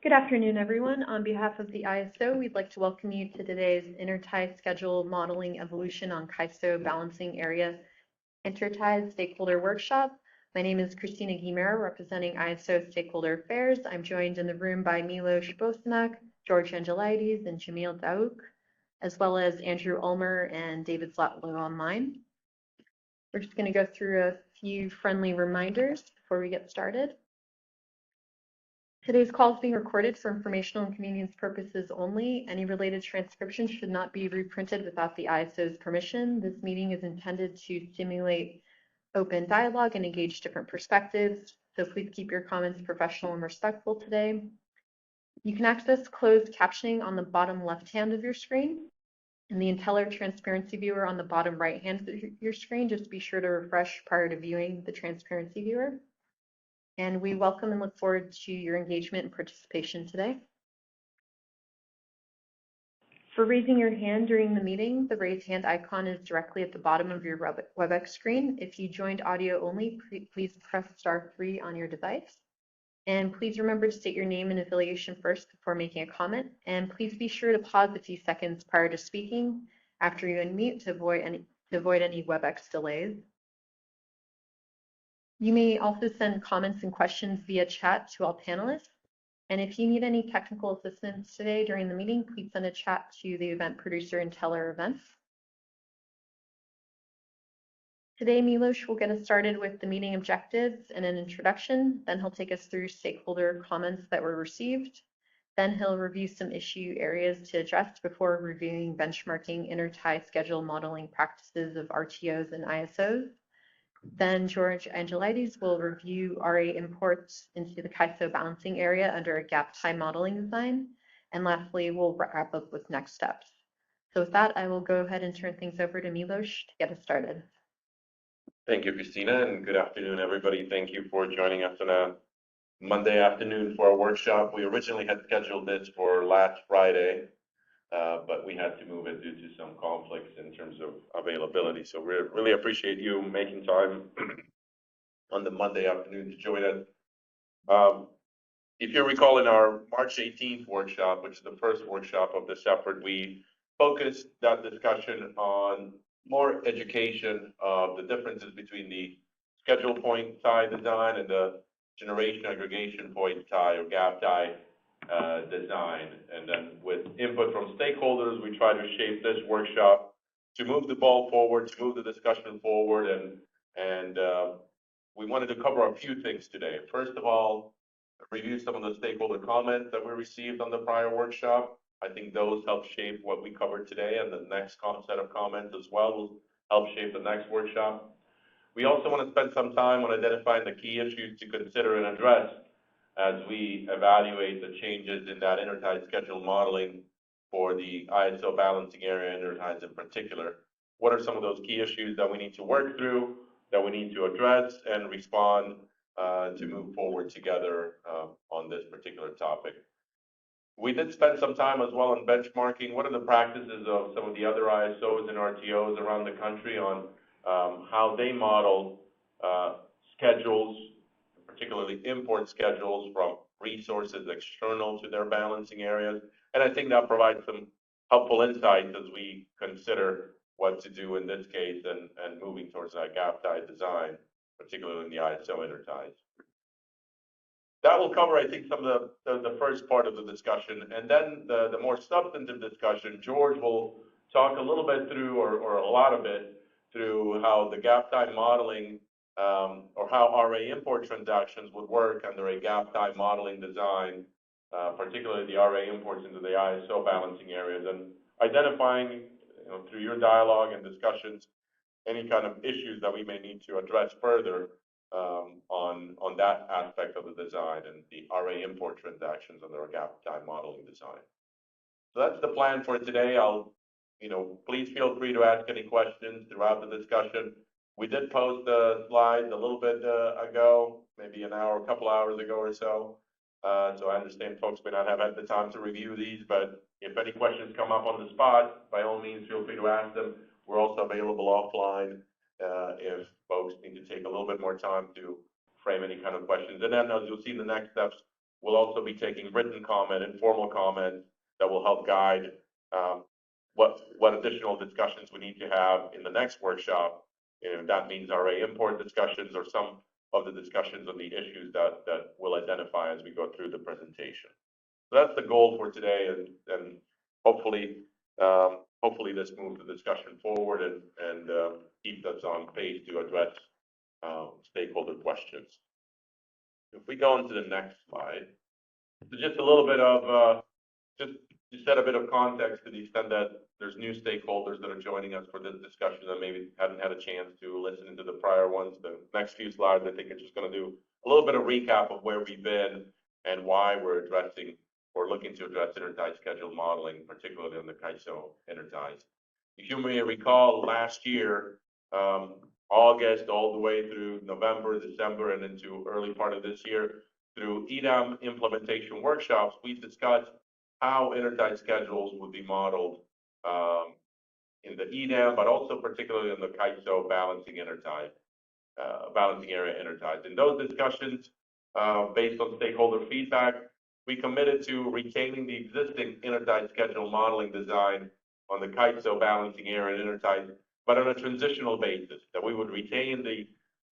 Good afternoon, everyone. On behalf of the ISO, we'd like to welcome you to today's Intertie Schedule Modeling Evolution on CAISO Balancing Area Intertie Stakeholder Workshop. My name is Christina Guimera, representing ISO Stakeholder Affairs. I'm joined in the room by Milos Bosnak, George Angelides, and Jamil Daouk, as well as Andrew Ulmer and David Zlatlo online. We're just going to go through a few friendly reminders before we get started. Today's call is being recorded for informational and convenience purposes only. Any related transcription should not be reprinted without the ISO's permission. This meeting is intended to stimulate open dialogue and engage different perspectives, so please keep your comments professional and respectful today. You can access closed captioning on the bottom left hand of your screen and the Inteller Transparency Viewer on the bottom right hand of your screen. Just be sure to refresh prior to viewing the Transparency Viewer. And we welcome and look forward to your engagement and participation today. For raising your hand during the meeting, the raise hand icon is directly at the bottom of your WebEx screen. If you joined audio only, please press *3 on your device. And please remember to state your name and affiliation first before making a comment. And please be sure to pause a few seconds prior to speaking after you unmute to avoid any WebEx delays. You may also send comments and questions via chat to all panelists. And if you need any technical assistance today during the meeting, please send a chat to the event producer in Teller Events. Today, Milos will get us started with the meeting objectives and an introduction. Then he'll take us through stakeholder comments that were received. Then he'll review some issue areas to address before reviewing benchmarking intertie schedule modeling practices of RTOs and ISOs. Then George Angelides will review RA imports into the CAISO balancing area under a gap tie modeling design. And lastly, we'll wrap up with next steps. So with that, I will go ahead and turn things over to Milos to get us started. Thank you, Christina, and good afternoon, everybody. Thank you for joining us on a Monday afternoon for our workshop. We originally had scheduled this for last Friday, but we had to move it due to some conflicts in terms of availability. So we really appreciate you making time on the Monday afternoon to join us. If you recall, in our March 18th workshop, which is the first workshop of this effort, we focused that discussion on more education of the differences between the schedule point tie design and the generation aggregation point tie or gap tie design. And then with input from stakeholders, we try to shape this workshop to move the ball forward, to move the discussion forward. And we wanted to cover a few things today. First of all, review some of the stakeholder comments that we received on the prior workshop. I think those help shape what we covered today, and the next set of comments as well will help shape the next workshop. We also want to spend some time on identifying the key issues to consider and address as we evaluate the changes in that intertie schedule modeling for the ISO balancing area interties in particular. What are some of those key issues that we need to work through, that we need to address and respond to move forward together on this particular topic? We did spend some time as well on benchmarking what are the practices of some of the other ISOs and RTOs around the country on how they model schedules, particularly import schedules from resources external to their balancing areas. And I think that provides some helpful insights as we consider what to do in this case and moving towards that gap tie design, particularly in the ISO interties. That will cover, I think, some of the first part of the discussion. And then the more substantive discussion, George will talk a little bit through, or a lot of it, through how the gap tie modeling or how RA import transactions would work under a gap tie modeling design, particularly the RA imports into the ISO balancing areas, and identifying, through your dialogue and discussions, any kind of issues that we may need to address further on that aspect of the design and the RA import transactions under a gap tie modeling design. So that's the plan for today. Please feel free to ask any questions throughout the discussion. We did post the slides a little bit ago, maybe an hour, a couple hours ago or so. So I understand folks may not have had the time to review these, but if any questions come up on the spot, by all means, feel free to ask them. We're also available offline if folks need to take a little bit more time to frame any kind of questions. And then, as you'll see in the next steps, We'll also be taking written comment, informal comment that will help guide what additional discussions we need to have in the next workshop. And that means RA import discussions or some of the discussions on the issues that we'll identify as we go through the presentation. So that's the goal for today, and hopefully this moves the discussion forward and keeps us on pace to address stakeholder questions. If we go into the next slide, so just a little bit of just to set a bit of context to the extent that there's new stakeholders that are joining us for this discussion that maybe hadn't had a chance to listen to the prior ones. The next few slides, I think, are just going to do a little bit of recap of where we've been and why we're addressing or looking to address intertie schedule modeling, particularly on the CAISO interties. If you may recall, last year, August all the way through November, December, and into early part of this year, through EDAM implementation workshops, we discussed how intertie schedules would be modeled in the EDAM, but also particularly in the CAISO balancing area interties. In those discussions, based on stakeholder feedback, we committed to retaining the existing intertie schedule modeling design on the CAISO balancing area interties, but on a transitional basis, that we would retain the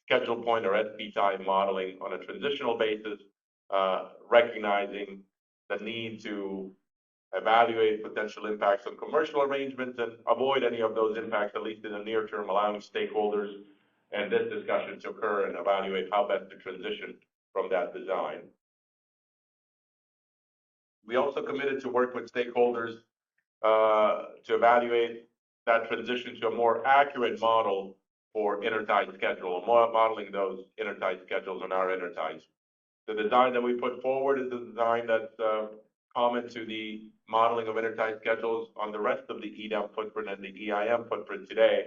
schedule point or SPTie modeling on a transitional basis, recognizing the need to evaluate potential impacts on commercial arrangements and avoid any of those impacts, at least in the near term, allowing stakeholders and this discussion to occur and evaluate how best to transition from that design. We also committed to work with stakeholders to evaluate that transition to a more accurate model for intertie schedule, modeling those intertie schedules on our interties. The design that we put forward is the design that's common to the modeling of intertie schedules on the rest of the EDAM footprint and the EIM footprint today.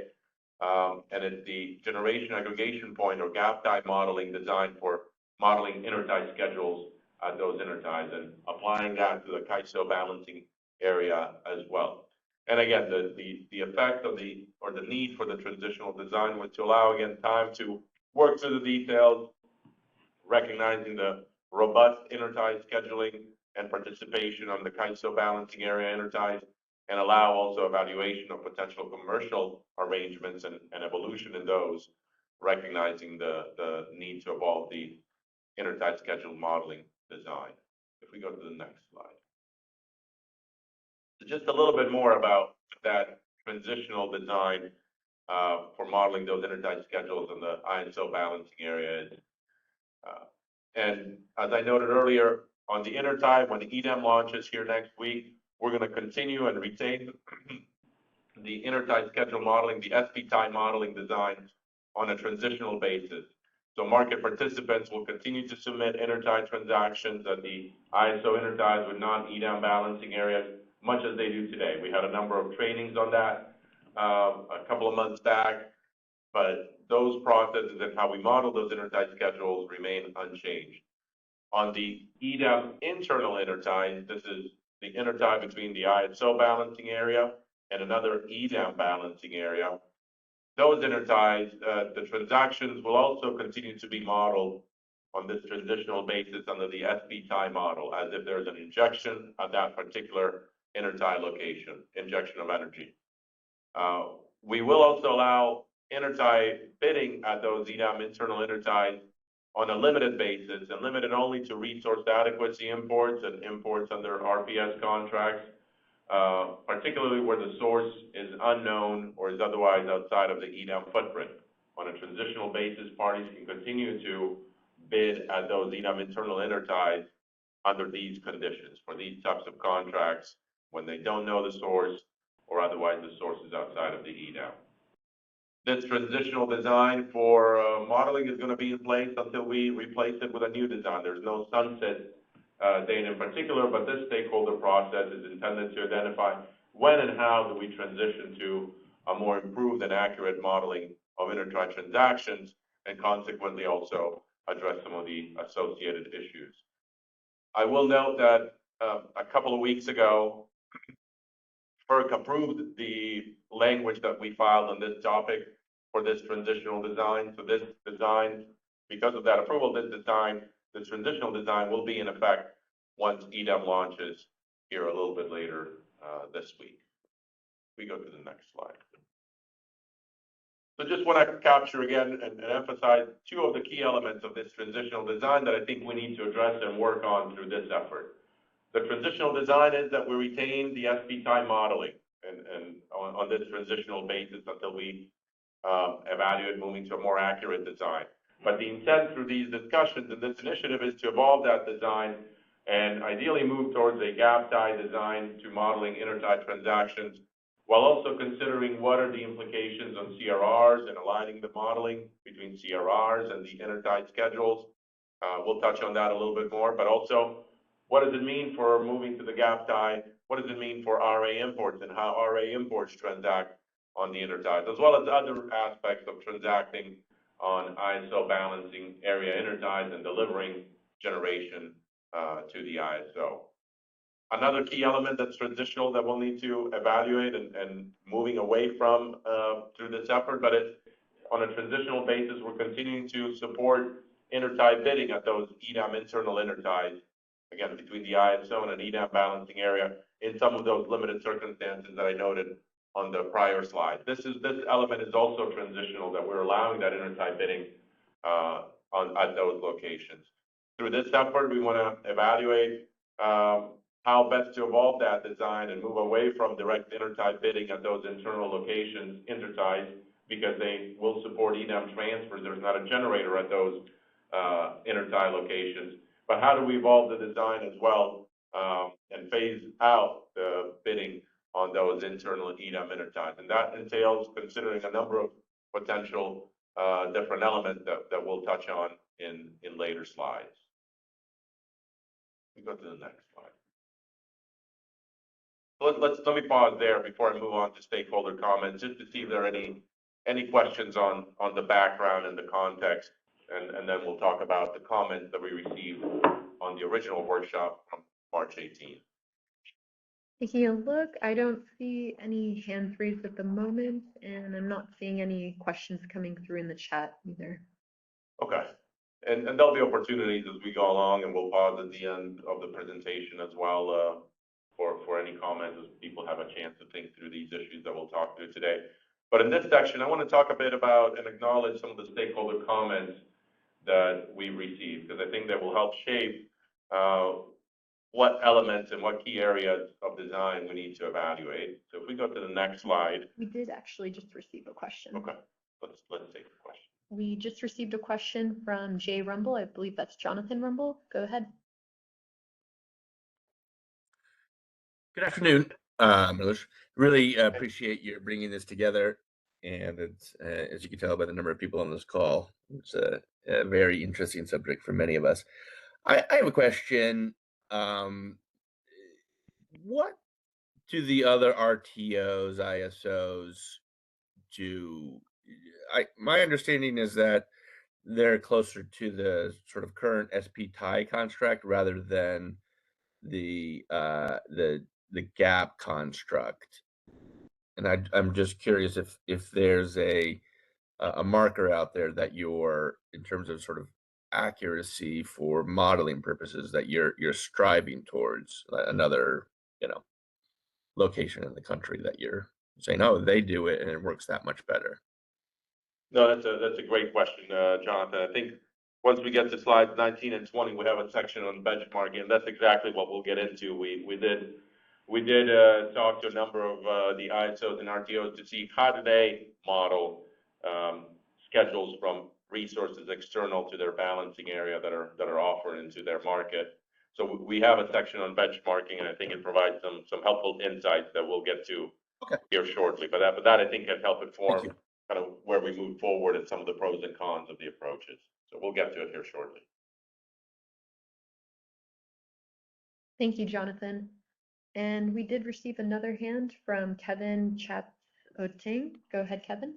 And it's the generation aggregation point or gap tie modeling designed for modeling intertie schedules at those interties and applying that to the CAISO balancing area as well. And again, the effect of the need for the transitional design was to allow, again, time to work through the details, recognizing the robust intertie scheduling and participation on the CAISO balancing area interties, and allow also evaluation of potential commercial arrangements and evolution in those, recognizing the need to evolve the intertie schedule modeling design. If we go to the next slide. So just a little bit more about that transitional design for modeling those intertie schedules in the ISO balancing area. And as I noted earlier, on the intertie, when the EDAM launches here next week, we're going to continue and retain the intertie schedule modeling, the SPTie modeling design on a transitional basis. So market participants will continue to submit intertie transactions at the ISO interties with non-EDAM balancing areas, much as they do today. We had a number of trainings on that a couple of months back, but those processes and how we model those intertie schedules remain unchanged. On the EDAM internal intertie, this is the intertie between the ISO balancing area and another EDAM balancing area. Those interties, the transactions will also continue to be modeled on this transitional basis under the SPTie model, as if there's an injection at that particular intertie location, injection of energy. We will also allow intertie bidding at those EDAM internal interties on a limited basis and limited only to resource adequacy imports and imports under RPS contracts, particularly where the source is unknown or is otherwise outside of the EDAM footprint. On a transitional basis, parties can continue to bid at those EDAM internal interties under these conditions for these types of contracts when they don't know the source or otherwise the source is outside of the EDAM. This transitional design for modeling is going to be in place until we replace it with a new design. There's no sunset date in particular, but this stakeholder process is intended to identify when and how do we transition to a more improved and accurate modeling of intertie transactions, and consequently also address some of the associated issues. I will note that a couple of weeks ago, FERC approved the language that we filed on this topic for this transitional design. So this design, because of that approval, this transitional design will be in effect once EDAM launches here a little bit later this week. We go to the next slide. So just want to capture again and emphasize two of the key elements of this transitional design that I think we need to address and work on through this effort. The transitional design is that we retain the SP time modeling and on this transitional basis until we evaluate moving to a more accurate design. But the intent through these discussions and this initiative is to evolve that design and ideally move towards a gap tie design to modeling intertie transactions, while also considering what are the implications on CRRs and aligning the modeling between CRRs and the intertie schedules. We'll touch on that a little bit more, but also what does it mean for moving to the gap tie? What does it mean for RA imports and how RA imports transact on the interties, as well as other aspects of transacting on ISO balancing area interties and delivering generation to the ISO. Another key element that's transitional that we'll need to evaluate and moving away from through this effort, but it's on a transitional basis, we're continuing to support intertie bidding at those EDAM internal interties, again, between the ISO and an EDAM balancing area in some of those limited circumstances that I noted on the prior slide. This element is also transitional, that we're allowing that intertie bidding at those locations. Through this effort, we want to evaluate how best to evolve that design and move away from direct intertie bidding at those internal locations, interties, because they will support EDAM transfers. There's not a generator at those intertie locations. But how do we evolve the design as well and phase out the bidding on those internal EDAM interties? And that entails considering a number of potential different elements that we'll touch on in later slides. We go to the next slide. So let me pause there before I move on to stakeholder comments, just to see if there are any questions on the background and the context, and then we'll talk about the comments that we received on the original workshop from March 18th. Taking a look, I don't see any hands raised at the moment, and I'm not seeing any questions coming through in the chat either. Okay, and there'll be opportunities as we go along, and we'll pause at the end of the presentation as well for any comments as people have a chance to think through these issues that we'll talk through today. But in this section, I want to talk a bit about and acknowledge some of the stakeholder comments that we received, because I think that will help shape what elements and what key areas of design we need to evaluate. So if we go to the next slide. We did actually just receive a question. Okay, let's take the question. We just received a question from Jay Rumble. I believe that's Jonathan Rumble. Go ahead. Good afternoon, Milos. Really appreciate you bringing this together. And it's, as you can tell by the number of people on this call, it's a very interesting subject for many of us. I have a question. What do the other RTOs, ISOs do? My understanding is that they're closer to the sort of current SP tie construct rather than the gap construct. And I'm just curious if there's a marker out there that you're, in terms of sort of accuracy for modeling purposes, that you're striving towards another, location in the country that you're saying, oh, they do it and it works that much better. No, that's a great question, Jonathan. I think once we get to slides 19 and 20, we have a section on benchmarking, and that's exactly what we'll get into. We did talk to a number of the ISOs and RTOs to see how do they model schedules from resources external to their balancing area that are offered into their market. So we have a section on benchmarking, and I think it provides some helpful insights that we'll get to here shortly. But that I think can help inform kind of where we move forward and some of the pros and cons of the approaches. So we'll get to it here shortly. Thank you, Jonathan. And we did receive another hand from Kevin Chatz-Oting. Go ahead, Kevin.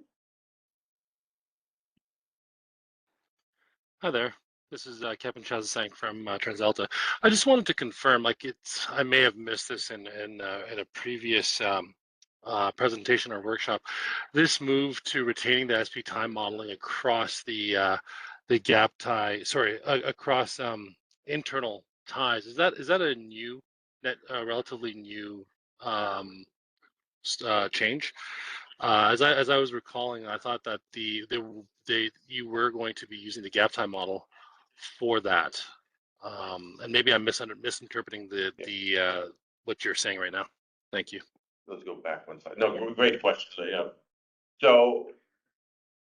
Hi there. This is Kevin Chatz-Oting from TransAlta. I just wanted to confirm, I may have missed this in a previous presentation or workshop. This move to retaining the SP time modeling across the gap tie, across internal ties. Is that a new, relatively new change? As I was recalling, I thought that you were going to be using the gap time model for that, and maybe I'm misinterpreting the what you're saying right now. Thank you. Let's go back one slide. No, great question. So, yeah. So,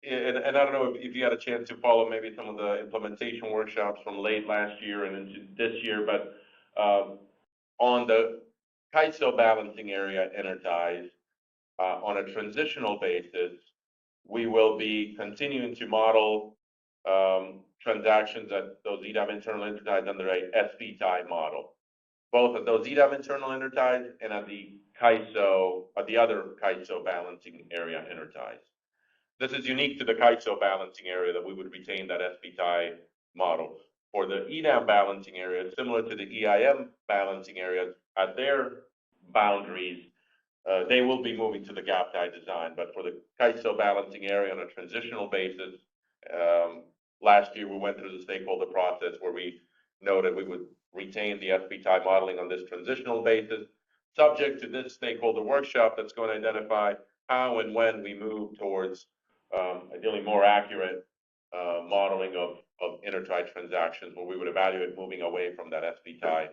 and I don't know if you had a chance to follow maybe some of the implementation workshops from late last year and into this year, but on the CAISO balancing area Interties, on a transitional basis, we will be continuing to model transactions at those EDAM internal Interties under a SPTI model. Both at those EDAM internal Interties and at the CAISO, at the other CAISO balancing area Interties. This is unique to the CAISO balancing area that we would retain that SPTI model. For the EDAM balancing area, similar to the EIM balancing areas, at their boundaries, they will be moving to the gap tie design. But for the CAISO balancing area on a transitional basis, last year we went through the stakeholder process where we noted we would retain the SPTI modeling on this transitional basis, subject to this stakeholder workshop that's going to identify how and when we move towards ideally more accurate modeling of intertie transactions, where we would evaluate moving away from that SPTI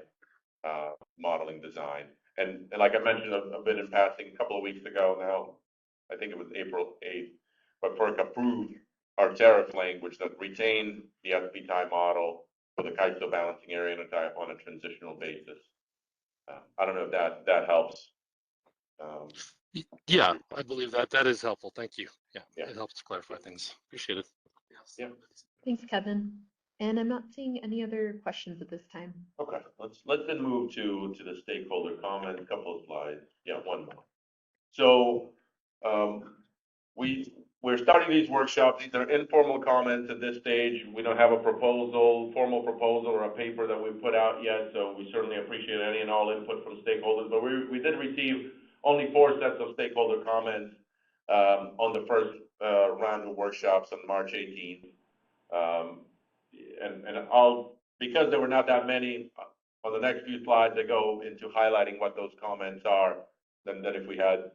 modeling design. And like I mentioned a bit in passing a couple of weeks ago now, I think it was April 8th, but FERC approved our tariff language that retained the SPTI model for the CAISO balancing area on a transitional basis. I don't know if that helps. Yeah, I believe that is helpful. Thank you. Yeah, it helps to clarify things. Appreciate it. Yeah. Thanks, Kevin. And I'm not seeing any other questions at this time. Okay, let's then move to the stakeholder comment. A couple of slides. Yeah, one more. So we're starting these workshops. These are informal comments at this stage. We don't have a formal proposal or a paper that we've put out yet. So we certainly appreciate any and all input from stakeholders. But we did receive only 4 sets of stakeholder comments on the first round of workshops on March 18th. Because there were not that many, on the next few slides, I go into highlighting what those comments are. Then if we had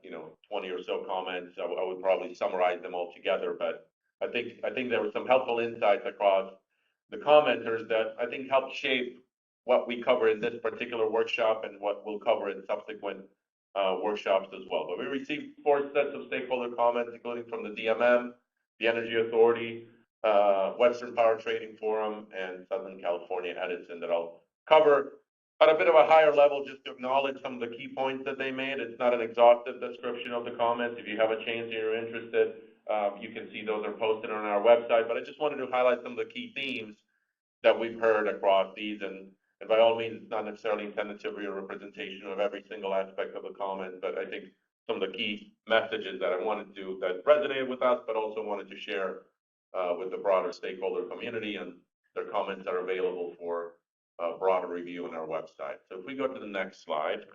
20 or so comments, I would probably summarize them all together. But I think there were some helpful insights across the commenters that I think helped shape what we cover in this particular workshop and what we'll cover in subsequent workshops as well. But we received 4 sets of stakeholder comments, including from the DMM, the Energy Authority, Western Power Trading Forum, and Southern California Edison, that I'll cover at a bit of a higher level, just to acknowledge some of the key points that they made. It's not an exhaustive description of the comments. If you have a chance and you're interested, you can see those are posted on our website. But I just wanted to highlight some of the key themes that we've heard across these. And by all means, it's not necessarily intended to be a representation of every single aspect of the comment, but I think some of the key messages that that resonated with us, but also wanted to share with the broader stakeholder community, and their comments are available for broader review on our website. So if we go to the next slide,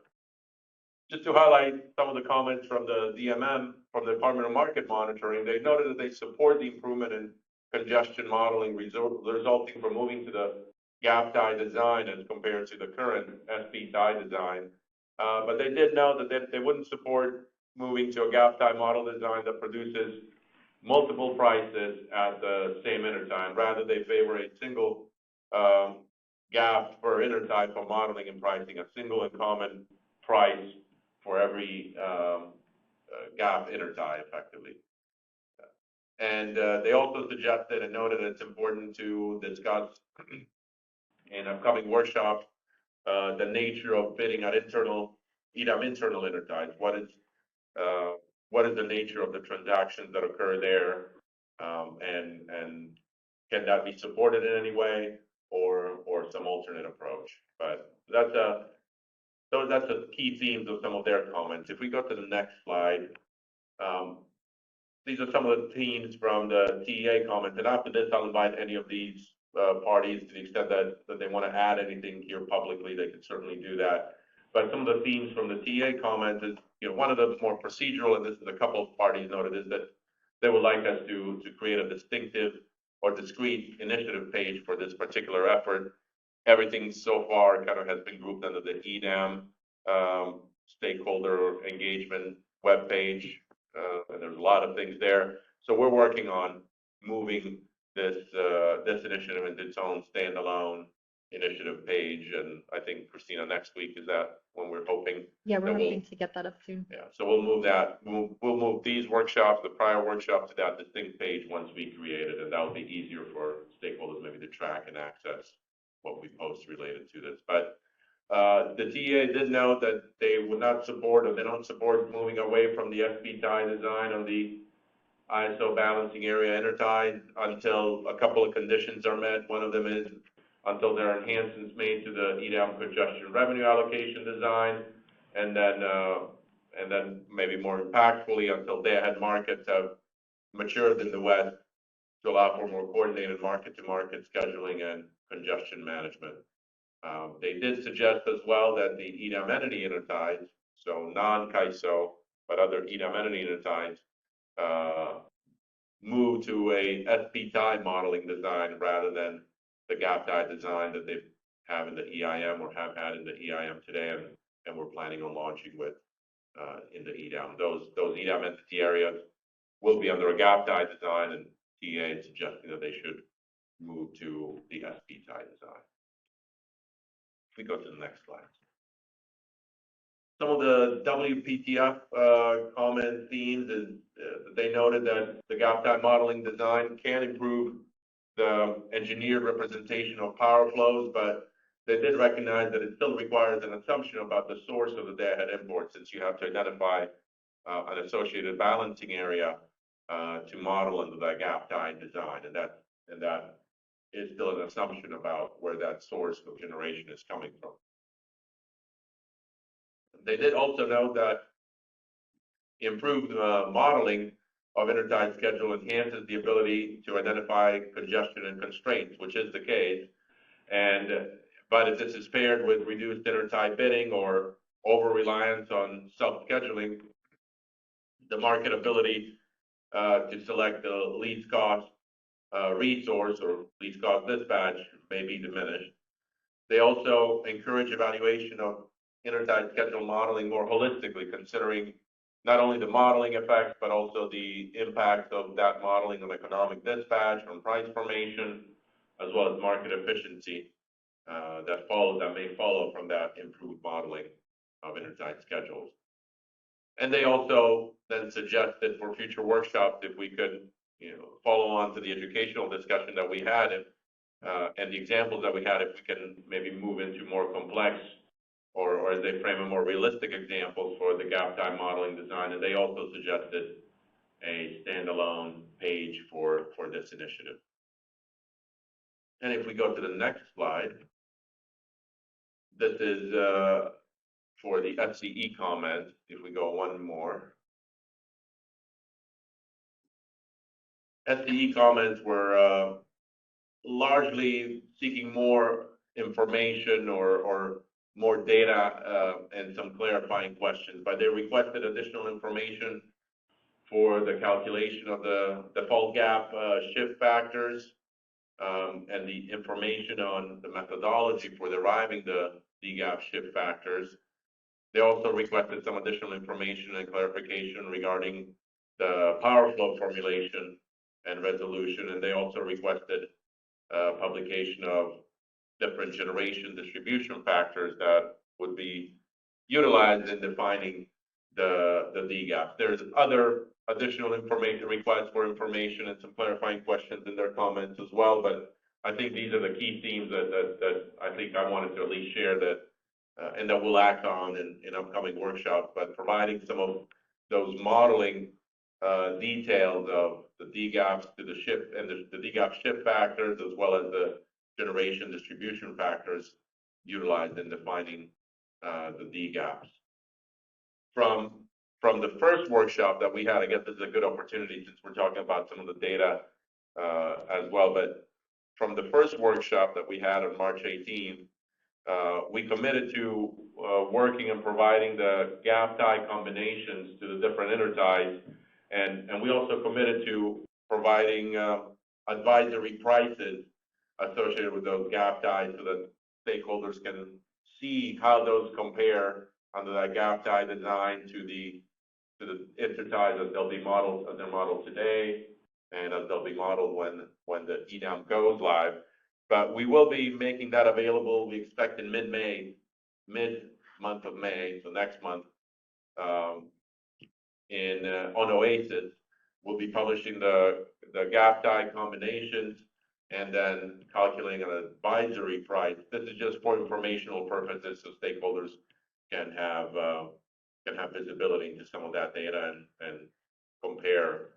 just to highlight some of the comments from the DMM, from the Department of Market Monitoring, they noted that they support the improvement in congestion modeling resulting from moving to the gap tie design as compared to the current SP tie design. But they did know that they wouldn't support moving to a gap tie model design that produces multiple prices at the same intertie. Rather, they favor a single gap per intertie for modeling and pricing, a single and common price for every gap intertie, effectively. And they also suggested and noted that it's important to discuss in upcoming workshops the nature of bidding at EDAM internal interties. What is the nature of the transactions that occur there, and can that be supported in any way, or some alternate approach? But that's the key themes of some of their comments. If we go to the next slide, these are some of the themes from the TEA comments. And after this, I'll invite any of these parties, to the extent that they want to add anything here publicly, they can certainly do that. But some of the themes from the TA comments is, one of the more procedural, and this is a couple of parties noted, is that they would like us to create a distinctive or discrete initiative page for this particular effort. everything so far kind of has been grouped under the EDAM stakeholder engagement webpage, and there's a lot of things there. So we're working on moving this initiative into its own standalone initiative page, and I think Christina, next week is that when we're hoping. Yeah, we're hoping to get that up soon. Yeah, so we'll move that. We'll move these workshops, the prior workshop, to that distinct page once we create it, and that'll be easier for stakeholders maybe to track and access what we post related to this. But the TA did note that they would not support, or they don't support moving away from the FP tie design on the ISO balancing area intertie until a couple of conditions are met. One of them is until there are enhancements made to the EDAM congestion revenue allocation design, and then maybe more impactfully until day-ahead markets have matured in the West to allow for more coordinated market-to-market scheduling and congestion management. They did suggest as well that the EDAM entity interties, so non-CAISO, but other EDAM entity interties, move to a SP tie modeling design rather than the gap tie design that they have in the EIM or have had in the EIM today, and we're planning on launching with in the EDAM. Those EDAM entity areas will be under a gap tie design, and TA is suggesting that they should move to the SP tie design. If we go to the next slide. Some of the WPTF comment themes is they noted that the gap tie modeling design can improve the engineered representation of power flows, but they did recognize that it still requires an assumption about the source of the day-ahead import, since you have to identify an associated balancing area to model under that gap tie design, and that is still an assumption about where that source of generation is coming from. They did also note that improved modeling of intertie schedule enhances the ability to identify congestion and constraints, which is the case. But if this is paired with reduced intertie bidding or over-reliance on self-scheduling, the market ability to select the least cost resource or least cost dispatch may be diminished. They also encourage evaluation of intertie schedule modeling more holistically, considering not only the modeling effects, but also the impact of that modeling on economic dispatch, on price formation, as well as market efficiency that may follow from that improved modeling of intertie schedules. And they also then suggested for future workshops, if we could, follow on to the educational discussion that we had, and the examples that we had, if we can maybe move into more complex, or as they frame a more realistic examples for the gap tie modeling design. And they also suggested a standalone page for this initiative. And if we go to the next slide, this is for the FCE comment. If we go one more. FCE comments were largely seeking more information or more data and some clarifying questions, but they requested additional information for the calculation of the default gap shift factors and the information on the methodology for deriving the D-gap shift factors. They also requested some additional information and clarification regarding the power flow formulation and resolution, and they also requested publication of different generation distribution factors that would be utilized in defining the D-gap. There's other additional information, requests for information, and some clarifying questions in their comments as well, but I think these are the key themes that I think I wanted to at least share that and that we'll act on in upcoming workshops. But providing some of those modeling details of the D-gaps to the shift and the D-gap shift factors, as well as the generation distribution factors utilized in defining the D-gaps. From the first workshop that we had, I guess this is a good opportunity since we're talking about some of the data as well, but from the first workshop that we had on March 18th, we committed to working and providing the gap tie combinations to the different interties, and we also committed to providing advisory prices associated with those gap ties so that stakeholders can see how those compare under that gap tie design to the interties as they'll be modeled, as they're modeled today, and as they'll be modeled when the EDAM goes live. But we will be making that available, we expect in mid-month of May, so next month, on Oasis. We'll be publishing the gap tie combinations and then calculating an advisory price. This is just for informational purposes, so stakeholders can have visibility into some of that data and compare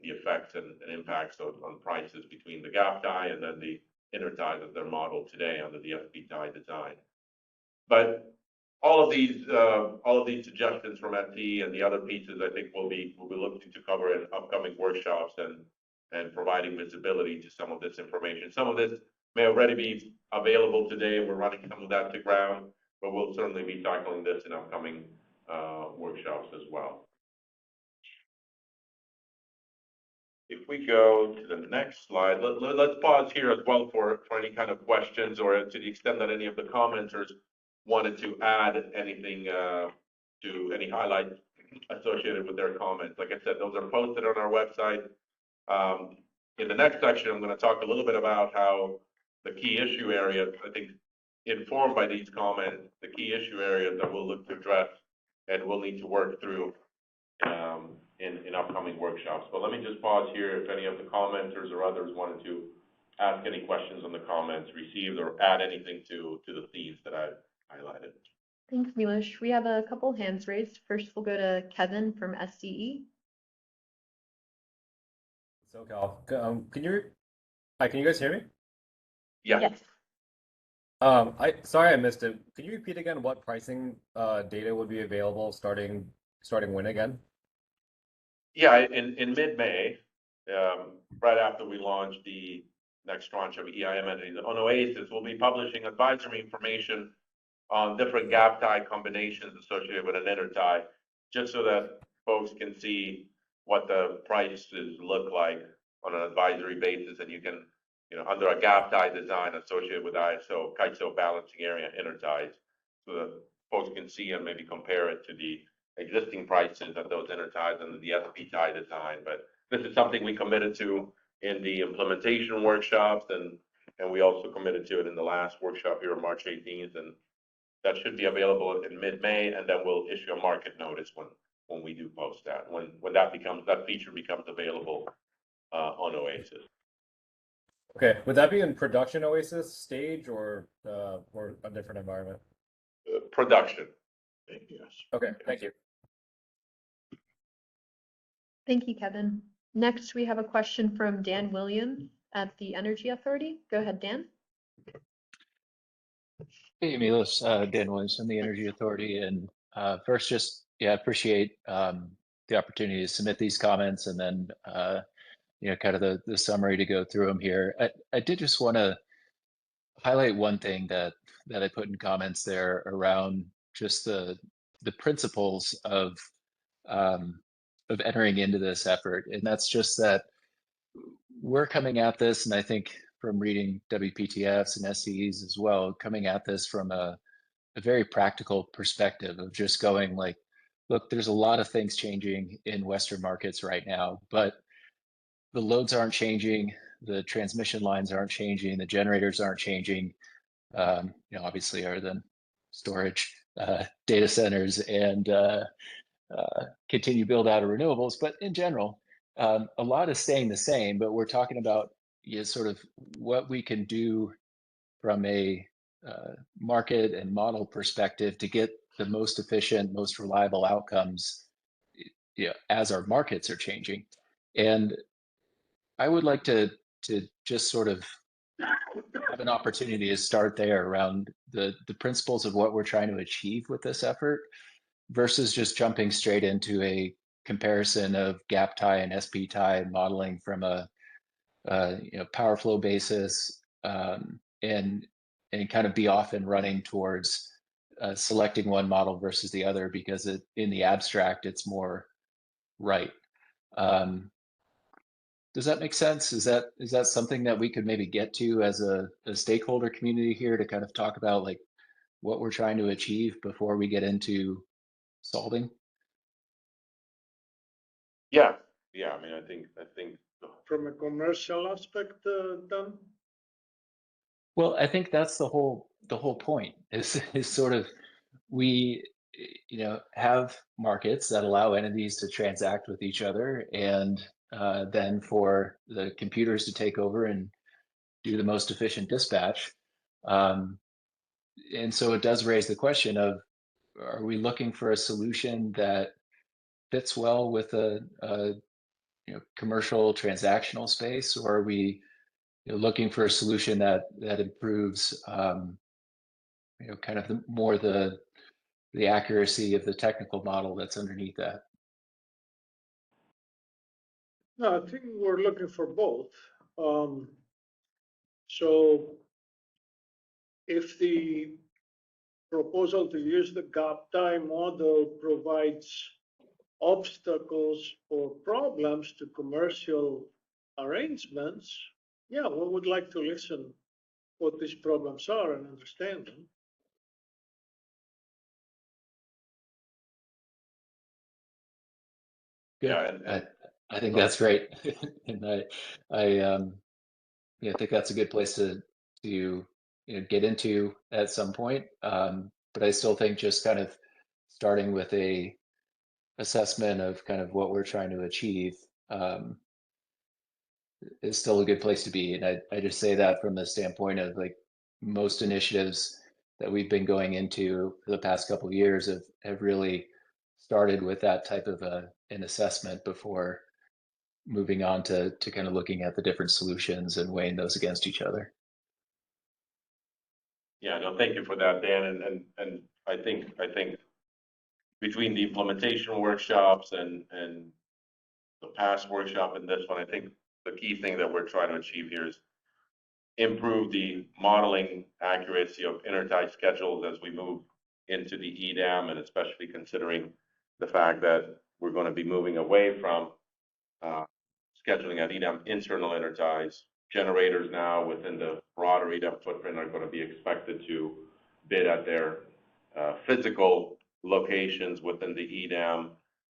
the effects and impacts on prices between the gap tie and then the intertie that they're modeled today under the SP tie design. But all of these suggestions from FT and the other pieces, I think we'll be looking to cover in upcoming workshops and providing visibility to some of this information. Some of this may already be available today. We're running some of that to ground, but we'll certainly be tackling this in upcoming workshops as well. If we go to the next slide, let's pause here as well for any kind of questions, or to the extent that any of the commenters wanted to add anything to any highlights associated with their comments. Like I said, those are posted on our website. In the next section, I'm going to talk a little bit about how the key issue areas, I think, informed by these comments, the key issue areas that we'll look to address and we'll need to work through in upcoming workshops. But let me just pause here if any of the commenters or others wanted to ask any questions on the comments received or add anything to the themes that I've highlighted. Thanks, Milos. We have a couple hands raised. First, we'll go to Kevin from SCE. SoCal. Can you guys hear me? Yeah. Yes. Sorry I missed it. Can you repeat again what pricing data would be available starting when again? Yeah, in mid-May, right after we launch the next tranche of EIM entities on Oasis, we'll be publishing advisory information on different gap tie combinations associated with an intertie, just so that folks can see what the prices look like on an advisory basis, and you can, under a gap tie design associated with CAISO balancing area interties, so that folks can see and maybe compare it to the existing prices of those interties under the SP tie design. But this is something we committed to in the implementation workshops, and we also committed to it in the last workshop here on March 18th, and that should be available in mid-May, and then we'll issue a market notice when we do post that, when that feature becomes available on Oasis. Okay, would that be in production Oasis stage or a different environment? Production. Yes. Okay, thank you. Thank you, Kevin. Next, we have a question from Dan Williams at the Energy Authority. Go ahead, Dan. Hey, Milos, Dan Williams from the Energy Authority. And first, just, appreciate the opportunity to submit these comments and then, kind of the summary to go through them here. I did just want to highlight one thing that I put in comments there around just the principles of entering into this effort. And that's just that we're coming at this, and I think from reading WPTFs and SCEs as well, coming at this from a very practical perspective of just going like, look, there's a lot of things changing in Western markets right now, but the loads aren't changing, the transmission lines aren't changing, the generators aren't changing, obviously other than storage, data centers, and continue build out of renewables. But in general, a lot is staying the same, but we're talking about sort of what we can do from a market and model perspective to get the most efficient, most reliable outcomes as our markets are changing. And I would like to just sort of have an opportunity to start there around the principles of what we're trying to achieve with this effort versus just jumping straight into a comparison of gap tie and SP tie modeling from a power flow basis, and kind of be off and running towards selecting one model versus the other, because in the abstract it's more right. Does that make sense? Is that something that we could maybe get to as a stakeholder community here to kind of talk about like what we're trying to achieve before we get into solving? Yeah, yeah. I mean, I think From a commercial aspect, then? Well, I think that's the whole point is sort of we have markets that allow entities to transact with each other and then for the computers to take over and do the most efficient dispatch. Um, and so it does raise the question of, are we looking for a solution that fits well with a commercial transactional space, or are we looking for a solution that improves kind of the accuracy of the technical model that's underneath that? No, I think we're looking for both. So if the proposal to use the gap time model provides obstacles or problems to commercial arrangements, yeah, we would like to listen what these problems are and understand them. Good. yeah, and I think that's great, and I think that's a good place to get into at some point. But I still think just kind of starting with a assessment of kind of what we're trying to achieve is still a good place to be. And I just say that from the standpoint of like most initiatives that we've been going into for the past couple of years have really started with that type of an assessment before moving on to kind of looking at the different solutions and weighing those against each other. yeah, no, thank you for that, Dan. And I think between the implementation workshops and the past workshop and this one, I think the key thing that we're trying to achieve here is improve the modeling accuracy of intertie schedules as we move into the EDAM, and especially considering the fact that we're going to be moving away from scheduling at EDAM internal interties. Generators now within the broader EDAM footprint are going to be expected to bid at their physical locations within the EDAM.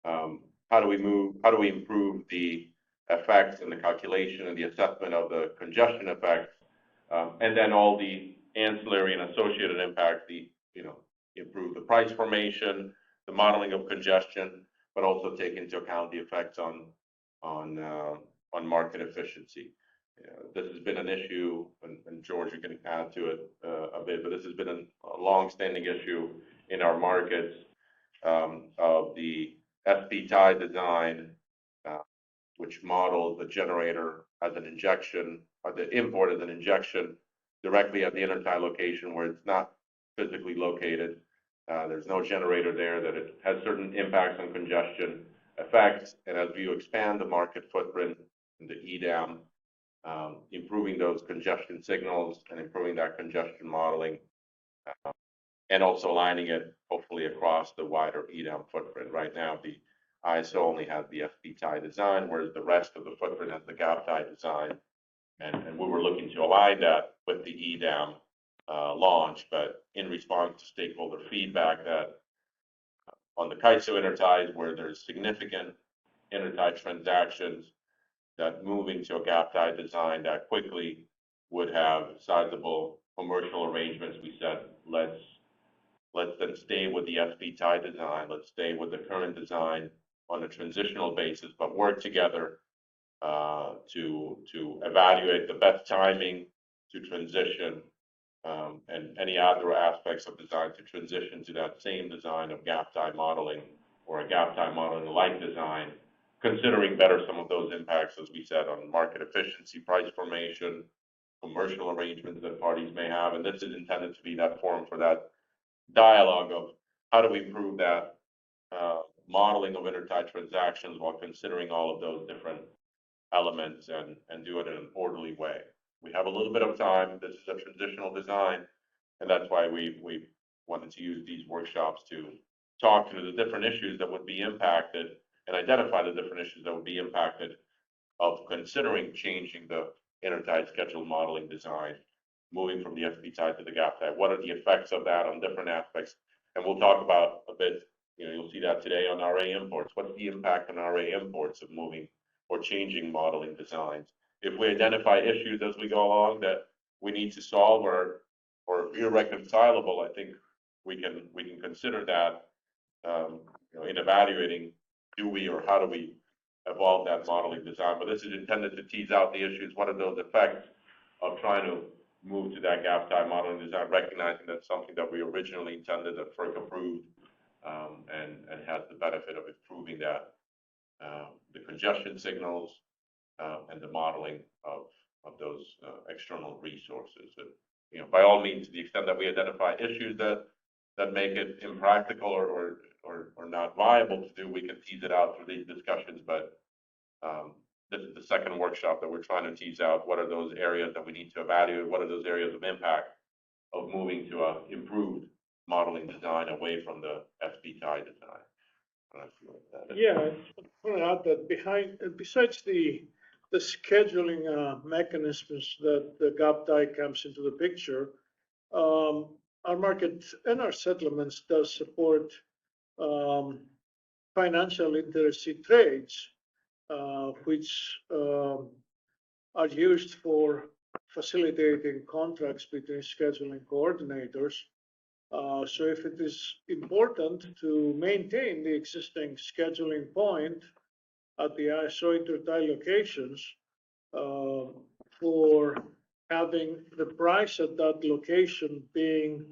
How do we improve the effects and the calculation and the assessment of the congestion effects, and then all the ancillary and associated impacts, improve the price formation, the modeling of congestion, but also take into account the effects on market efficiency. This has been an issue, and George, you can add to it a bit, but this has been a long-standing issue in our markets of the FP tie design, which models the generator as an injection, or the import as an injection directly at the intertie location where it's not physically located. There's no generator there, that it has certain impacts on congestion effects. And as you expand the market footprint in the EDAM, improving those congestion signals and improving that congestion modeling, and also aligning it hopefully across the wider EDAM footprint. Right now, the ISO only has the FP tie design, whereas the rest of the footprint has the gap tie design. And we were looking to align that with the EDAM launch, but in response to stakeholder feedback that on the CAISO interties where there's significant intertie transactions, that moving to a gap tie design that quickly would have sizable commercial arrangements, we said, let's then stay with the FP tie design. Let's stay with the current design on a transitional basis, but work together to evaluate the best timing to transition, and any other aspects of design to transition to that same design of gap tie modeling or a gap tie modeling like design, considering better some of those impacts, as we said, on market efficiency, price formation, commercial arrangements that parties may have. And this is intended to be that forum for that dialogue of how do we improve that modeling of intertie transactions while considering all of those different elements and do it in an orderly way. We have a little bit of time. This is a transitional design, and that's why we wanted to use these workshops to talk through the different issues that would be impacted and identify the different issues that would be impacted of considering changing the intertie schedule modeling design, moving from the SP tie to the gap tie. What are the effects of that on different aspects? And we'll talk about a bit, you'll see that today on RA imports. What's the impact on RA imports of moving or changing modeling designs? If we identify issues as we go along that we need to solve or irreconcilable, I think we can consider that in evaluating, do we or how do we evolve that modeling design. But this is intended to tease out the issues. What are those effects of trying to move to that gap tie modeling design, recognizing that's something that we originally intended, that FERC approved, and has the benefit of improving that the congestion signals and the modeling of those external resources. And, by all means, to the extent that we identify issues that make it impractical or not viable to do, we can tease it out through these discussions. But this is the second workshop that we're trying to tease out. What are those areas that we need to evaluate? What are those areas of impact of moving to a improved modeling design away from the SP tie design? Yeah, I point out that besides the scheduling mechanisms that the gap tie comes into the picture, our market and our settlements does support financial intertie trades, which are used for facilitating contracts between scheduling coordinators. So if it is important to maintain the existing scheduling point at the CAISO Intertie locations for having the price at that location being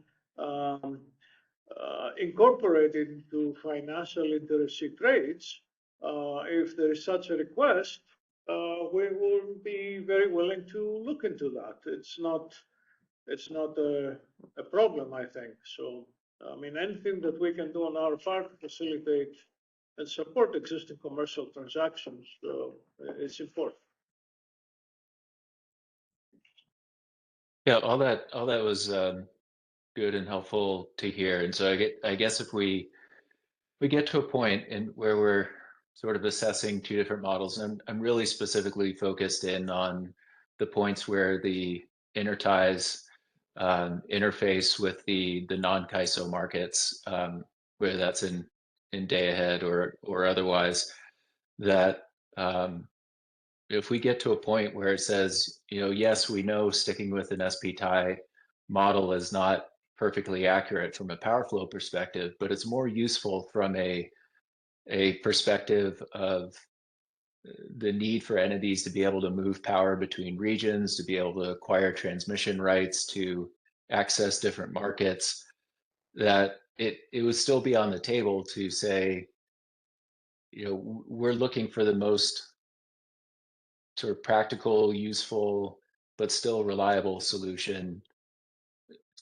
incorporated into financial intertie trades, if there is such a request, we will be very willing to look into that. It's not a problem, I think. So, I mean, anything that we can do on our part to facilitate and support existing commercial transactions, it's important. Yeah, all that was good and helpful to hear. And so I guess if we get to a point where we're sort of assessing two different models, and I'm really specifically focused in on the points where the interties interface with the non-CAISO markets, whether that's in day ahead or otherwise, that if we get to a point where it says, yes, we know sticking with an SP tie model is not perfectly accurate from a power flow perspective, but it's more useful from a perspective of the need for entities to be able to move power between regions, to be able to acquire transmission rights, to access different markets, that it would still be on the table to say, we're looking for the most sort of practical, useful, but still reliable solution,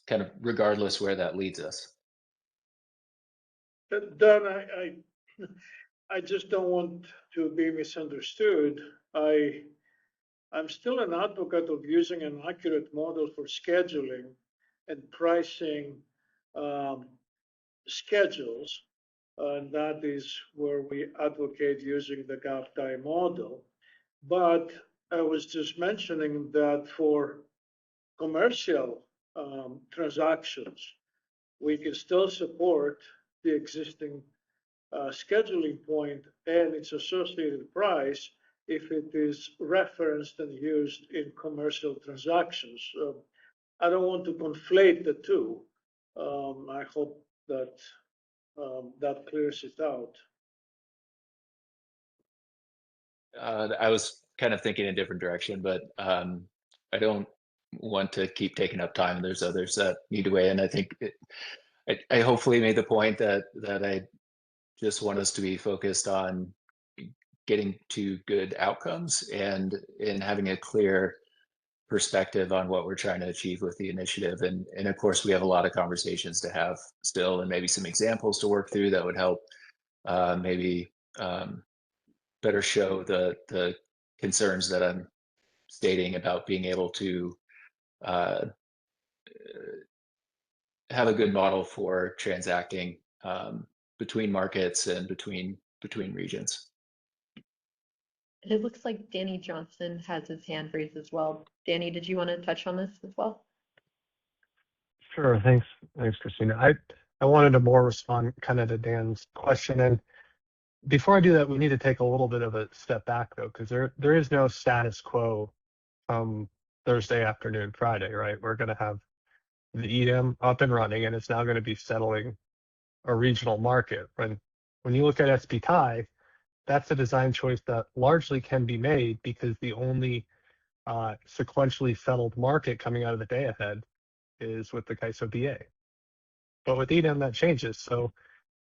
kind of regardless where that leads us. Don, I just don't want to be misunderstood. I'm still an advocate of using an accurate model for scheduling and pricing schedules, and that is where we advocate using the gap tie model. But I was just mentioning that for commercial transactions, we can still support the existing scheduling point and its associated price if it is referenced and used in commercial transactions. I don't want to conflate the two. I hope that that clears it out. I was kind of thinking a different direction, but I don't want to keep taking up time. There's others that need to weigh in. I think I hopefully made the point that I just want us to be focused on getting to good outcomes and in having a clear perspective on what we're trying to achieve with the initiative. And of course, we have a lot of conversations to have still, and maybe some examples to work through that would help maybe better show the concerns that I'm stating about being able to have a good model for transacting between markets and between regions. It looks like Danny Johnson has his hand raised as well. Danny, did you want to touch on this as well? Sure. Thanks, Christina. I wanted to more respond kind of to Dan's question. And before I do that, we need to take a little bit of a step back though, because there is no status quo Thursday afternoon, Friday, right? We're going to have the EDM up and running, and it's now going to be settling a regional market. When you look at SPTI, that's a design choice that largely can be made because the only sequentially settled market coming out of the day ahead is with the CAISO BA. But with EDM, that changes. So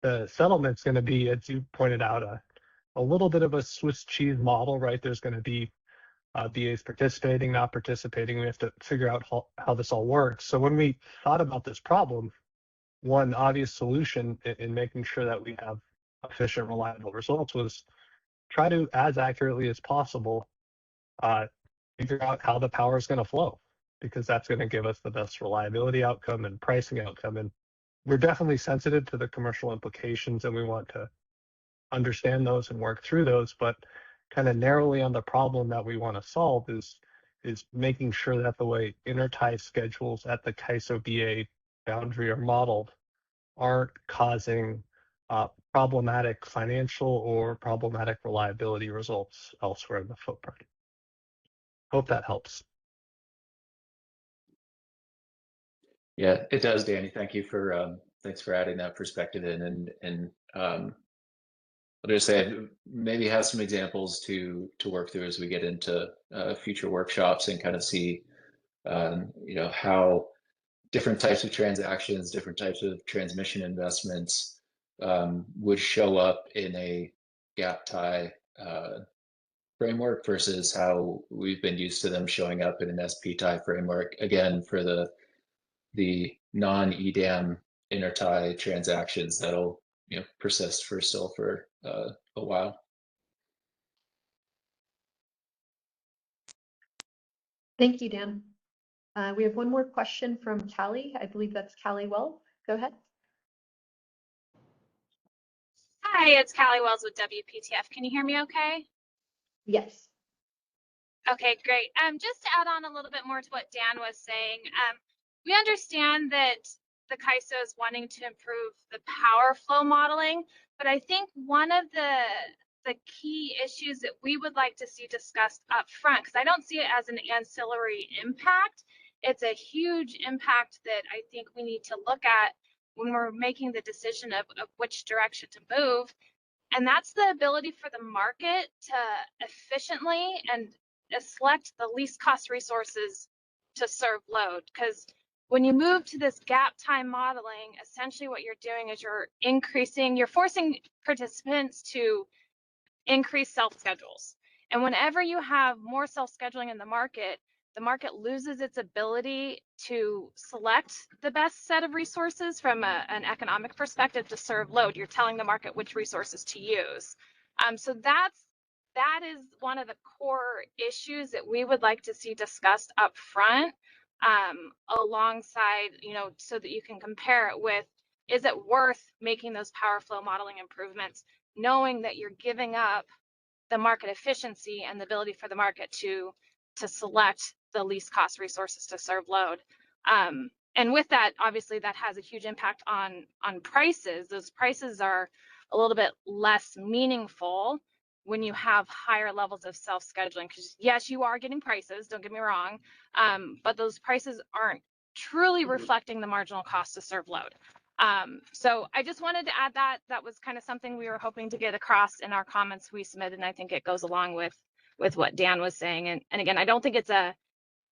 the settlement's going to be, as you pointed out, a little bit of a Swiss cheese model, right? There's going to be BAs participating, not participating. We have to figure out how this all works. So when we thought about this problem, one obvious solution in making sure that we have efficient, reliable results was try to, as accurately as possible, figure out how the power is going to flow, because that's going to give us the best reliability outcome and pricing outcome. And we're definitely sensitive to the commercial implications, and we want to understand those and work through those. But kind of narrowly on the problem that we want to solve is making sure that the way intertie schedules at the CAISO BA boundary are modeled aren't causing problematic financial or problematic reliability results elsewhere in the footprint. Hope that helps. Yeah, it does, Danny. Thank you for thanks for adding that perspective in, and I'll just say maybe have some examples to work through as we get into future workshops and kind of see how different types of transactions, different types of transmission investments would show up in a gap tie framework versus how we've been used to them showing up in an SP tie framework. Again, for the non-EDAM intertie transactions that'll persist for a while. Thank you, Dan. We have one more question from Callie. I believe that's Callie Wells. Go ahead. Hi, it's Callie Wells with WPTF. Can you hear me okay? Yes. Okay, great. Just to add on a little bit more to what Dan was saying, we understand that the CAISO is wanting to improve the power flow modeling, but I think one of the key issues that we would like to see discussed up front, because I don't see it as an ancillary impact, it's a huge impact that I think we need to look at when we're making the decision of which direction to move. And that's the ability for the market to efficiently and select the least cost resources to serve load. Because when you move to this gap time modeling, essentially what you're doing is you're forcing participants to increase self-schedules. And whenever you have more self-scheduling in the market loses its ability to select the best set of resources from an economic perspective to serve load. You're telling the market which resources to use. So that is one of the core issues that we would like to see discussed up front, alongside, so that you can compare it with, is it worth making those power flow modeling improvements, knowing that you're giving up the market efficiency and the ability for the market to select the least cost resources to serve load. And with that, obviously, that has a huge impact on prices. Those prices are a little bit less meaningful when you have higher levels of self-scheduling. Because yes, you are getting prices, don't get me wrong, but those prices aren't truly reflecting the marginal cost to serve load. So I just wanted to add that. That was kind of something we were hoping to get across in our comments we submitted, and I think it goes along with what Dan was saying. And again, I don't think it's a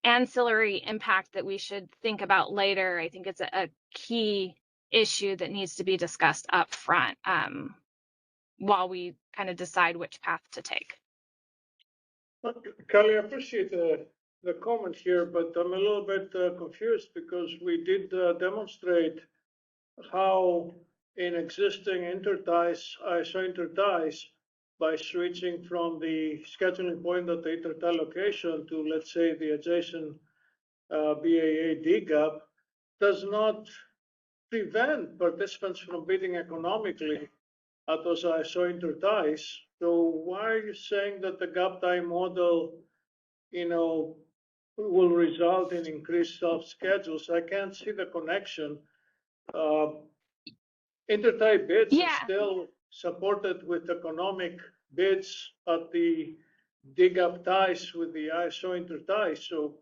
ancillary impact that we should think about later. I think it's a key issue that needs to be discussed up front while we kind of decide which path to take. Kelly, I appreciate the comment here, but I'm a little bit confused because we did demonstrate how in existing interties, ISO interties, by switching from the scheduling point at the intertie location to, let's say, the adjacent BAA DGAP, does not prevent participants from bidding economically at those ISO interties. So why are you saying that the gap time model, will result in increased self-schedules? I can't see the connection. Intertie bids are still supported with economic bids at the dig up ties with the ISO intertie. So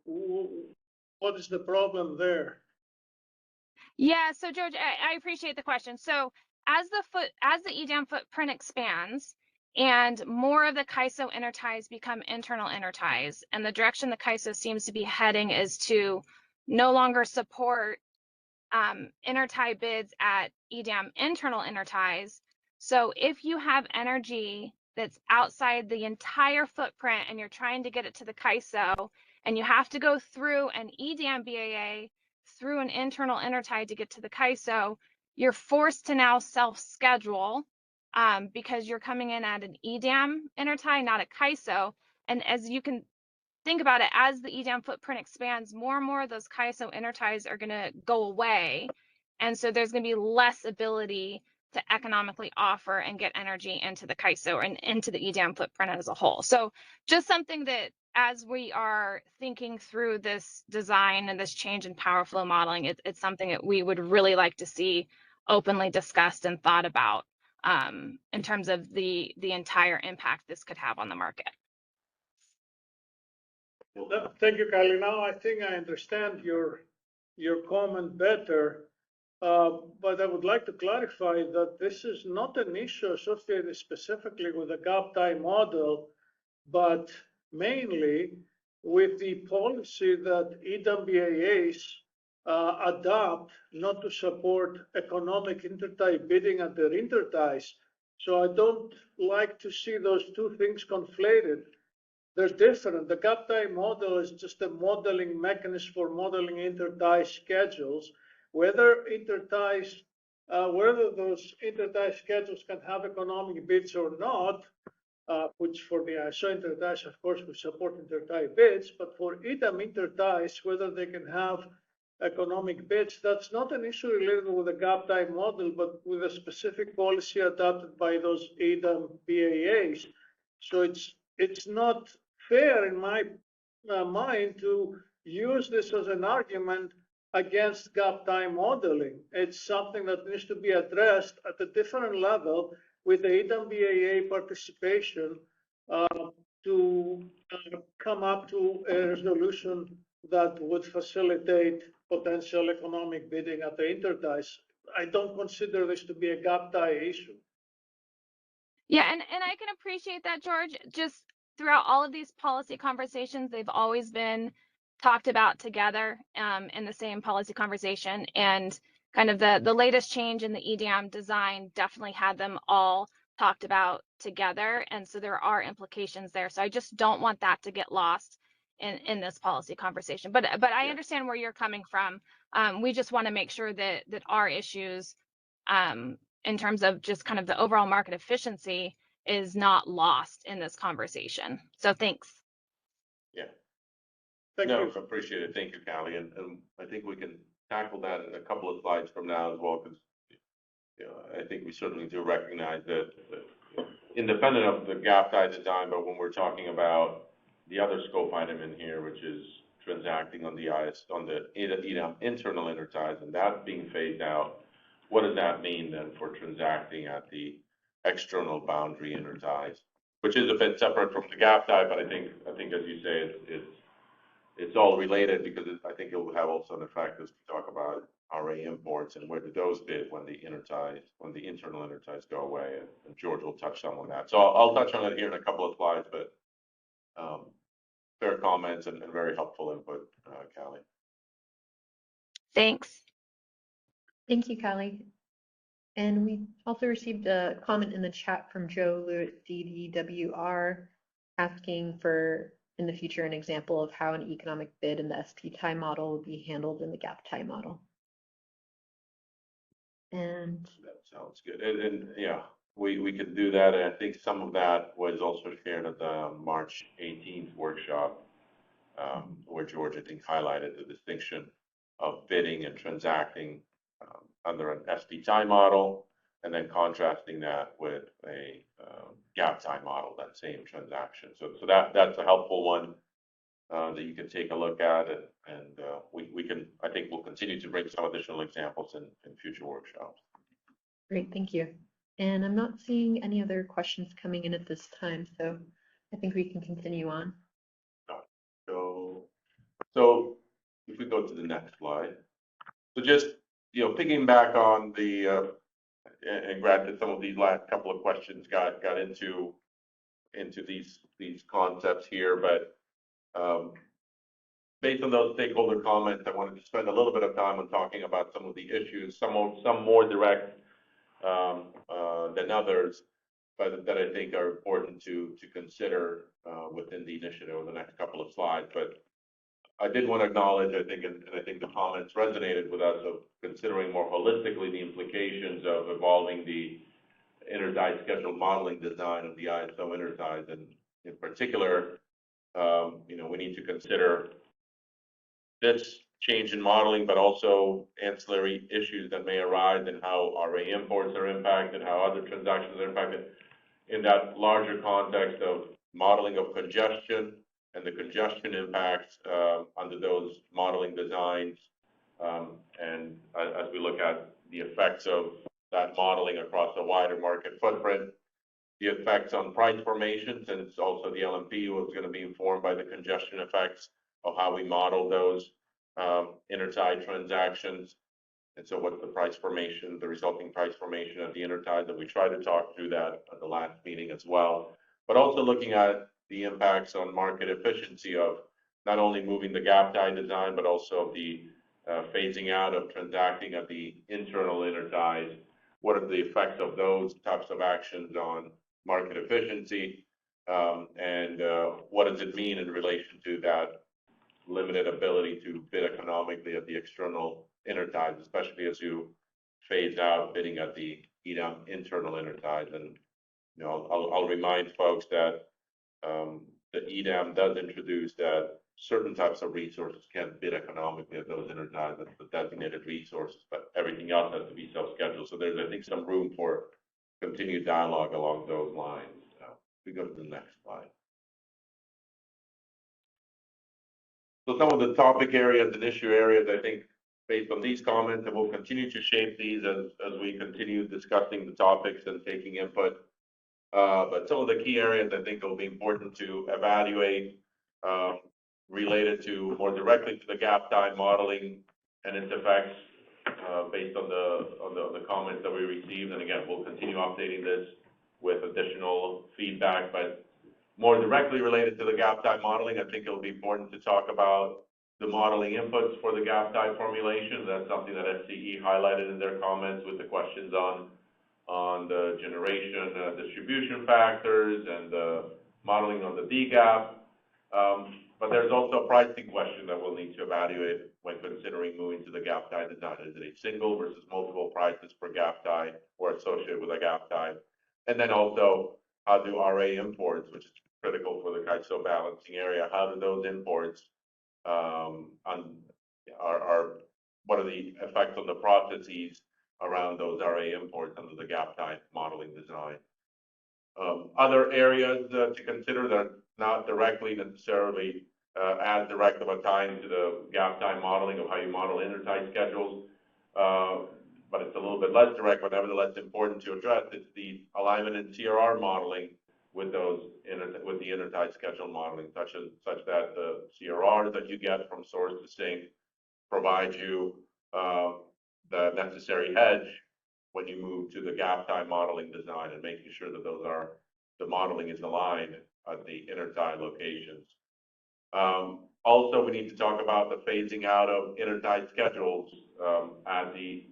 what is the problem there? Yeah, so George, I appreciate the question. So as the EDAM footprint expands and more of the CAISO interties become internal interties, and the direction the CAISO seems to be heading is to no longer support intertie bids at EDAM internal interties. So if you have energy that's outside the entire footprint and you're trying to get it to the CAISO, and you have to go through an EDAM BAA through an internal intertie to get to the CAISO, you're forced to now self-schedule because you're coming in at an EDAM intertie, not a CAISO. And as you can think about it, as the EDAM footprint expands, more and more of those CAISO interties are going to go away. And so there's going to be less ability to economically offer and get energy into the CAISO and into the EDAM footprint as a whole. So just something that as we are thinking through this design and this change in power flow modeling, it's something that we would really like to see openly discussed and thought about in terms of the entire impact this could have on the market. Thank you, Kylie. Now I think I understand your comment better, but I would like to clarify that this is not an issue associated specifically with the gap time model, but mainly with the policy that EDAM BAAs adopt not to support economic intertie bidding at their interties. So I don't like to see those two things conflated. They're different. The gap time model is just a modeling mechanism for modeling intertie schedules. Whether those intertie schedules can have economic bids or not, which for the ISO interties, of course, we support intertie bids, but for EDAM interties, whether they can have economic bids, that's not an issue related with the gap time model, but with a specific policy adopted by those EDAM BAAs. So it's not fair in my mind to use this as an argument against gap time modeling. It's something that needs to be addressed at a different level with the EDAM BAA participation to come up to a resolution that would facilitate potential economic bidding at the interties. I don't consider this to be a gap tie issue. Yeah, and I can appreciate that, George. Just throughout all of these policy conversations, they've always been talked about together in the same policy conversation. And kind of the latest change in the EDAM design definitely had them all talked about together. And so there are implications there. So I just don't want that to get lost in this policy conversation. But I understand where you're coming from. We just want to make sure that our issues in terms of just kind of the overall market efficiency is not lost in this conversation. So thanks. Yeah. Thank No, you. appreciate it. Thank you, Callie. And I think we can tackle that in a couple of slides from now as well, because I think we certainly do recognize that independent of the gap tie design, but when we're talking about the other scope item in here, which is transacting on the EDAM internal interties, and that being phased out, what does that mean then for transacting at the external boundary interties, which is a bit separate from the gap tie, but I think as you say, it's all related, because I think it will have also an effect as we talk about RA imports and where do those bid when the internal interties go away, and George will touch some on that. So I'll touch on it here in a couple of slides, but fair comments and very helpful input, Callie. Thanks. Thank you, Callie. And we also received a comment in the chat from Joe Lewis, DDWR, asking for, in the future, an example of how an economic bid in the ST tie model would be handled in the gap tie model. And that sounds good. And yeah, we could do that. And I think some of that was also shared at the March 18th workshop, where George, I think, highlighted the distinction of bidding and transacting under an ST tie model, and then contrasting that with a gap time model, that same transaction. So that's a helpful one that you can take a look at, and we can, I think we'll continue to bring some additional examples in future workshops. Great, thank you. And I'm not seeing any other questions coming in at this time, so I think we can continue on. So if we go to the next slide. So just, picking back on the, and granted some of these last couple of questions got into these concepts here, but based on those stakeholder comments, I wanted to spend a little bit of time on talking about some of the issues, some more direct than others, but that I think are important to consider within the initiative over the next couple of slides. But I did want to acknowledge, I think, and I think the comments resonated with us of considering more holistically the implications of evolving the intertie schedule modeling design of the ISO interties, and in particular, we need to consider this change in modeling, but also ancillary issues that may arise and how RA imports are impacted, how other transactions are impacted in that larger context of modeling of congestion and the congestion impacts under those modeling designs. And as we look at the effects of that modeling across a wider market footprint, the effects on price formation, since also the LMP was going to be informed by the congestion effects of how we model those intertie transactions. And so what's the price formation, the resulting price formation of the intertie, that we try to talk through that at the last meeting as well. But also looking at the impacts on market efficiency of not only moving the gap tie design, but also the phasing out of transacting at the internal interties. What are the effects of those types of actions on market efficiency? And what does it mean in relation to that limited ability to bid economically at the external interties, especially as you phase out bidding at the EDAM internal interties? And I'll remind folks that the EDAM does introduce that certain types of resources can bid economically at those interties, that's the designated resources, but everything else has to be self-scheduled. So there's, I think, some room for continued dialogue along those lines. We go to the next slide. So some of the topic areas and issue areas, I think, based on these comments, and we'll continue to shape these as we continue discussing the topics and taking input. But some of the key areas I think will be important to evaluate related to more directly to the gap time modeling and its effects based on the comments that we received. And again, we'll continue updating this with additional feedback, but more directly related to the gap time modeling, I think it'll be important to talk about the modeling inputs for the gap time formulation. That's something that SCE highlighted in their comments with the questions on the generation distribution factors and the modeling of the DGAP. But there's also a pricing question that we'll need to evaluate when considering moving to the gap tie design. Is it a single versus multiple prices per gap tie or associated with a gap tie? And then also, how do RA imports, which is critical for the CAISO balancing area, how do those imports what are the effects on the processes around those RA imports under the gap tie modeling design? Other areas to consider that are not directly necessarily as direct of a tie into the gap time modeling of how you model intertie schedules, but it's a little bit less direct, but nevertheless important to address. It's the alignment and CRR modeling with those with the intertie schedule modeling, such that the CRRs that you get from source to sink provide you the necessary hedge when you move to the gap time modeling design, and making sure that the modeling is aligned at the intertie locations. Also, we need to talk about the phasing out of intertie schedules at the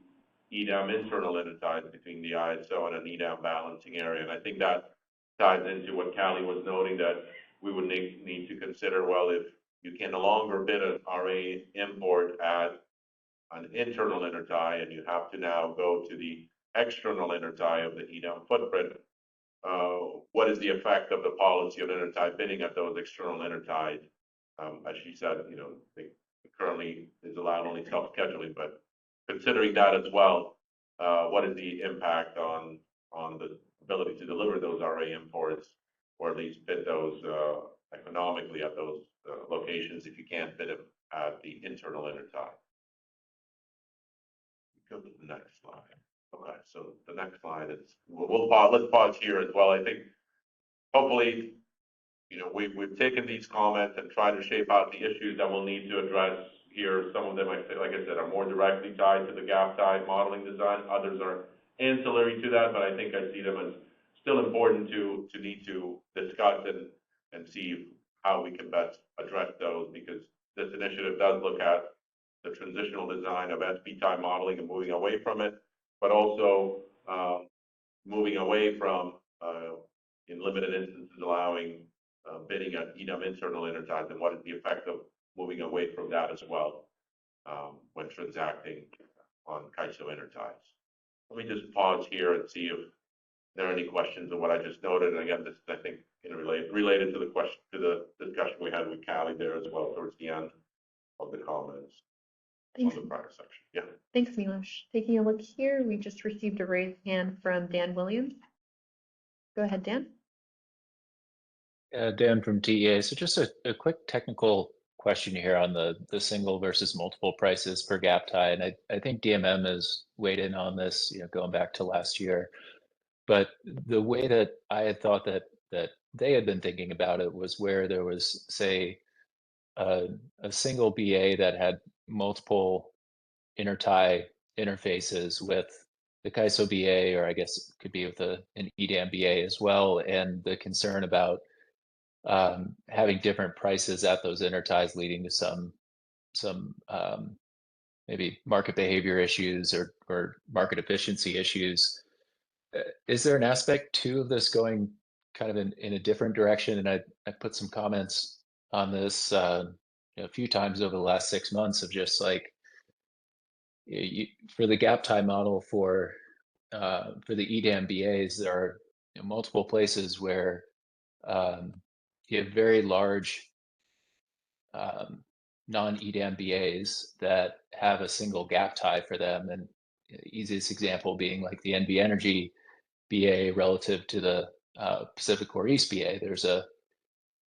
EDAM internal interties between the ISO and an EDAM balancing area. And I think that ties into what Callie was noting, that we would need to consider, well, if you can no longer bid an RA import at an internal intertie and you have to now go to the external intertie of the EDAM footprint, what is the effect of the policy of intertie bidding at those external interties? As she said, they currently is allowed only self-scheduling, but considering that as well, what is the impact on the ability to deliver those RA imports, or at least fit those economically at those locations if you can't fit them at the internal intertie. Go to the next slide. Okay, so the next slide is, we'll pause, let's pause here as well. I think hopefully, you know, we've taken these comments and tried to shape out the issues that we'll need to address here. Some of them, like I said, are more directly tied to the gap tie modeling design. Others are ancillary to that, but I think I see them as still important to need to discuss and see how we can best address those, because this initiative does look at the transitional design of SP tie modeling and moving away from it, but also moving away from, in limited instances, allowing bidding at EDM internal interties, and what is the effect of moving away from that as well when transacting on CAISO interties. Let me just pause here and see if there are any questions on what I just noted. And again, this is, I think, related to the question, to the discussion we had with Callie there as well towards the end of the comments. Thanks. On the prior section. Yeah. Thanks, Milos. Taking a look here, we just received a raised hand from Dan Williams. Go ahead, Dan. Dan from TEA. So just a quick technical question here on the single versus multiple prices per gap tie. And I think DMM has weighed in on this, you know, going back to last year. But the way that I had thought that they had been thinking about it was where there was, say, a single BA that had multiple intertie interfaces with the CAISO BA, or I guess it could be with an EDAM BA as well, and the concern about having different prices at those interties leading to some maybe market behavior issues or market efficiency issues. Is there an aspect too of this going kind of in a different direction? And I put some comments on this a few times over the last 6 months of just like, for the gap tie model for the EDAM BAs, there are multiple places where you have very large non-EDAM BAs that have a single gap tie for them. And easiest example being like the NV Energy BA relative to the Pacific Core East BA. There's a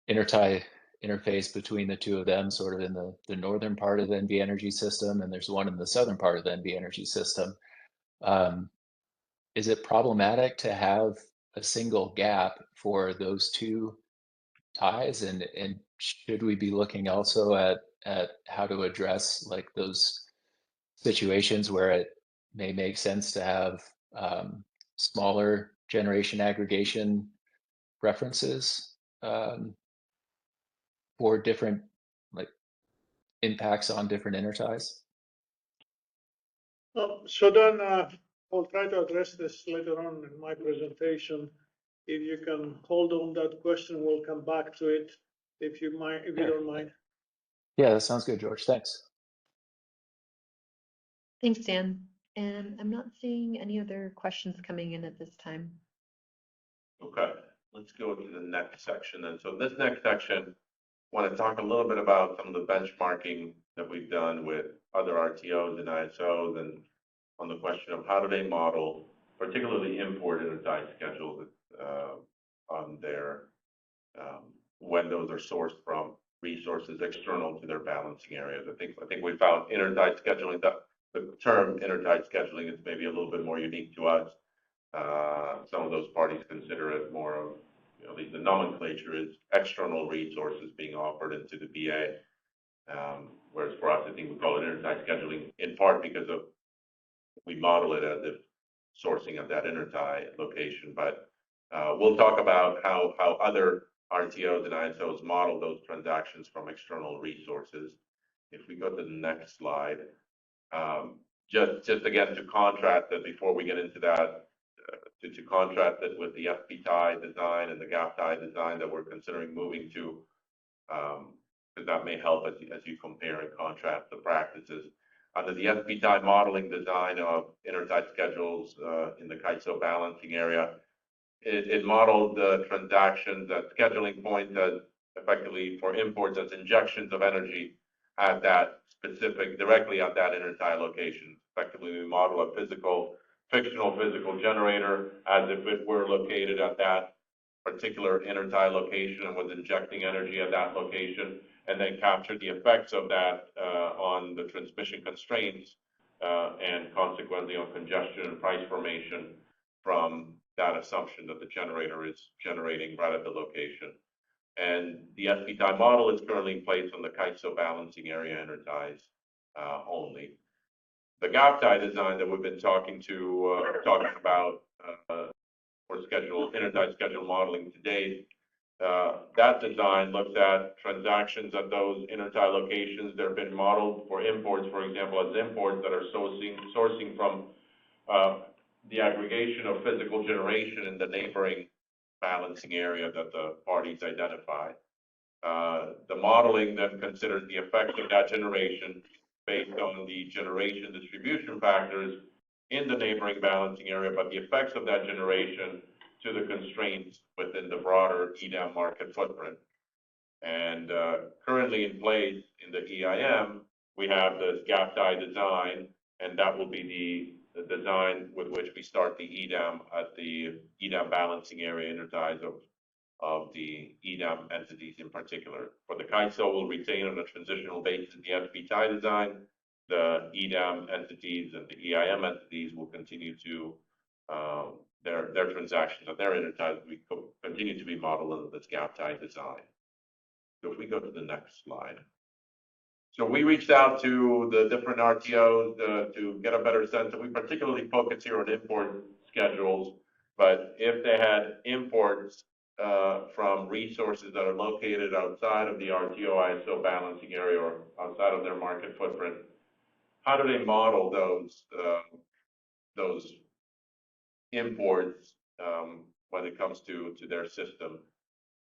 intertie interface between the two of them, sort of in the northern part of the NV Energy system, and there's one in the southern part of the NV Energy system. Is it problematic to have a single gap for those two ties, and should we be looking also at how to address like those situations where it may make sense to have smaller generation aggregation references for different like impacts on different interties? So then I'll try to address this later on in my presentation. If you can hold on that question, we'll come back to it if you mind, if you don't mind. Yeah, that sounds good, George. Thanks. Thanks, Dan. And I'm not seeing any other questions coming in at this time. Okay, let's go to the next section then. So this next section, I want to talk a little bit about some of the benchmarking that we've done with other RTOs and ISOs, and on the question of how do they model, particularly import intertie schedules on their, when those are sourced from resources external to their balancing areas. I think we found intertie scheduling, the term intertie scheduling is maybe a little bit more unique to us. Some of those parties consider it more of, at least the nomenclature is external resources being offered into the BA. Whereas for us, I think we call it intertie scheduling in part because of, we model it as if sourcing at that intertie location. But we'll talk about how other RTOs and ISOs model those transactions from external resources. If we go to the next slide, just again to contrast that before we get into that, to contrast it with the FP tie design and the gap tie design that we're considering moving to, because that may help as you compare and contrast the practices. Under the FP tie modeling design of intertie schedules in the CAISO balancing area, it modeled the transactions at scheduling points as effectively for imports as injections of energy at that specific, directly at that intertie location. Effectively, we model a physical fictional physical generator as if it were located at that particular intertie location and was injecting energy at that location, and then capture the effects of that on the transmission constraints and consequently on congestion and price formation from that assumption that the generator is generating right at the location. And the SPTI model is currently in place on the CAISO balancing area interties only. The gap tie design that we've been talking about for intertie schedule modeling to date, that design looks at transactions at those intertie locations that have been modeled for imports, for example, as imports that are sourcing from the aggregation of physical generation in the neighboring balancing area that the parties identify. The modeling then considers the effect of that generation based on the generation distribution factors in the neighboring balancing area, but the effects of that generation to the constraints within the broader EDAM market footprint. And currently in place in the EIM, we have this gap tie design, and that will be the design with which we start the EDAM at the EDAM balancing area interties of the EDAM entities in particular. For the CAISO, will retain on a transitional basis the SPTI design. The EDAM entities and the EIM entities will continue to their transactions and their interties will continue to be modeled under this gap tie design. So if we go to the next slide. So we reached out to the different RTOs to get a better sense, and we particularly focus here on import schedules, but if they had imports from resources that are located outside of the RTO ISO balancing area or outside of their market footprint, how do they model those imports when it comes to their system?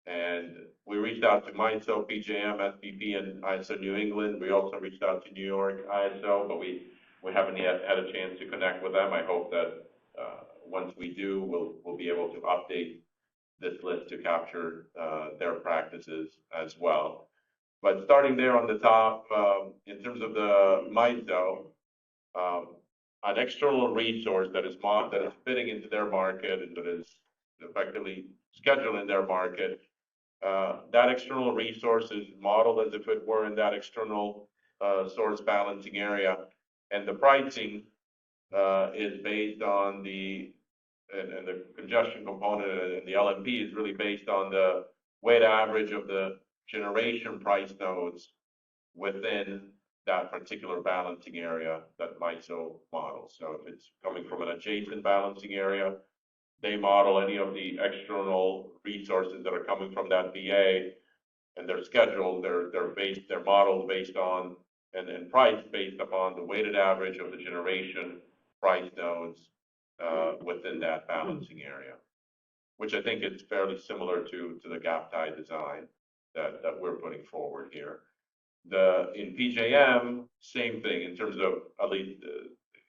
And we reached out to MISO, PJM, SPP, and ISO New England. We also reached out to New York ISO, but we haven't yet had a chance to connect with them. I hope that once we do, we'll be able to update this list to capture their practices as well. But starting there on the top, in terms of the MISO, an external resource that is fitting into their market and that is effectively scheduled in their market, that external resource is modeled as if it were in that external source balancing area, and the pricing is based on the congestion component, and the LMP is really based on the weighted average of the generation price nodes within that particular balancing area that MISO models. So if it's coming from an adjacent balancing area, they model any of the external resources that are coming from that BA, and they're scheduled, they're modeled based on and priced based upon the weighted average of the generation price nodes within that balancing area, which I think is fairly similar to the gap tie design that we're putting forward here. In PJM, same thing in terms of at least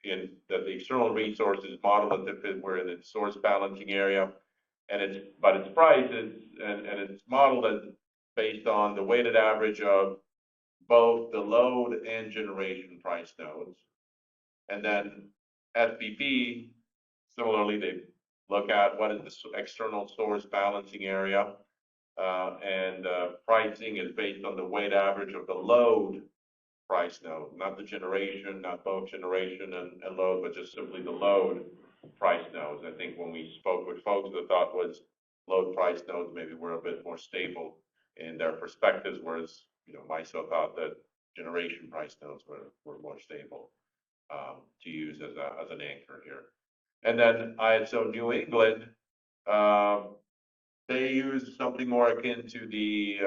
in that the external resources modeled as if it were in its source balancing area, and its price is and it's modeled as based on the weighted average of both the load and generation price nodes. And then SPP, similarly, they look at what is the external source balancing area, and pricing is based on the weighted average of the load price node, not the generation, not both generation and load, but just simply the load price nodes. I think when we spoke with folks, the thought was load price nodes maybe were a bit more stable in their perspectives, whereas MISO thought that generation price nodes were more stable to use as an anchor here. And then ISO New England, they use something more akin to the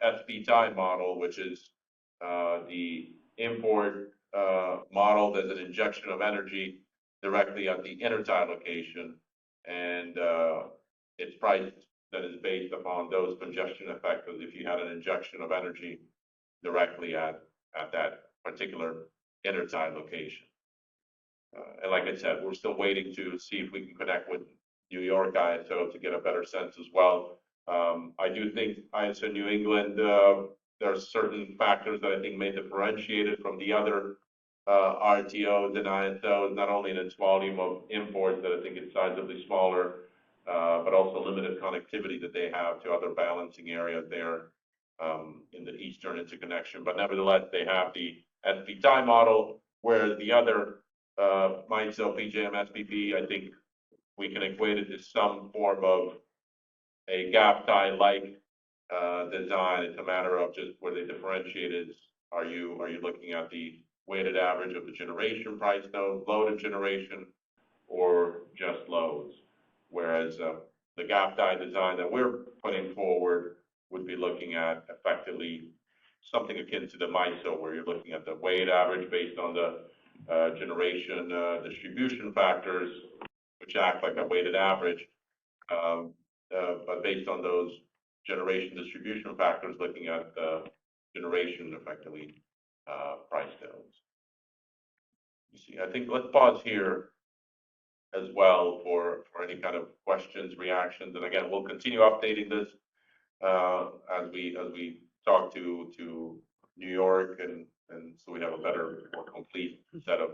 SPTI model, which is the import modeled as an injection of energy directly at the intertie location, and its price that is based upon those congestion effects as if you had an injection of energy directly at that particular intertie location. And like I said, we're still waiting to see if we can connect with New York ISO to get a better sense as well. I do think ISO New England, there are certain factors that I think may differentiate it from the other RTOs and ISOs, not only in its volume of imports that I think is sizably smaller, but also limited connectivity that they have to other balancing areas there in the Eastern interconnection. But nevertheless, they have the SPTI model, whereas the other MISO, PJM, SPP, I think we can equate it to some form of a gap tie like design. It's a matter of just where they differentiated. Are you looking at the weighted average of the generation price node, load of generation, or just loads? Whereas the gap tie design that we're putting forward would be looking at effectively something akin to the MISO, where you're looking at the weighted average based on the generation distribution factors, which act like a weighted average, but based on those generation distribution factors, looking at the generation effectively price nodes. You see, I think let's pause here as well for any kind of questions, reactions, and again, we'll continue updating this as we talk to New York, and so we have a better, more complete set of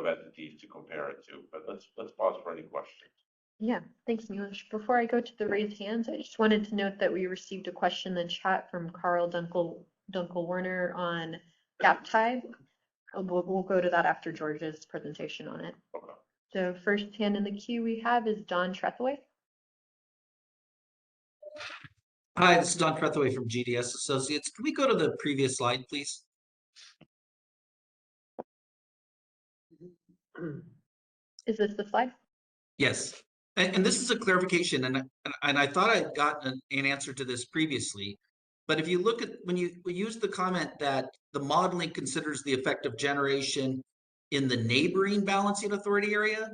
entities to compare it to. But let's pause for any questions. Yeah, thanks, Miloš. Before I go to the raised hands, I just wanted to note that we received a question in the chat from Carl Dunkel Werner on gap tie. We'll go to that after George's presentation on it. Okay. So first hand in the queue we have is Don Trethewey. Hi, this is Don Trethewey from GDS Associates. Can we go to the previous slide, please? Is this the slide? Yes. And this is a clarification, and I thought I'd gotten an answer to this previously. But if you look at when you use the comment that the modeling considers the effect of generation in the neighboring balancing authority area,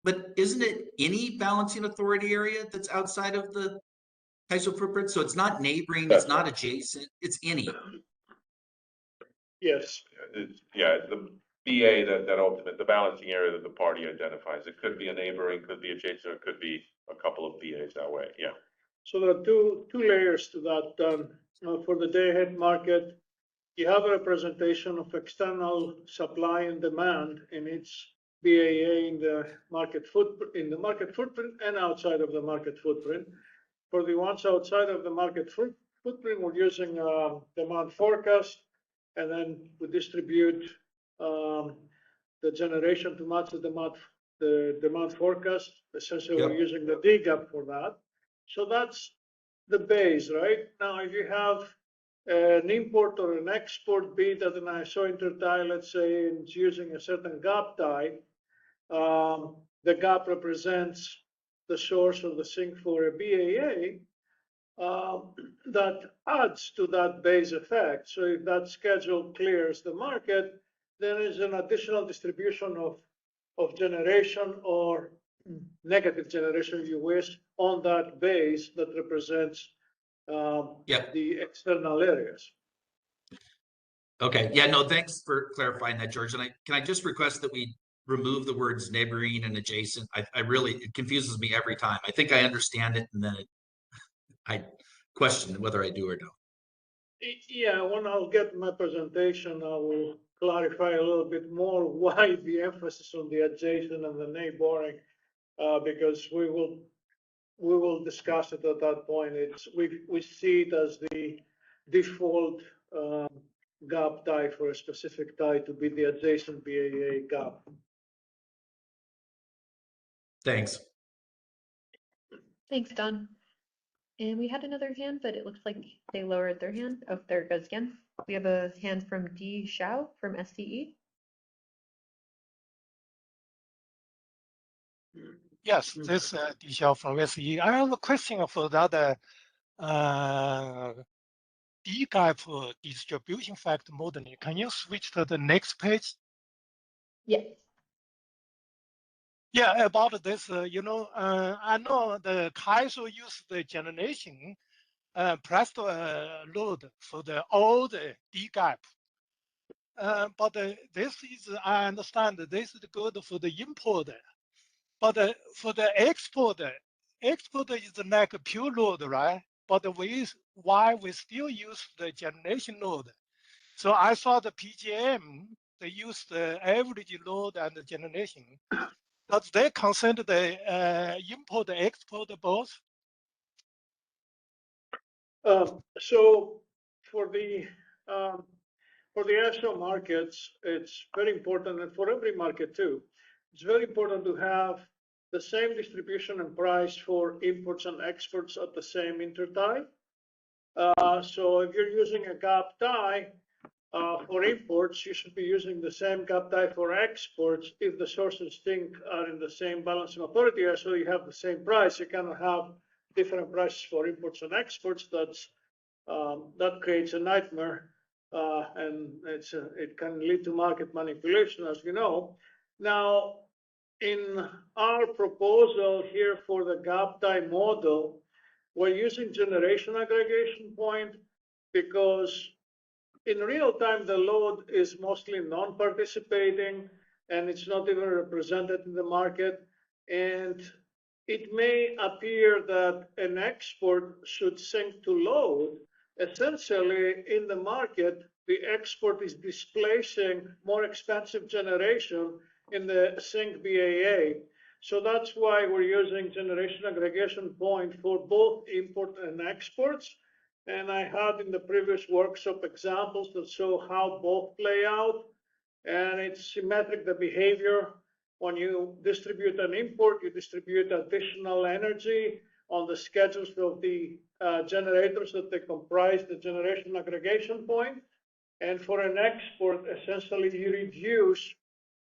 but isn't it any balancing authority area that's outside of the CAISO footprint? So it's not neighboring, it's not adjacent, it's any. Yes. It's the BA that ultimate, the balancing area that the party identifies. It could be a neighboring, could be adjacent, it could be a couple of BAs that way. Yeah. So there are two layers to that. For the day-ahead market, you have a representation of external supply and demand in its BAA in the market footprint and outside of the market footprint. For the ones outside of the market footprint, we're using demand forecast, and then we distribute the generation to match the demand forecast. Essentially, Yep. we're using the D gap for that. So that's the base, right? Now, if you have an import or an export bid at an ISO intertie, let's say, and it's using a certain gap tie, the gap represents the source or the sink for a BAA, that adds to that base effect. So if that schedule clears the market, there is an additional distribution of generation or negative generation, if you wish, on that base that represents the external areas. Okay, yeah, no, thanks for clarifying that, George. And can I just request that we remove the words neighboring and adjacent? I really, it confuses me every time. I think I understand it, and then I question whether I do or don't. Yeah, when I'll get my presentation, I will clarify a little bit more why the emphasis on the adjacent and the neighboring, because we will discuss it at that point. We see it as the default gap tie for a specific tie to be the adjacent BAA gap. Thanks. Thanks, Don. And we had another hand, but it looks like they lowered their hand. Oh, there it goes again. We have a hand from D. Xiao from SCE. Yes, this is Di Xiao from SE. I have a question for the other D-gap distribution factor modeling. Can you switch to the next page? Yes. Yeah, about this, I know the CAISO use the generation pressed load for the old D-gap. But this is, I understand, this is good for the import. But for the export is like a pure load, right? But why we still use the generation load? So I saw the PGM, they use the average load and the generation. Does they consider the import, export both? So for the ASO markets, it's very important, and for every market too, it's very important to have the same distribution and price for imports and exports at the same intertie. So if you're using a gap tie for imports, you should be using the same gap tie for exports if the sources think are in the same balancing authority, so you have the same price. You cannot have different prices for imports and exports. That creates a nightmare, and it can lead to market manipulation, as you know. Now, in our proposal here for the gap tie model, we're using generation aggregation point because in real time, the load is mostly non-participating and it's not even represented in the market. And it may appear that an export should sync to load. Essentially, in the market, the export is displacing more expensive generation in the sync BAA. So that's why we're using generation aggregation point for both import and exports. And I had in the previous workshop examples that show how both play out. And it's symmetric, the behavior. When you distribute an import, you distribute additional energy on the schedules of the generators that they comprise the generation aggregation point. And for an export, essentially, you reduce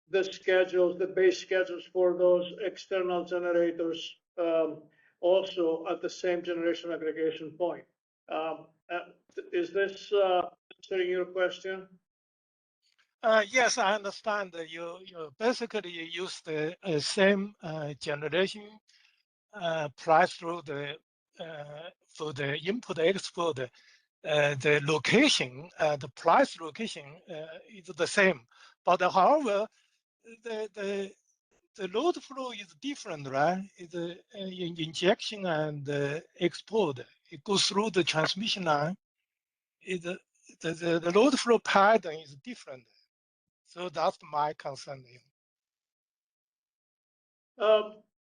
the schedules, the base schedules for those external generators also at the same generation aggregation point. Is this answering your question? Yes, I understand that you basically use the same generation price through the for the input export. The location, the price location is the same, but however, the load flow is different, right? The injection and export, it goes through the transmission line. The load flow pattern is different. So that's my concern.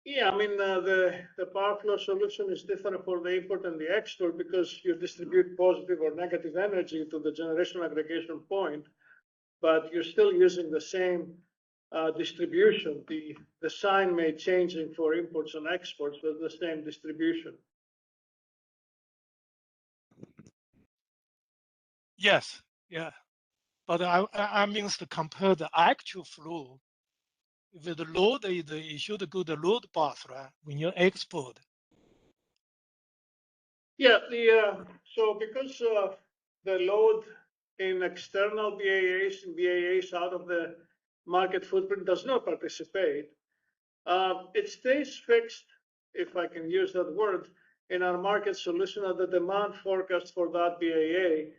Yeah, I mean, the power flow solution is different for the import and the export because you distribute positive or negative energy to the generation aggregation point, but you're still using the same distribution. The sign may changing for imports and exports, but the same distribution. Yes, yeah. But I mean to compare the actual flow. If the load is, you should go the load path, right? When you export. Yeah, so because the load in external BAAs and BAAs out of the market footprint does not participate, it stays fixed, if I can use that word, in our market solution at the demand forecast for that BAA.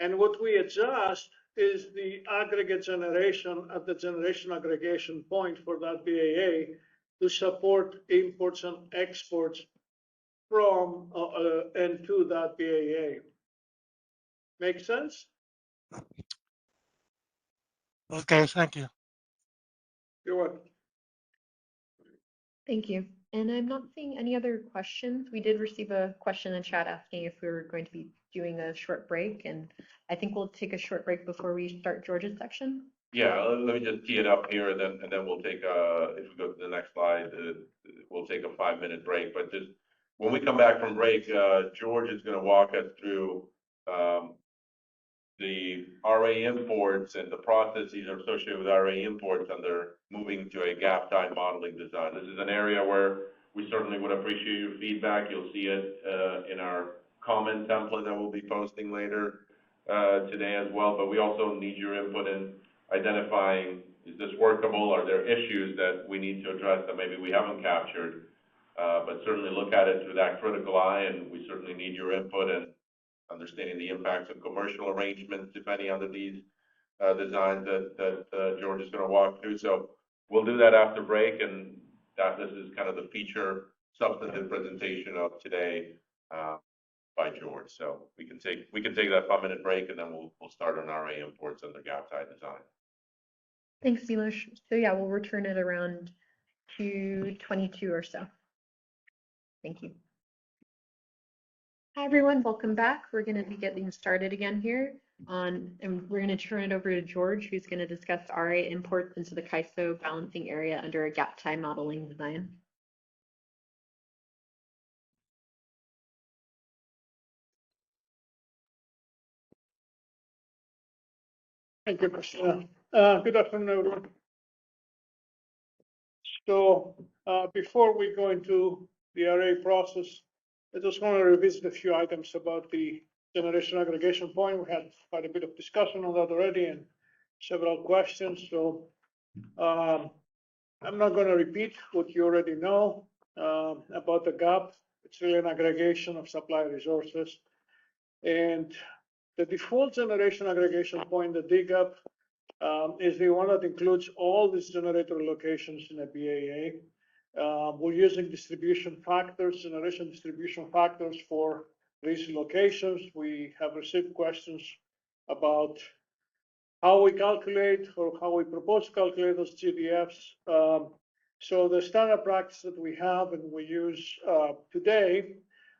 And what we adjust is the aggregate generation at the generation aggregation point for that BAA to support imports and exports from and to that BAA. Make sense? Okay, thank you. You're welcome. Thank you. And I'm not seeing any other questions. We did receive a question in chat asking if we were going to be doing a short break, and I think we'll take a short break before we start George's section. Yeah, let me just tee it up here, and then we'll take if we go to the next slide, we'll take a 5-minute break. But just when we come back from break, George is going to walk us through the RA imports and the processes associated with RA imports under moving to a gap tie modeling design. This is an area where we certainly would appreciate your feedback. You'll see it in our comment template that we'll be posting later today as well. But we also need your input in identifying, is this workable? Are there issues that we need to address that maybe we haven't captured? But certainly look at it through that critical eye, and we certainly need your input and understanding the impacts of commercial arrangements, if any, under these designs that George is going to walk through. So we'll do that after break, and this is kind of the feature substantive presentation of today. by George. So we can take that 5-minute break, and then we'll start on RA imports under gap tie design. Thanks, Milos. So yeah, we'll return it around 2:22 or so. Thank you. Hi, everyone. Welcome back. We're going to be getting started again here and we're going to turn it over to George, who's going to discuss RA imports into the CAISO balancing area under a gap tie modeling design. Thank you, Christina. Good afternoon, everyone. So before we go into the RA process, I just want to revisit a few items about the generation aggregation point. We had quite a bit of discussion on that already and several questions. So I'm not going to repeat what you already know about the gap. It's really an aggregation of supply resources. And the default generation aggregation point, the DGAP, is the one that includes all these generator locations in a BAA. We're using distribution factors, generation distribution factors for these locations. We have received questions about how we calculate or how we propose to calculate those GDFs. So the standard practice that we have and we use today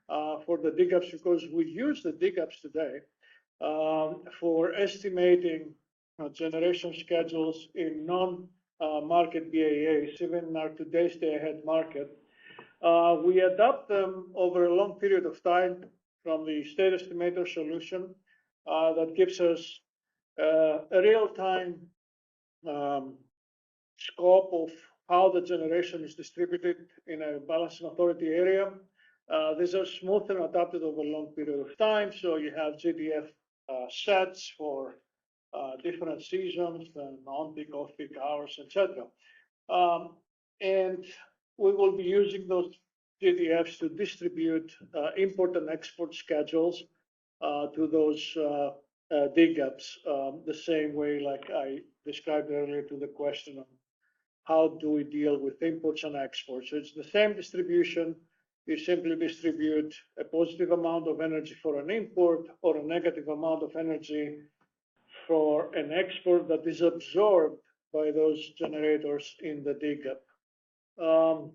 for the DGAPs, because we use the DGAPs today for estimating generation schedules in non-market BAAs, even in our today's day-ahead market. We adapt them over a long period of time from the state estimator solution that gives us a real-time scope of how the generation is distributed in a balancing authority area. These are smoothed and adapted over a long period of time. So you have GDF sets for different seasons and on-peak, off-peak hours, etc. And we will be using those GDFs to distribute import and export schedules to those DGAPs the same way like I described earlier to the question of how do we deal with imports and exports. So it's the same distribution. You simply distribute a positive amount of energy for an import or a negative amount of energy for an export that is absorbed by those generators in the DGAP.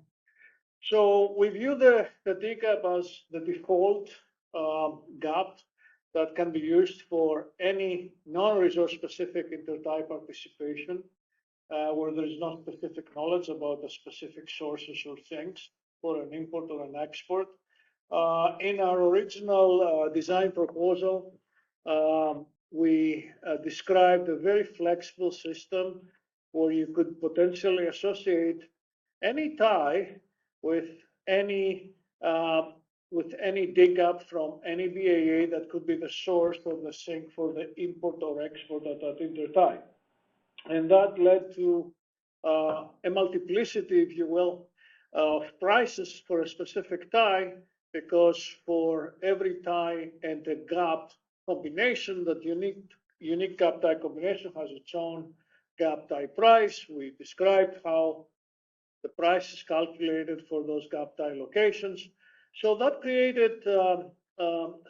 So we view the DGAP as the default gap that can be used for any non-resource specific intertie participation where there is no specific knowledge about the specific sources or things for an import or an export. In our original design proposal, we described a very flexible system where you could potentially associate any tie with any DGAP from any BAA that could be the source or the sink for the import or export of that intertie. And that led to a multiplicity, if you will, of prices for a specific tie, because for every tie and a gap combination, that unique gap tie combination has its own gap tie price. We described how the price is calculated for those gap tie locations. So that created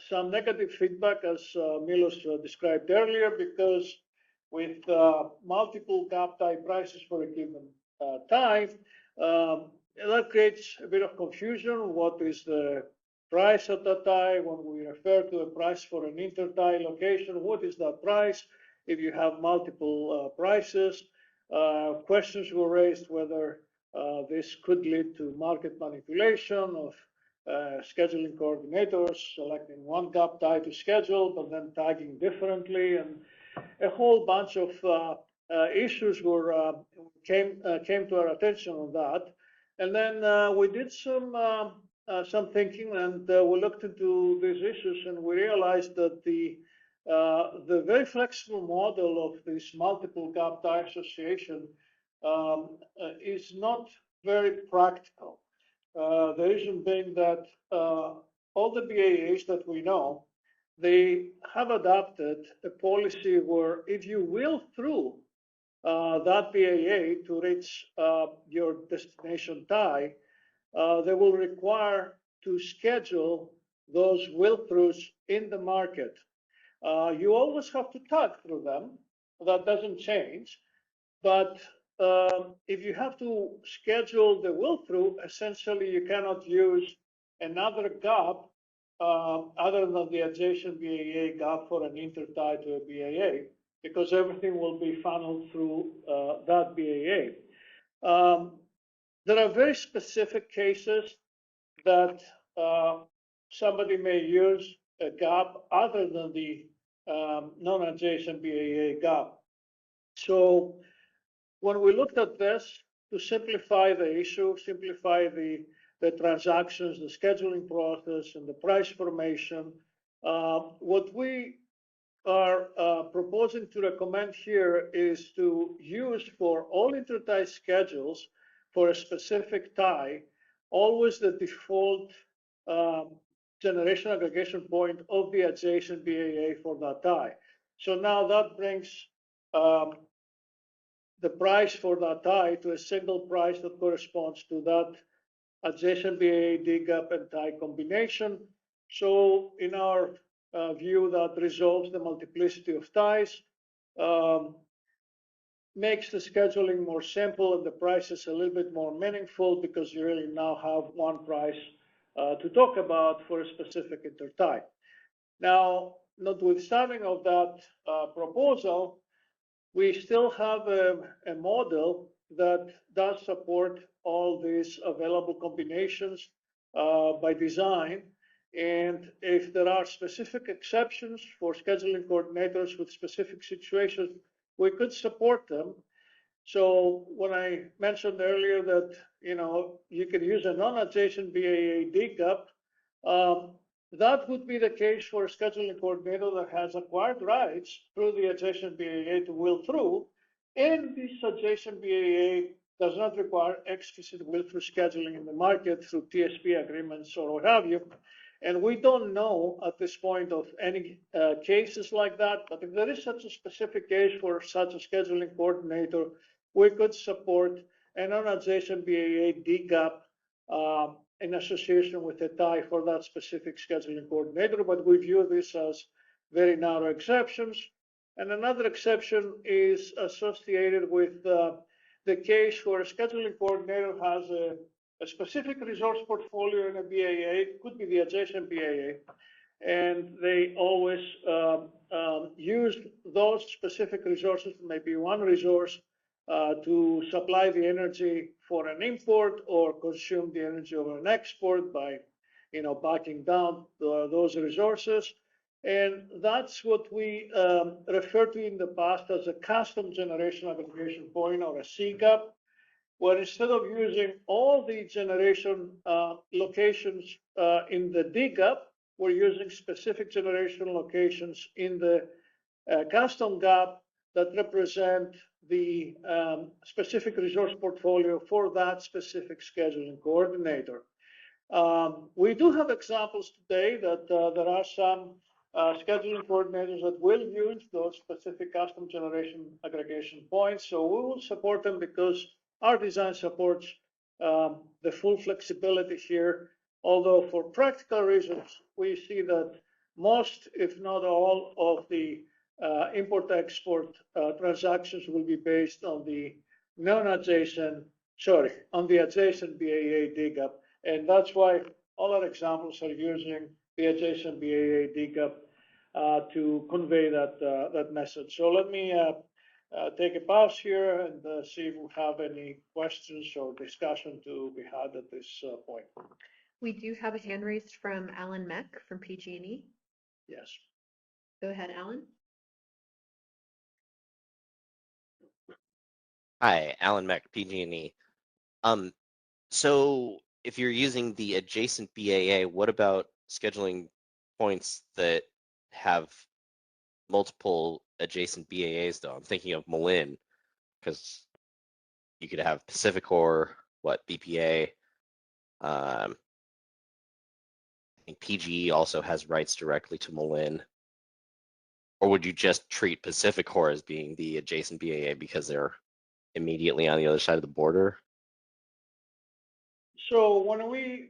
some negative feedback, as Milos described earlier, because with multiple gap tie prices for a given tie, that creates a bit of confusion. What is the price of that tie? When we refer to a price for an intertie location, what is that price if you have multiple prices? Questions were raised whether this could lead to market manipulation of scheduling coordinators, selecting one gap tie to schedule, but then tagging differently, and a whole bunch of issues were came to our attention on that. And then we did some thinking, and we looked into these issues, and we realized that the very flexible model of this multiple gap tie association is not very practical. The reason being that all the BAAs that we know, they have adopted a policy where if you will through that BAA to reach your destination tie, they will require to schedule those will-throughs in the market. You always have to tag through them. That doesn't change. But if you have to schedule the will-through, essentially you cannot use another gap other than the adjacent BAA gap for an intertie to a BAA, because everything will be funneled through that BAA. There are very specific cases that somebody may use a gap other than the non-adjacent BAA gap. So when we looked at this, to simplify the issue, simplify the transactions, the scheduling process, and the price formation, what we are proposing to recommend here is to use for all intertie schedules for a specific tie, always the default generation aggregation point of the adjacent BAA for that tie. So now that brings the price for that tie to a single price that corresponds to that adjacent BAA D-gap and tie combination. So in our view, that resolves the multiplicity of ties, makes the scheduling more simple, and the price is a little bit more meaningful because you really now have one price to talk about for a specific intertie. Now, notwithstanding of that proposal, we still have a model that does support all these available combinations by design. And if there are specific exceptions for scheduling coordinators with specific situations, we could support them. So when I mentioned earlier that you can use a non-adjacent BAA D-gap, that would be the case for a scheduling coordinator that has acquired rights through the adjacent BAA to will-through, and this adjacent BAA does not require explicit will-through scheduling in the market through TSP agreements or what have you. And we don't know at this point of any cases like that, but if there is such a specific case for such a scheduling coordinator, we could support a non-adjacent BAA D-gap in association with a tie for that specific scheduling coordinator, but we view this as very narrow exceptions. And another exception is associated with the case where a scheduling coordinator has a specific resource portfolio in a BAA, it could be the adjacent BAA, and they always use those specific resources, maybe one resource, to supply the energy for an import or consume the energy of an export by backing down those resources. And that's what we referred to in the past as a custom generation aggregation point, or a CGAP, where instead of using all the generation locations in the DGAP, we're using specific generation locations in the custom gap that represent the specific resource portfolio for that specific scheduling coordinator. We do have examples today that there are some scheduling coordinators that will use those specific custom generation aggregation points. So we will support them because our design supports the full flexibility here. Although for practical reasons, we see that most, if not all, of the import-export transactions will be based on the on the adjacent BAA DGAP. And that's why all our examples are using the adjacent BAA DGAP to convey that message. So let me take a pause here and see if we have any questions or discussion to be had at this point. We do have a hand raised from Alan Meck from PG&E. Yes. Go ahead, Alan. Hi, Alan Meck, PG&E. So if you're using the adjacent BAA, what about scheduling points that have multiple adjacent BAAs though? I'm thinking of Malin, because you could have Pacificor, BPA. I think PGE also has rights directly to Malin. Or would you just treat Pacificor as being the adjacent BAA because they're immediately on the other side of the border? So when we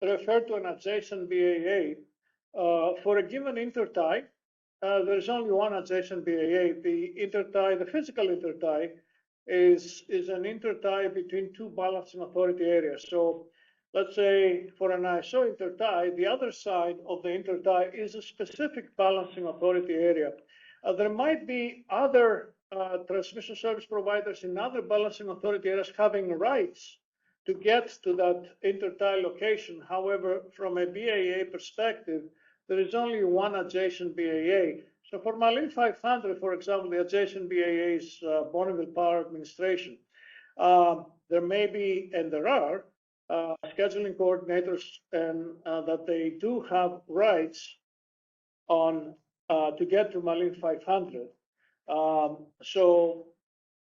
refer to an adjacent BAA. For a given intertie, there's only one adjacent BAA. The intertie, the physical intertie, is an intertie between two balancing authority areas. So let's say for an ISO intertie, the other side of the intertie is a specific balancing authority area. There might be other transmission service providers in other balancing authority areas having rights to get to that intertie location. However, from a BAA perspective, there is only one adjacent BAA. So for Malin 500, for example, the adjacent BAA is Bonneville Power Administration. There may be, and there are, scheduling coordinators, and that they do have rights on to get to Malin 500. So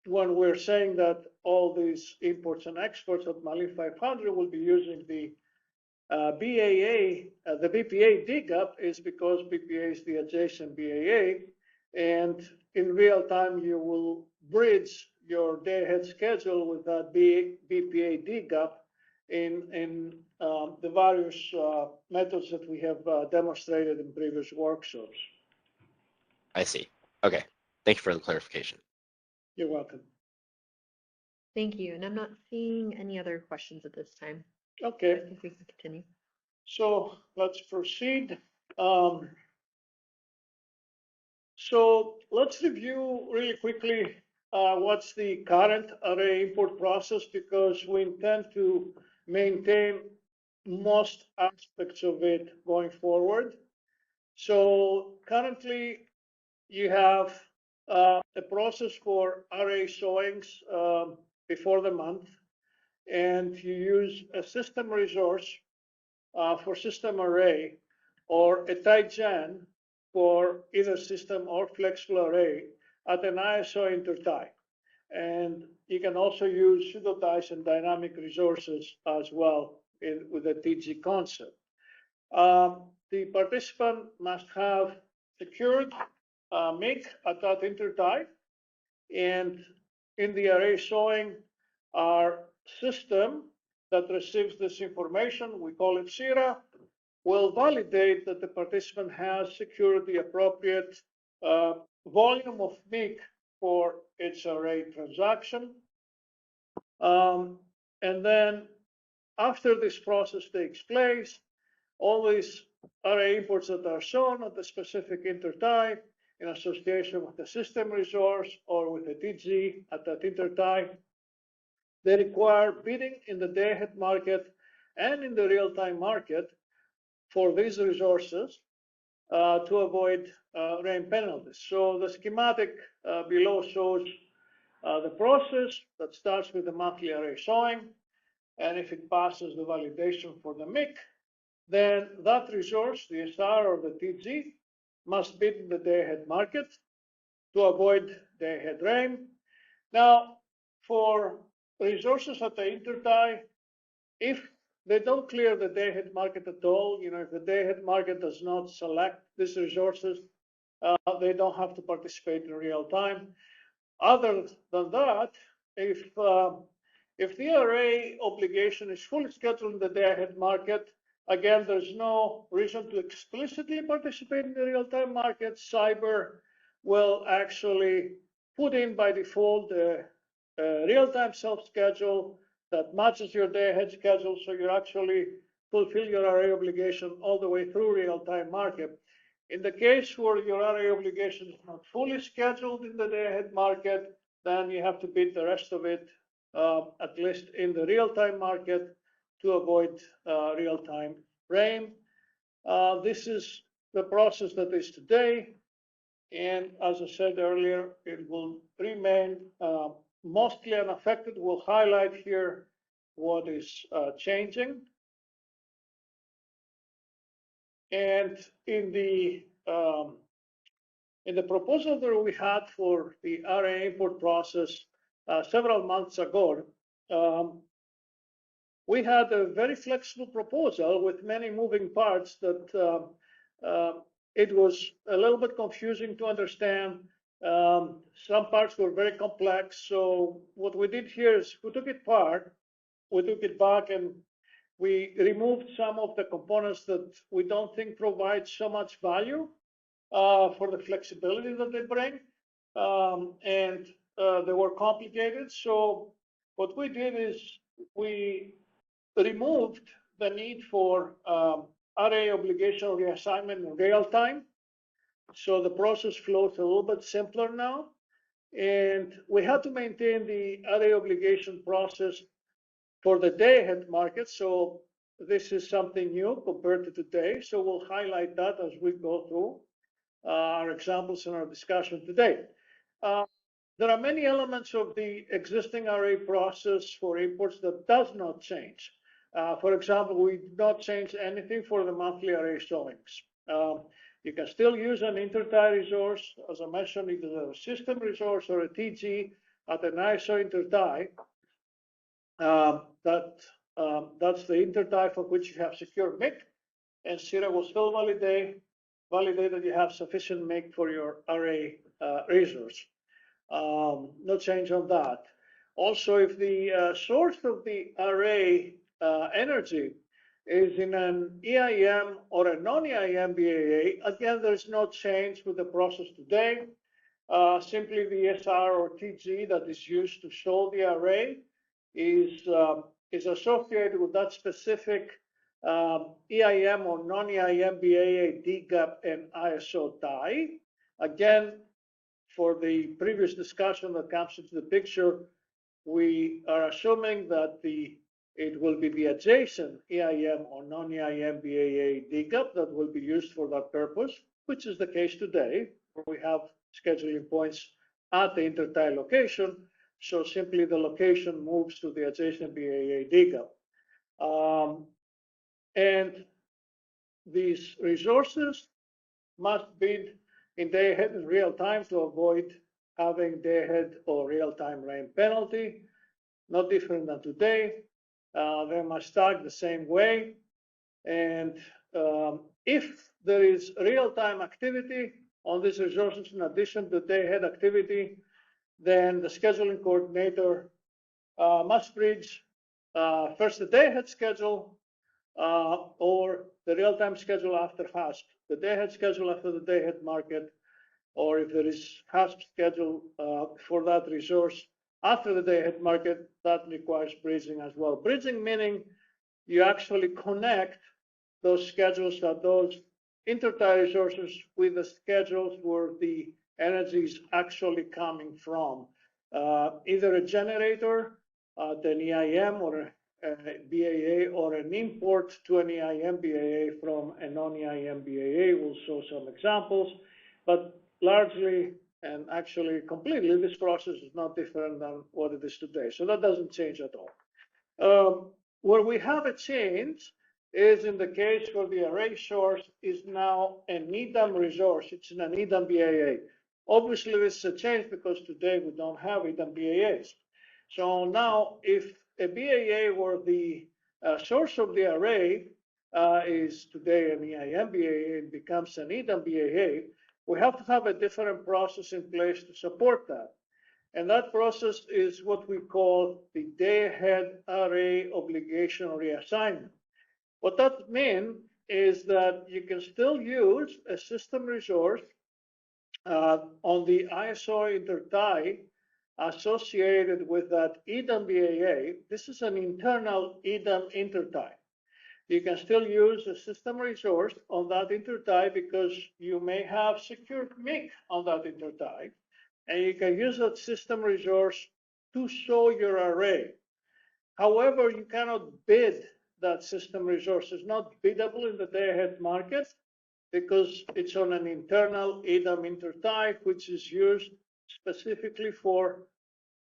when we're saying that all these imports and exports of Malin 500 will be using the BAA, the BPA dig-up is because BPA is the adjacent BAA, and in real time you will bridge your day-ahead schedule with that BPA dig-up in the various methods that we have demonstrated in previous workshops. I see. Okay. Thank you for the clarification. You're welcome. Thank you. And I'm not seeing any other questions at this time. Okay. I think we can continue. So let's proceed. So let's review really quickly what's the current array import process, because we intend to maintain most aspects of it going forward. So currently you have a process for array showings before the month, and you use a system resource for system array, or a tie-gen for either system or flexible array at an ISO intertie. And you can also use pseudo-ties and dynamic resources as well with the TG concept. The participant must have secured MIC at that intertie, and in the array showing, our system that receives this information, we call it SIRA, will validate that the participant has secured the appropriate volume of MIC for its array transaction. And then after this process takes place, all these array imports that are shown at the specific intertie in association with the system resource or with the TG at that intertie, they require bidding in the day-ahead market and in the real-time market for these resources to avoid RAIN penalties. So the schematic below shows the process that starts with the monthly array showing, and if it passes the validation for the MIC, then that resource, the SR or the TG, must bid in the day-ahead market to avoid day-ahead RAIN. Now, for resources at the intertie, if they don't clear the day-ahead market at all, if the day-ahead market does not select these resources, they don't have to participate in real time. Other than that, if the array obligation is fully scheduled in the day-ahead market, again, there's no reason to explicitly participate in the real-time market. Cyber will actually put in by default a real-time self-schedule that matches your day-ahead schedule, so you actually fulfill your array obligation all the way through real-time market. In the case where your array obligation is not fully scheduled in the day-ahead market, then you have to bid the rest of it, at least in the real-time market, to avoid real-time RAIN. This is the process that is today, and as I said earlier, it will remain mostly unaffected. We'll highlight here what is changing. And in the proposal that we had for the array import process several months ago, we had a very flexible proposal with many moving parts that it was a little bit confusing to understand. Some parts were very complex. So what we did here is we took it back and we removed some of the components that we don't think provide so much value for the flexibility that they bring. And they were complicated. So what we did is we removed the need for array obligation reassignment in real time. So the process flows a little bit simpler now. And we had to maintain the array obligation process for the day-ahead market. So this is something new compared to today. So we'll highlight that as we go through our examples in our discussion today. There are many elements of the existing array process for imports that does not change. For example, we did not change anything for the monthly array showings. You can still use an intertie resource, as I mentioned, either a system resource or a TG at an ISO intertie. That's the intertie for which you have secure MIC, and CIRA will still validate that you have sufficient MIC for your array resource. No change on that. Also, if the source of the array energy is in an EIM or a non-EIM BAA, again, there's no change with the process today. Simply the SR or TG that is used to show the array is associated with that specific EIM or non-EIM BAA, DGAP, and ISO die. Again, for the previous discussion that comes into the picture, we are assuming that it will be the adjacent EIM or non-EIM BAA DGAP that will be used for that purpose, which is the case today, where we have scheduling points at the intertie location. So simply the location moves to the adjacent BAA DGAP. And these resources must bid in day-ahead in real time to avoid having day-ahead or real-time rain penalty. No different than today. They must stack the same way. And if there is real-time activity on these resources in addition to day-ahead activity, then the scheduling coordinator must bridge first the day-ahead schedule or the real-time schedule after HASP, the day-ahead schedule after the day-ahead market, or if there is HASP schedule for that resource after the day-ahead market, that requires bridging as well. Bridging meaning you actually connect those schedules at those intertie resources with the schedules where the energy is actually coming from. Either a generator, an EIM or a BAA, or an import to an EIM BAA from a non-EIM BAA. We'll show some examples, but largely and actually completely, this process is not different than what it is today. So that doesn't change at all. Where we have a change is in the case where the array source is now an EDAM resource. It's in an EDAM BAA. Obviously, this is a change because today we don't have EDAM BAAs. So now, if a BAA where the source of the array is today an EIM BAA and becomes an EDAM BAA, we have to have a different process in place to support that. And that process is what we call the day-ahead array obligation reassignment. What that means is that you can still use a system resource on the ISO intertie associated with that EDAM BAA. This is an internal EDAM intertie. You can still use a system resource on that intertie because you may have secured MIC on that intertie, and you can use that system resource to show your array. However, you cannot bid that system resource. It's not biddable in the day-ahead market because it's on an internal EDAM intertie, which is used specifically for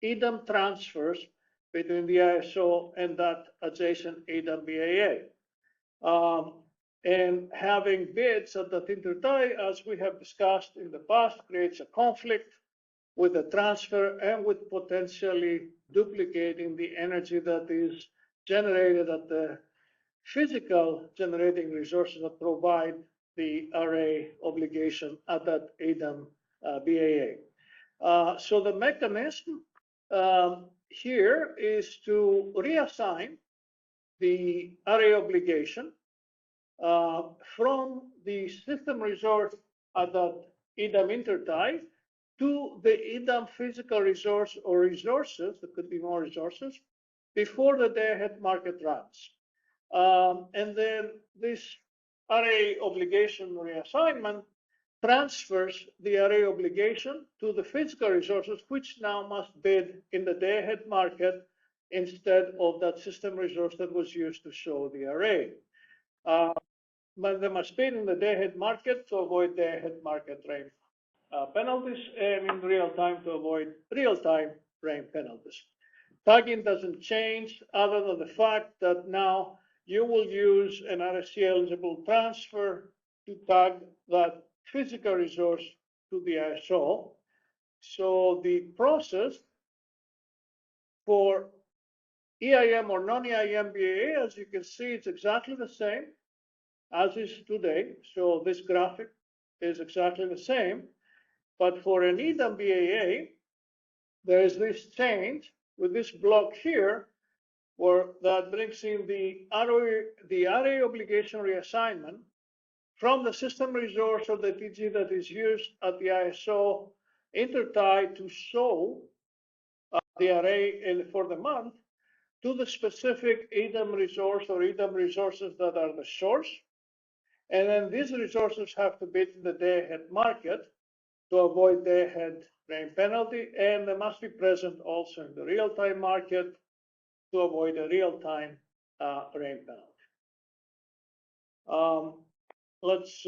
EDAM transfers between the ISO and that adjacent EDAM BAA. And having bids at that intertie, as we have discussed in the past, creates a conflict with the transfer and with potentially duplicating the energy that is generated at the physical generating resources that provide the array obligation at that EDAM BAA. So the mechanism here is to reassign the array obligation from the system resource at that EDAM intertie to the EDAM physical resource or resources, there could be more resources, before the day-ahead market runs. And then this array obligation reassignment transfers the array obligation to the physical resources, which now must bid in the day-ahead market instead of that system resource that was used to show the array. But they must bid in the day-ahead market to avoid day-ahead market rain penalties, and in real time to avoid real-time rain penalties. Tagging doesn't change other than the fact that now you will use an RSC eligible transfer to tag that physical resource to the ISO. So the process for EIM or non-EIM BAA, as you can see, it's exactly the same as is today. So this graphic is exactly the same. But for an EDAM BAA, there is this change with this block here, where that brings in the array obligation reassignment from the system resource or the TG that is used at the ISO intertie to show the array for the month to the specific EDAM resource or EDAM resources that are the source. And then these resources have to bid in the day-ahead market to avoid day-ahead rain penalty, and they must be present also in the real-time market to avoid a real-time rain penalty. Let's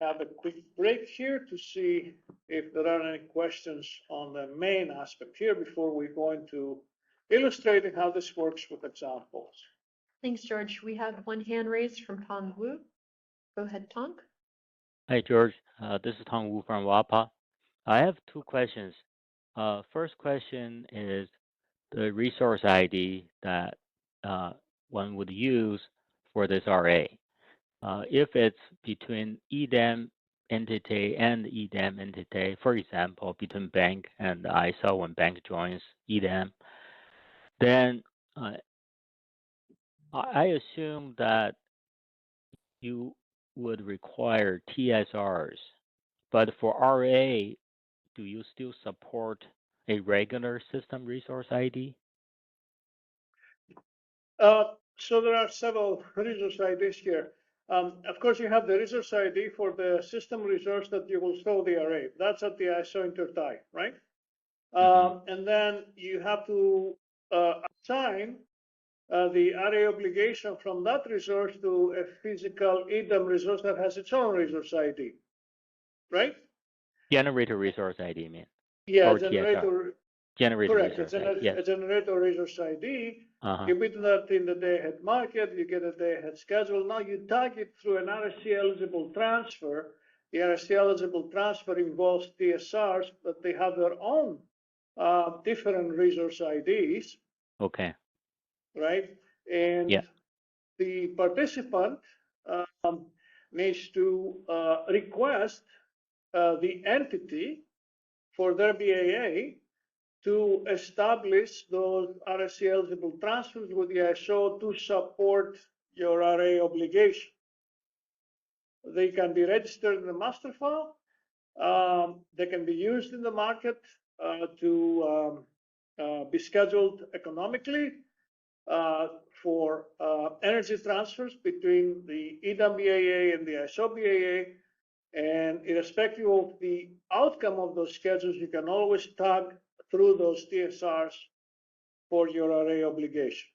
have a quick break here to see if there are any questions on the main aspect here before we go into illustrating how this works with examples. Thanks, George. We have one hand raised from Tong Wu. Go ahead, Tong. Hi, George. This is Tong Wu from WAPA. I have two questions. First question is the resource ID that one would use for this RA. If it's between EDAM entity and EDAM entity, for example, between bank and ISO when bank joins EDAM, then I assume that you would require TSRs. But for RA, do you still support a regular system resource ID? So there are several resource IDs here. Of course, you have the resource ID for the system resource that you will show the array. That's at the ISO intertie, right? And then you have to assign the array obligation from that resource to a physical EDAM resource that has its own resource ID, right? Generator resource ID, you mean? Yeah, or generator. Generator Correct. resource It's ID. Yes. a generator resource ID. You bid that in the day-ahead market, you get a day-ahead schedule. Now you tag it through an RSC eligible transfer. The RSC eligible transfer involves TSRs, but they have their own different resource IDs. Okay. Right? And the participant needs to request the entity for their BAA to establish those RSC eligible transfers with the ISO to support your array obligation. They can be registered in the master file. They can be used in the market to be scheduled economically for energy transfers between the EDAM BAA and the ISO BAA. And irrespective of the outcome of those schedules, you can always tag through those TSRs for your array obligation.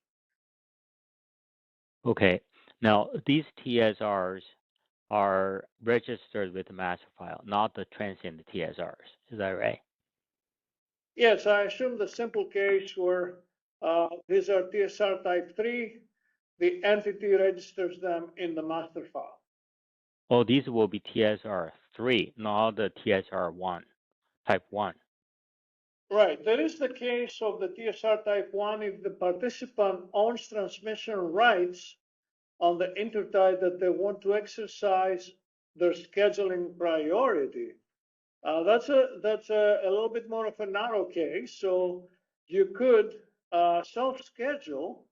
Okay. Now, these TSRs are registered with the master file, not the transient TSRs. Is that right? Yes, I assume the simple case where these are TSR type 3, the entity registers them in the master file. Oh, these will be TSR 3, not the TSR 1, type 1. Right. There is the case of the TSR type 1 if the participant owns transmission rights on the intertie that they want to exercise their scheduling priority. That's a little bit more of a narrow case. So you could self-schedule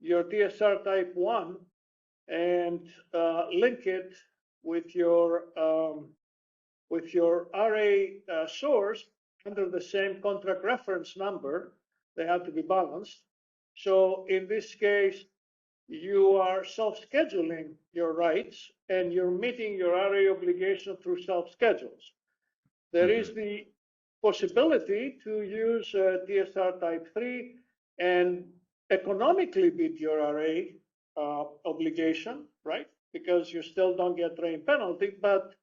your TSR type 1 and link it with your RA source under the same contract reference number. They have to be balanced. So in this case, you are self-scheduling your rights and you're meeting your RA obligation through self-schedules. There is the possibility to use TSR type 3 and economically beat your RA obligation, right? Because you still don't get drain penalty. But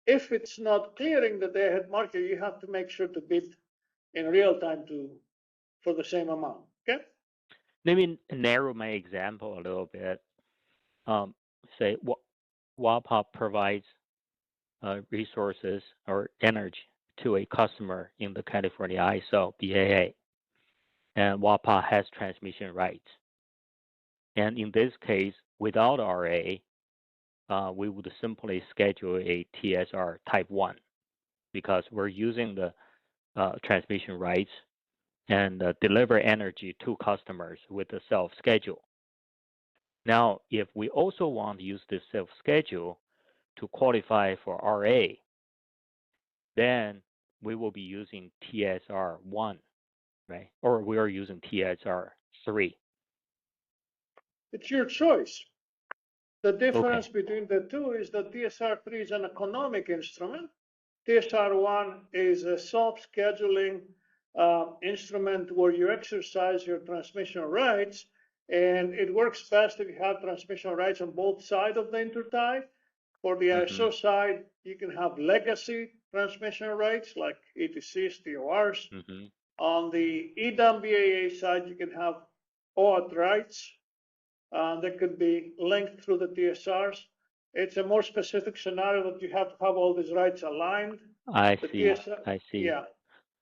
if it's not clearing the day-ahead market, you have to make sure to bid in real time for the same amount, okay? Let me narrow my example a little bit. Say WAPA provides resources or energy to a customer in the California ISO BAA, and WAPA has transmission rights. And in this case, without RA, we would simply schedule a TSR type 1 because we're using the transmission rights and deliver energy to customers with the self-schedule. Now, if we also want to use this self-schedule to qualify for RA, then we will be using TSR 1, right? Or we are using TSR 3. It's your choice. The difference between the two is that TSR 3 is an economic instrument. TSR 1 is a self-scheduling instrument where you exercise your transmission rights, and it works best if you have transmission rights on both sides of the intertie. For the ISO side, you can have legacy transmission rights like ETCs, TORs. On the EDAM BAA side, you can have OAT rights that could be linked through the TSRs. It's a more specific scenario that you have to have all these rights aligned. I The see. TSR, I see. yeah.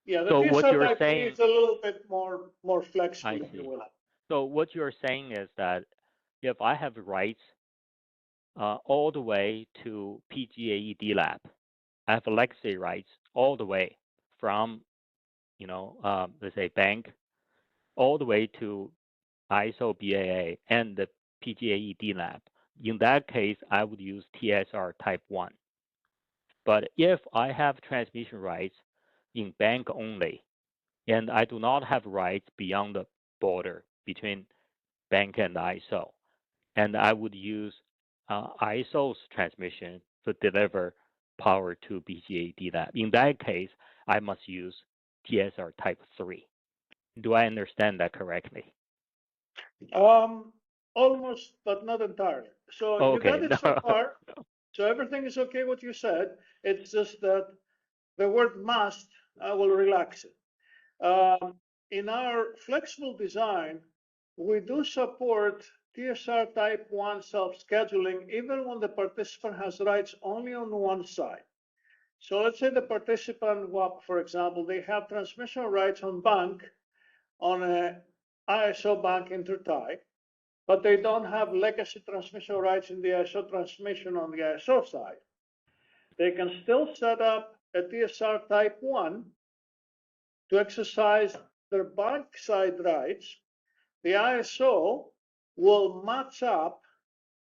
Yeah, the So what TSR you're type saying, is a little bit more flexible, I if you see. will. So what you're saying is that if I have rights all the way to PGAE DLAP, I have legacy rights all the way from, let's say bank, all the way to ISO BAA and the PGAE DLAP. In that case, I would use TSR type 1. But if I have transmission rights in bank only, and I do not have rights beyond the border between bank and ISO, and I would use ISO's transmission to deliver power to BGA DLAB. In that case, I must use TSR type 3. Do I understand that correctly? Almost, but not entirely. So you got it so far. So everything is okay what you said. It's just that the word must, I will relax it. In our flexible design, we do support TSR type 1 self-scheduling even when the participant has rights only on one side. So let's say the participant, for example, they have transmission rights on bank on a ISO bank intertie, but they don't have legacy transmission rights in the ISO transmission on the ISO side. They can still set up a TSR type 1 to exercise their bank side rights. The ISO will match up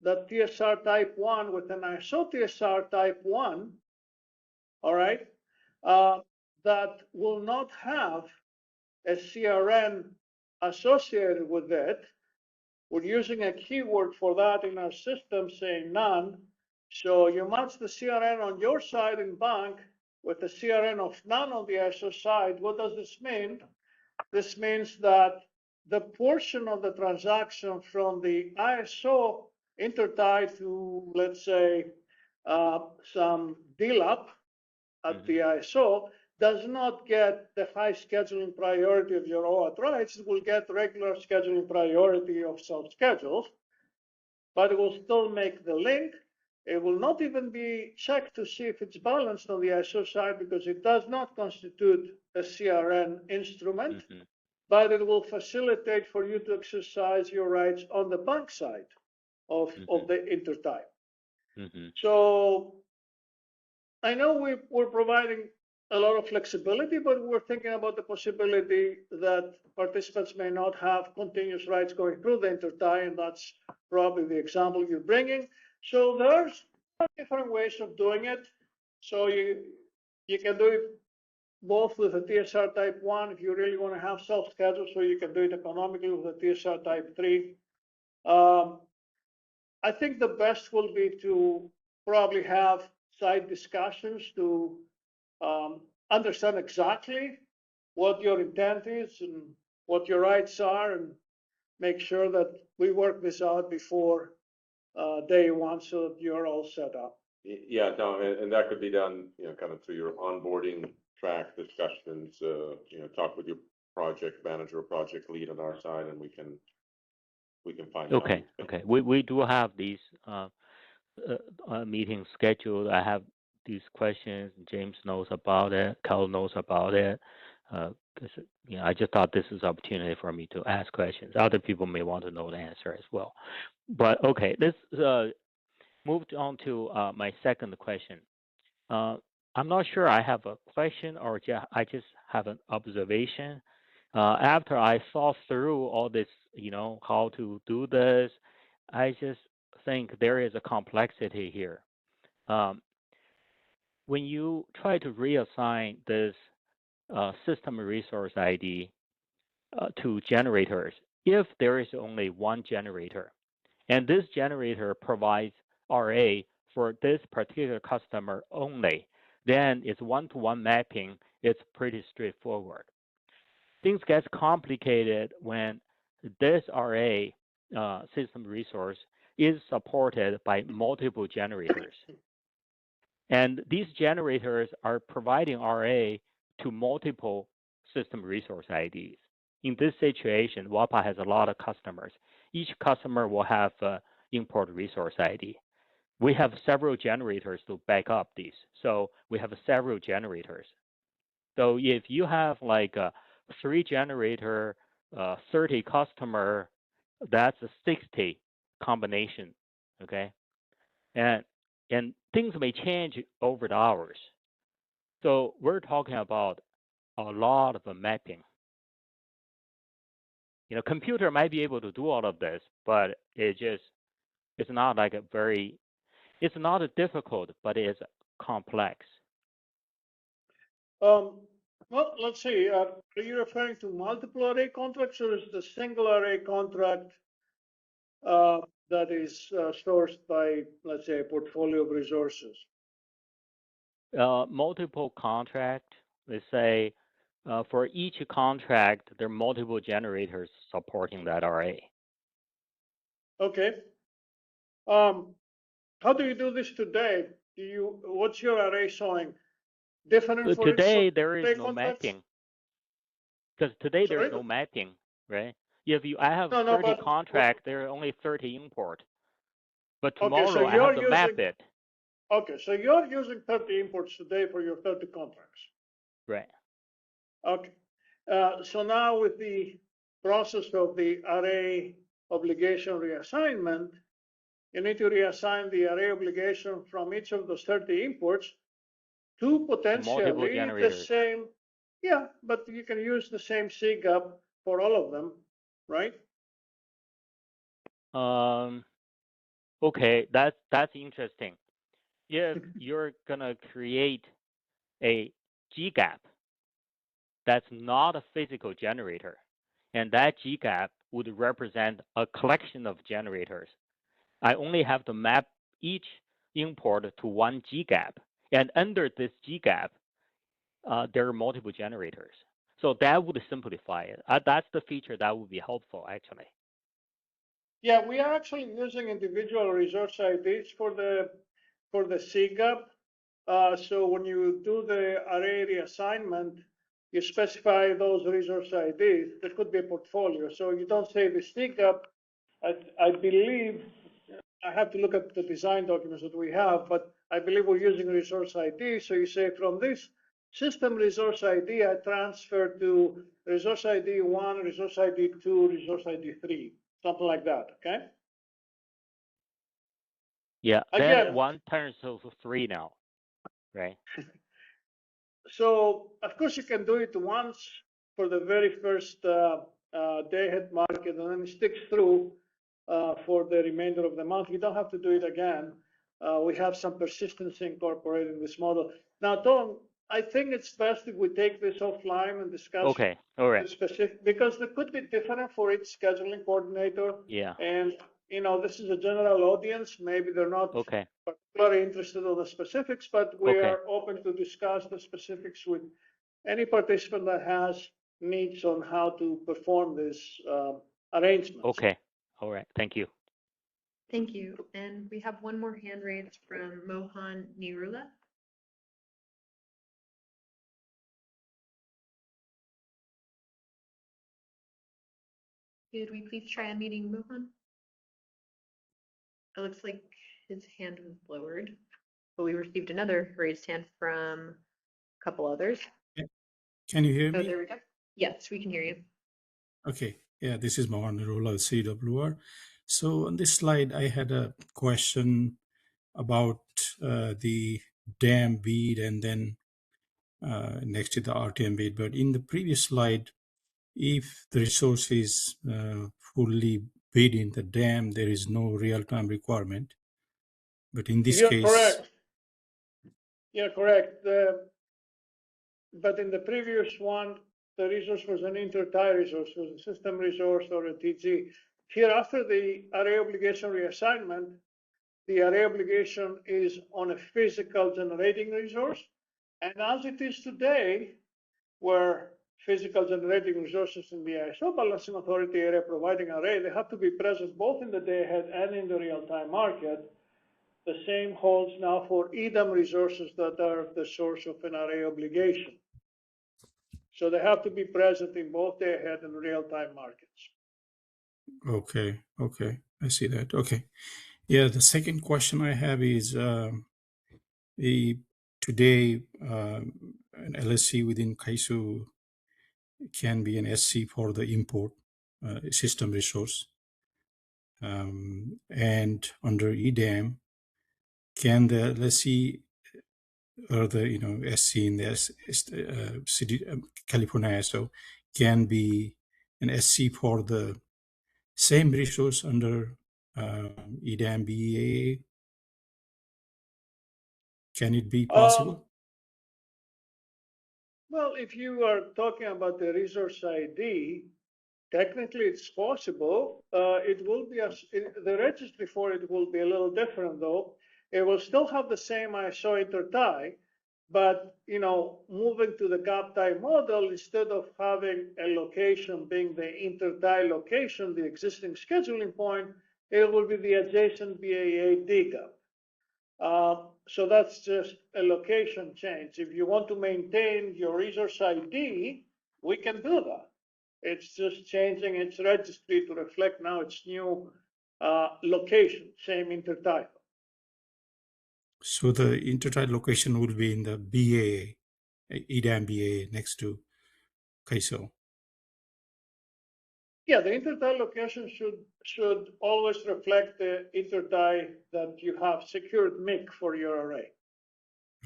the TSR type 1 with an ISO TSR type 1, all right, that will not have a CRN associated with it. We're using a keyword for that in our system saying none. So you match the CRN on your side in bank with the CRN of none on the ISO side. What does this mean? This means that the portion of the transaction from the ISO intertie to, let's say, some DLAP at the ISO does not get the high scheduling priority of your OAT rights. It will get regular scheduling priority of self-schedules, but it will still make the link. It will not even be checked to see if it's balanced on the ISO side because it does not constitute a CRN instrument, but it will facilitate for you to exercise your rights on the bank side of the intertie. So I know we're providing a lot of flexibility, but we're thinking about the possibility that participants may not have continuous rights going through the intertie, and that's probably the example you're bringing. So there's different ways of doing it. So you can do it both with a TSR type 1 if you really want to have self-schedule, so you can do it economically with a TSR type 3. I think the best will be to probably have side discussions to understand exactly what your intent is and what your rights are, and make sure that we work this out before day one so that you're all set up. Yeah, no, and that could be done, kind of through your onboarding track discussions, talk with your project manager or project lead on our side, and we can find out. Okay. We do have these meetings scheduled. I have these questions. James knows about it. Cal knows about it. Because I just thought this is an opportunity for me to ask questions. Other people may want to know the answer as well. But okay, let's move on to my second question. I'm not sure I have a question or I just have an observation. After I thought through all this, how to do this, I just think there is a complexity here. When you try to reassign this system resource ID to generators, if there is only one generator, and this generator provides RA for this particular customer only, then it's one-to-one mapping. It's pretty straightforward. Things get complicated when this RA system resource is supported by multiple generators. And these generators are providing RA to multiple system resource IDs. In this situation, WAPA has a lot of customers. Each customer will have import resource ID. We have several generators to back up these. So we have several generators. So if you have like a 3 generator, 30 customer, that's a 60 combination, okay? And things may change over the hours. So we're talking about a lot of mapping. Computer might be able to do all of this, but it's not like it's not difficult, but it's complex. Well, let's see. Are you referring to multiple array contracts, or is the single array contract that is sourced by, let's say, a portfolio of resources? Multiple contract, let's say, for each contract, there are multiple generators supporting that array. Okay. How do you do this today? What's your array showing? Different for today there is no contracts? mapping. Because today Sorry? there's no mapping, right? If I have No, 30 but contract, there are only 30 import. But Okay, tomorrow so I have to you're map using- it. Okay, so you're using 30 imports today for your 30 contracts. Right. Okay. So now with the process of the array obligation reassignment, you need to reassign the array obligation from each of those 30 imports to potentially the generators. same. Yeah, but you can use the same CGAP for all of them, right? Okay, that's interesting. If you're gonna create a GGAP that's not a physical generator, and that GGAP would represent a collection of generators, I only have to map each import to one GGAP, and under this GGAP, there are multiple generators. So that would simplify it. That's the feature that would be helpful, actually. Yeah, we are actually using individual resource IDs for the CGAP. So when you do the array reassignment, you specify those resource IDs. There could be a portfolio. So you don't say the CGAP. I believe, I have to look at the design documents that we have, but I believe we're using resource ID. So you say from this system resource ID, I transfer to resource ID 1, resource ID 2, resource ID 3, something like that, okay? Yeah, Again, then 1 turns to 3 now, right? So of course you can do it once for the very first day-ahead market, and then it sticks through for the remainder of the month. You don't have to do it again. We have some persistency incorporated in this model. Now, Tom, I think it's best if we take this offline and discuss Okay, all right. the specific, because they could be different for each scheduling coordinator. Yeah, And this is a general audience. Maybe they're not okay, particularly interested in the specifics, but we okay, are open to discuss the specifics with any participant that has needs on how to perform this arrangement. okay. All right, thank you. Thank you. And we have one more hand raised from Mohan Nirula. Could we please try unmuting Mohan? It looks like his hand was lowered, but we received another raised hand from a couple others. Can you hear Oh, me? there we go. Yes, we can hear you. Okay. Yeah, this is Mohan Nirula, CWR. So on this slide, I had a question about the dam bead and then next to the RTM bead. But in the previous slide, if the resource is fully bid in the dam, there is no real-time requirement. But in this You're case, correct. You're correct. But in the previous one, the resource was an intertie resource, was a system resource or a TG. Here, after the array obligation reassignment, the array obligation is on a physical generating resource. And as it is today, where physical generating resources in the ISO balancing authority area providing array, they have to be present both in the day ahead and in the real-time market. The same holds now for EDAM resources that are the source of an array obligation. So they have to be present in both day ahead and real-time markets. okay, I see that. Okay. Yeah, the second question I have is today an LSC within CAISO can be an SC for the import system resource. And under EDAM, can the LSC or the SC in the city, California ISO can be an SC for the same resource under EDAM BEA? Can it be possible? Well, if you are talking about the resource ID, technically it's possible. It will be the registry for it will be a little different though. It will still have the same ISO intertie, but moving to the gap tie model, instead of having a location being the intertie location, the existing scheduling point, it will be the adjacent BAA DGAP. So that's just a location change. If you want to maintain your resource ID, we can do that. It's just changing its registry to reflect now its new location, same intertie. So the intertie location will be in the BAA, EDAM BAA next to CAISO. Yeah, the intertie location should always reflect the intertie that you have secured MIC for your array.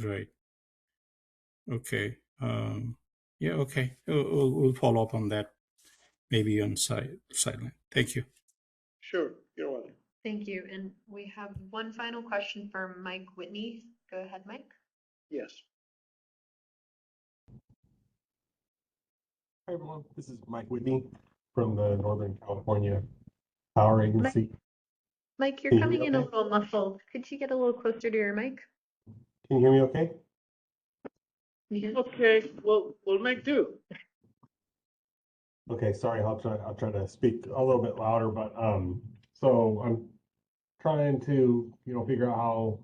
Right. Okay. Yeah. Okay. We'll follow up on that, maybe on sideline. Thank you. Sure. You're welcome. Thank you. And we have one final question from Mike Whitney. Go ahead, Mike. Yes. Hi, everyone. This is Mike Whitney from the Northern California Power Agency. Mike, you're Can you coming hear in me a okay? little muffled. Could you get a little closer to your mic? Can you hear me okay? Okay, we'll make do. Okay, sorry, I'll try to speak a little bit louder, but so I'm trying to figure out how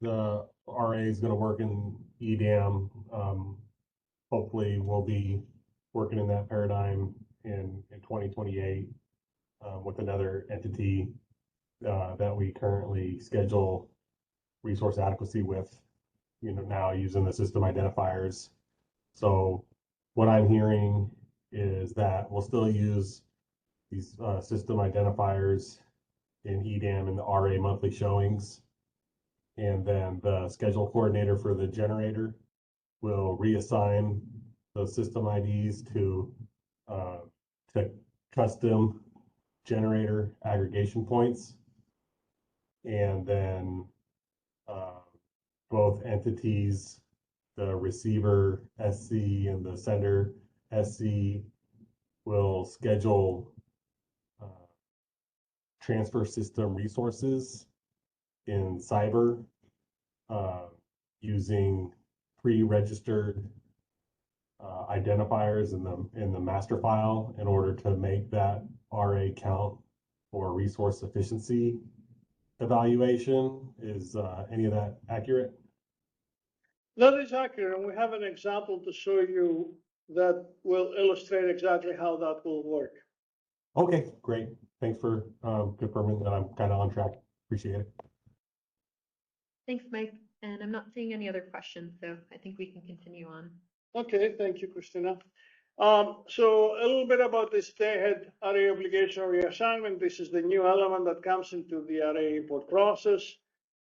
the RA is going to work in EDAM. Hopefully we'll be working in that paradigm in 2028 with another entity that we currently schedule resource adequacy with, now using the system identifiers. So what I'm hearing is that we'll still use these system identifiers in EDAM and the RA monthly showings, and then the schedule coordinator for the generator will reassign those system IDs to custom generator aggregation points. And then both entities, the receiver SC and the sender SC, will schedule transfer system resources in cyber using pre-registered identifiers in the master file in order to make that RA count for resource efficiency evaluation. Is any of that accurate? That is accurate, and we have an example to show you that will illustrate exactly how that will work. Okay, great. Thanks for confirming that I'm kind of on track. Appreciate it. Thanks, Mike. And I'm not seeing any other questions, so I think we can continue on. Okay, thank you, Christina. So a little bit about this day-ahead array obligation reassignment. This is the new element that comes into the array import process.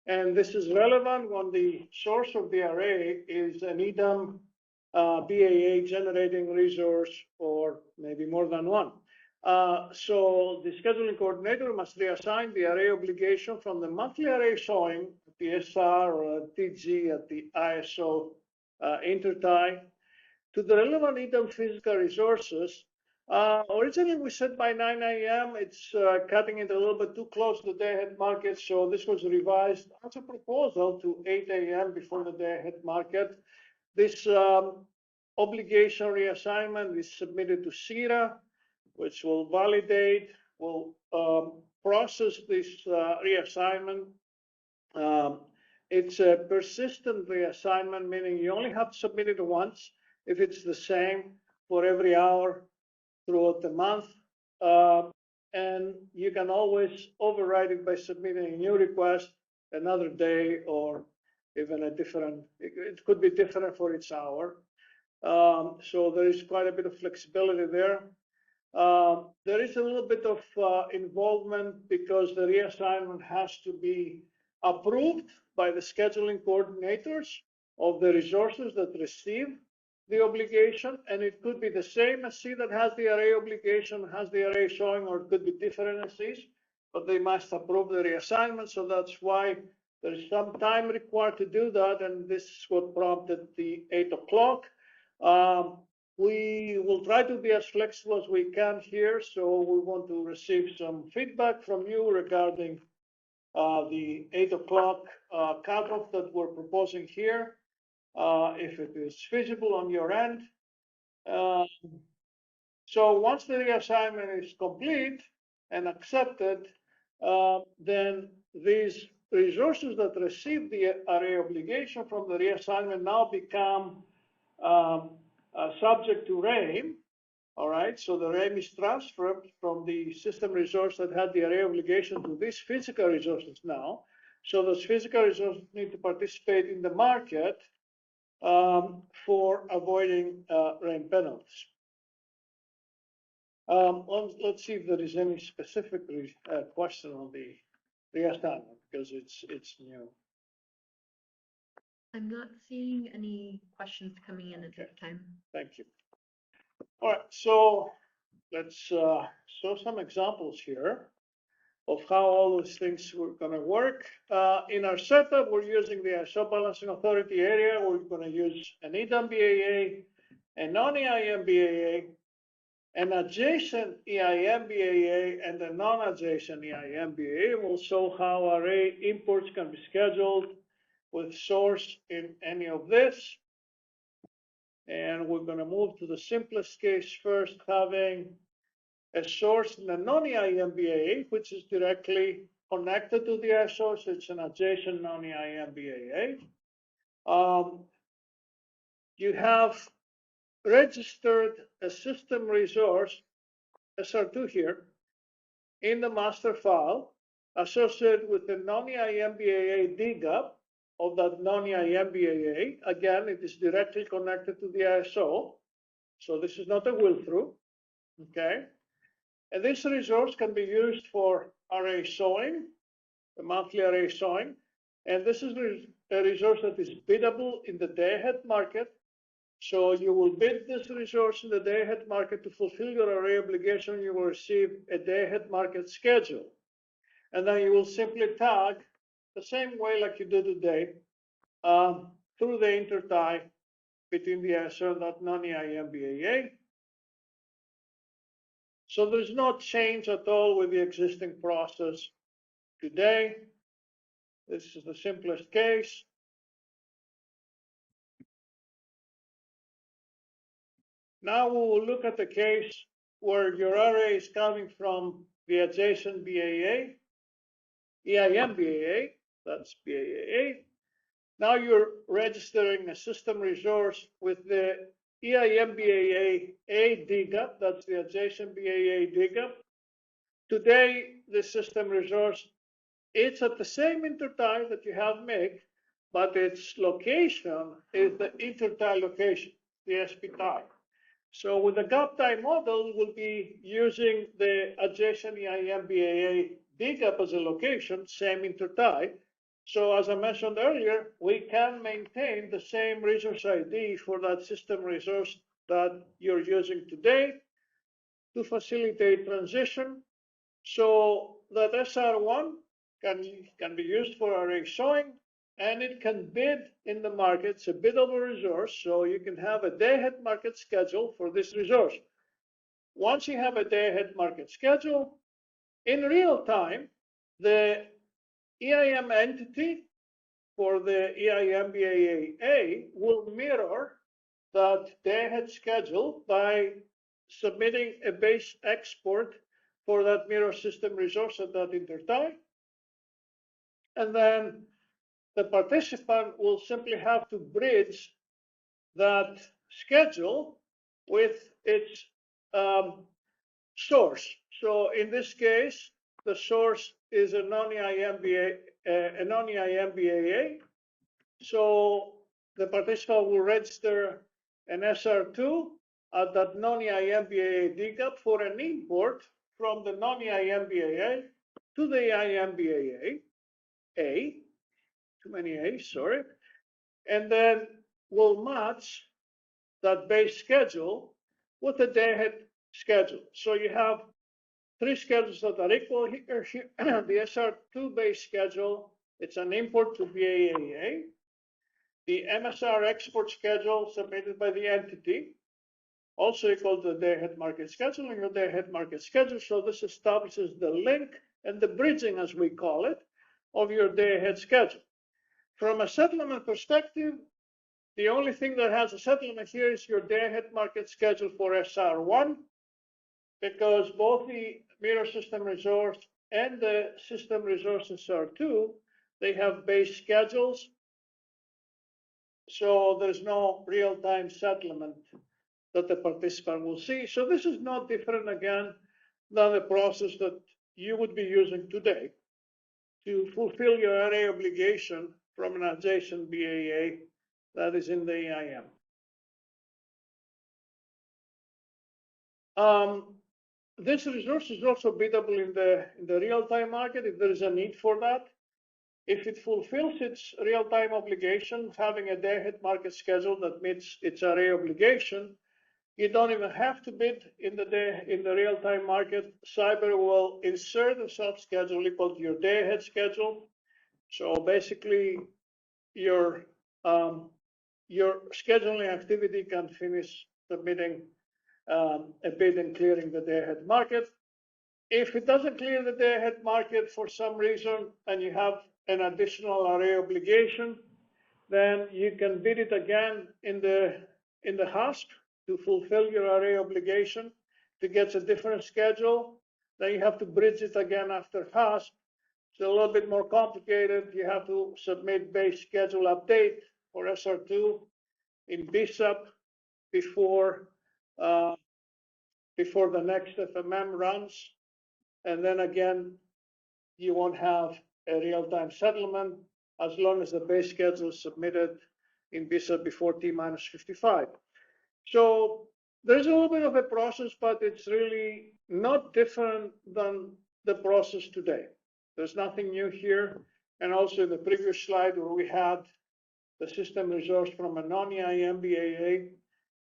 And this is relevant when the source of the array is an EDAM BAA generating resource, or maybe more than one. So the scheduling coordinator must reassign the array obligation from the monthly array showing at the SR or at TG at the ISO Intertie to the relevant EDAM physical resources. Originally, we said by 9 a.m. It's cutting it a little bit too close to the day-ahead market, so this was revised as a proposal to 8 a.m. before the day-ahead market. This obligation reassignment is submitted to CIRA, which will validate, will process this reassignment. It's a persistent reassignment, meaning you only have to submit it once if it's the same for every hour throughout the month. And you can always override it by submitting a new request another day, or even a different, it could be different for each hour. So there is quite a bit of flexibility there. There is a little bit of involvement because the reassignment has to be approved by the scheduling coordinators of the resources that receive the obligation, and it could be the same SC that has the array obligation, has the array showing, or it could be different SCs, but they must approve the reassignment. So that's why there is some time required to do that, and this is what prompted the 8 o'clock. We will try to be as flexible as we can here, so we want to receive some feedback from you regarding the 8 o'clock cutoff that we're proposing here, if it is feasible on your end. So once the reassignment is complete and accepted, then these resources that receive the array obligation from the reassignment now become subject to RAIM. All right, so the RAIM is transferred from the system resource that had the array obligation to these physical resources now. So those physical resources need to participate in the market for avoiding RAIM penalties. Let's see if there is any specific question on the reassignment, because it's new. I'm not seeing any questions coming in at this time. Thank you. All right, so let's show some examples here of how all those things were going to work. In our setup, we're using the ISO balancing authority area. We're going to use an EDAM BAA, a non-EIM BAA, an adjacent EIM BAA, and a non-adjacent EIM BAA. We'll show how array imports can be scheduled with source in any of this. And we're going to move to the simplest case first, having a source in a non-EIM BAA, which is directly connected to the ISO, so it's an adjacent non-EIM BAA. You have registered a system resource, SR2 here, in the master file associated with the non-EIM BAA DGAP of that non-EIM BAA. Again, it is directly connected to the ISO, so this is not a will-through, okay? And this resource can be used for array showing, the monthly array showing, and this is a resource that is biddable in the day-ahead market So you will bid this resource in the day-ahead market to fulfill your array obligation. You will receive a day-ahead market schedule. And then you will simply tag the same way like you do today through the intertie between the ISO and that non-EIM BAA. So there's no change at all with the existing process today. This is the simplest case. Now we will look at the case where your array is coming from the adjacent BAA, EIM BAA, that's BAA. Now you're registering a system resource with the EIM BAA A DGUP, that's the adjacent BAA DGUP. Today, the system resource, it's at the same intertie that you have make, but its location is the intertie location, the SP tie. So with the gap tie model, we'll be using the adjacent EIM BAA DGUP as a location, same intertie. So as I mentioned earlier, we can maintain the same resource ID for that system resource that you're using today to facilitate transition. So that SR1 can be used for array showing, and it can bid in the market. It's a biddable resource, so you can have a day-ahead market schedule for this resource. Once you have a day-ahead market schedule, in real time, the EIM entity for the EIM BAA will mirror that day-ahead schedule by submitting a base export for that mirror system resource at that intertie. And then the participant will simply have to bridge that schedule with its source. So in this case, the source is a non-EIM BAA. So the participant will register an SR2 at that non-EIM BAA DGUP for an import from the non-EIM BAA to the EIM BAA A, too many A's, sorry, and then we'll match that base schedule with the day-ahead schedule. So you have three schedules that are equal here. The SR2 base schedule, it's an import to BAA. The MSR export schedule submitted by the entity, also equal to the day-ahead market schedule and your day-ahead market schedule. So this establishes the link and the bridging, as we call it, of your day-ahead schedule. From a settlement perspective, the only thing that has a settlement here is your day-ahead market schedule for SR1, because both the mirror system resource and the system resource SR2, they have base schedules. So there's no real-time settlement that the participant will see. So this is not different, again, than the process that you would be using today to fulfill your array obligation from an adjacent BAA that is in the EIM. This resource is also biddable in the real-time market if there is a need for that. If it fulfills its real-time obligation, having a day-ahead market schedule that meets its array obligation, you don't even have to bid in the real-time market. Cyber will insert a sub-schedule equal to your day-ahead schedule. So basically, your scheduling activity can finish submitting a bid and clearing the day-ahead market. If it doesn't clear the day-ahead market for some reason and you have an additional array obligation, then you can bid it again in the HASP to fulfill your array obligation. If it gets a different schedule, then you have to bridge it again after HASP. It's a little bit more complicated. You have to submit base schedule update for SR2 in BSUP before the next FMM runs. And then again, you won't have a real-time settlement as long as the base schedule is submitted in BSUP before T-55. So there's a little bit of a process, but it's really not different than the process today. There's nothing new here. And also in the previous slide where we had the system resource from a non-EIM BAA,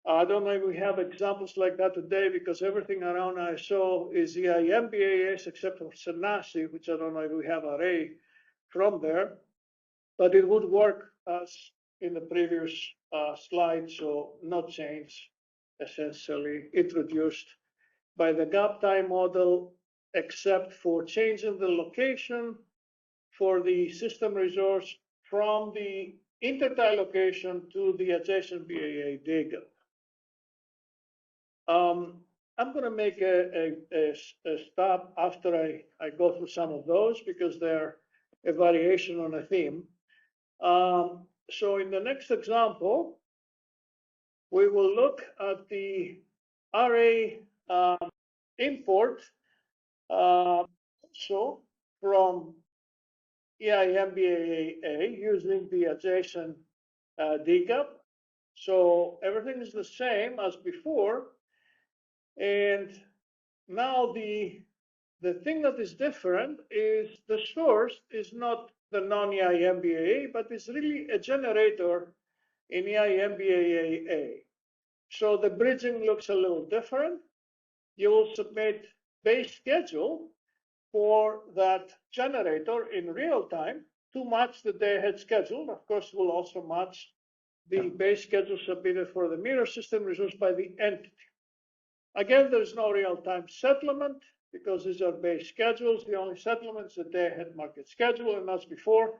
I don't know if we have examples like that today because everything around ISO is EIM BAAs except for SANASI, which I don't know if we have array from there, but it would work as in the previous slide, so no change essentially introduced by the gap time model except for changing the location for the system resource from the intertie location to the adjacent BAA data. I'm going to make a stop after I go through some of those because they're a variation on a theme. So in the next example, we will look at the array import also from EIM BAA using the adjacent DCAP. So everything is the same as before. And now the thing that is different is the source is not the non-EIM BAA, but it's really a generator in EIM BAA. So the bridging looks a little different. You will submit base schedule for that generator in real time to match the day-ahead schedule. Of course, we'll also match the base schedule submitted for the mirror system resource by the entity. Again, there's no real-time settlement because these are base schedules. The only settlement is the day-ahead market schedule, and as before,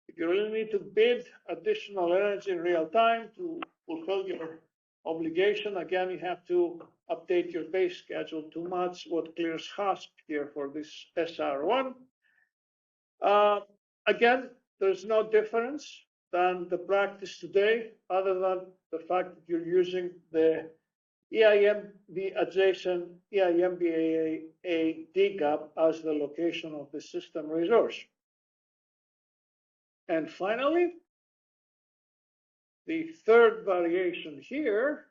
if you really need to bid additional energy in real time to fulfill your obligation, again, you have to update your base schedule to match what clears HASP here for this SR1. Again, there's no difference than the practice today, other than the fact that you're using the EIM, the adjacent EIM BAA DCAP as the location of the system resource. And finally, the third variation here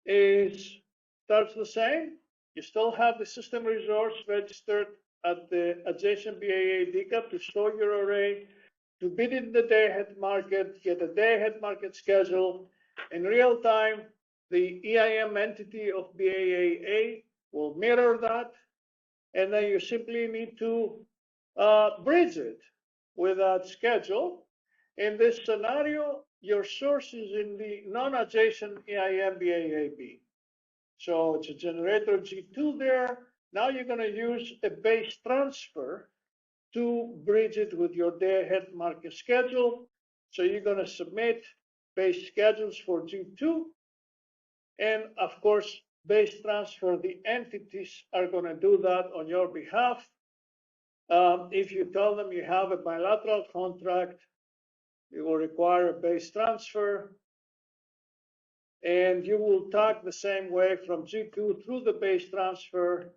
starts the same. You still have the system resource registered at the adjacent BAA DCAP to store your array, to bid in the day-ahead market, get a day-ahead market schedule. In real time, the EIM entity of BAA will mirror that, and then you simply need to bridge it with that schedule. In this scenario, your source is in the non-adjacent EIM BAAB. So it's a generator G2 there. Now you're going to use a base transfer to bridge it with your day-ahead market schedule. So you're going to submit base schedules for G2. And of course, base transfer, the entities are going to do that on your behalf. If you tell them you have a bilateral contract, it will require a base transfer. And you will tag the same way from G2 through the base transfer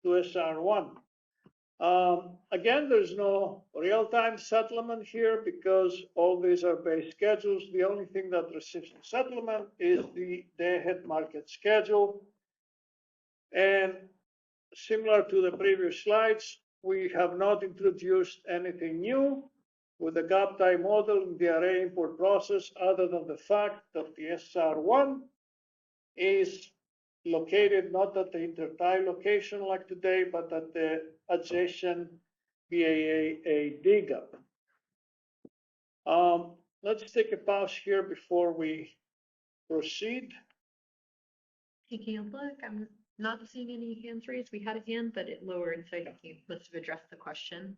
to SR1. Again, there's no real-time settlement here because all these are base schedules. The only thing that receives settlement is the day-ahead market schedule. And similar to the previous slides, we have not introduced anything new with the gap time model in the array import process other than the fact that the SR1 is located not at the intertie location like today, but at the adjacent BAA DCAP. Let's take a pause here before we proceed. Taking a look, I'm not seeing any hands raised. We had a hand, but it lowered, so I think you must have addressed the question.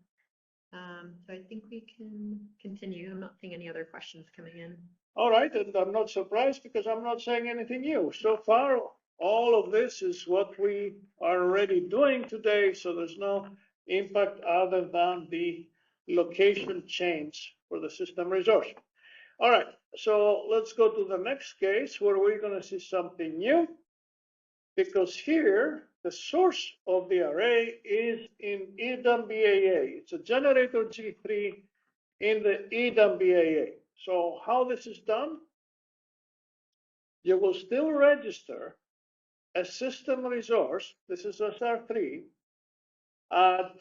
So I think we can continue. I'm not seeing any other questions coming in. All right, and I'm not surprised because I'm not saying anything new. So far, all of this is what we are already doing today, so there's no impact other than the location change for the system resource. All right, so let's go to the next case where we're going to see something new, because here the source of the array is in EDAM BAA. It's a generator G3 in the EDAM BAA. So how this is done? You will still register a system resource, this is SR3, at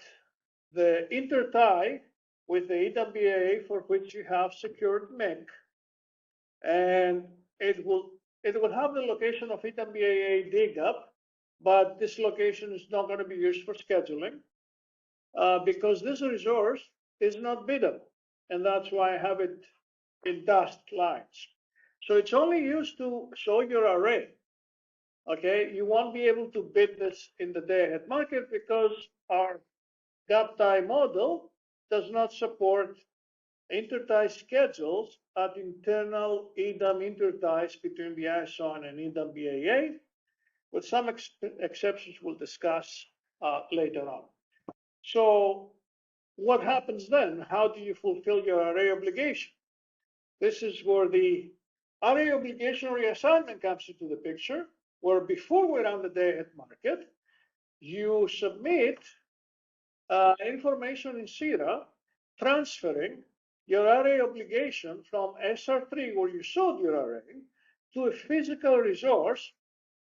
the intertie with the EDAM BAA for which you have secured MIC, and it will it will have the location of EDAM BAA dig up, but this location is not going to be used for scheduling because this resource is not biddable. And that's why I have it in dashed lines. So it's only used to show your array. Okay, you won't be able to bid this in the day-ahead market because our gap time model does not support intertie schedules at internal EDAM interties between the ISO and an EDAM BAA, with some exceptions we'll discuss later on. So what happens then? How do you fulfill your array obligation? This is where the array obligation reassignment comes into the picture, where before we run the day-ahead market, you submit information in CIRA transferring your array obligation from SR3, where you sold your array, to a physical resource,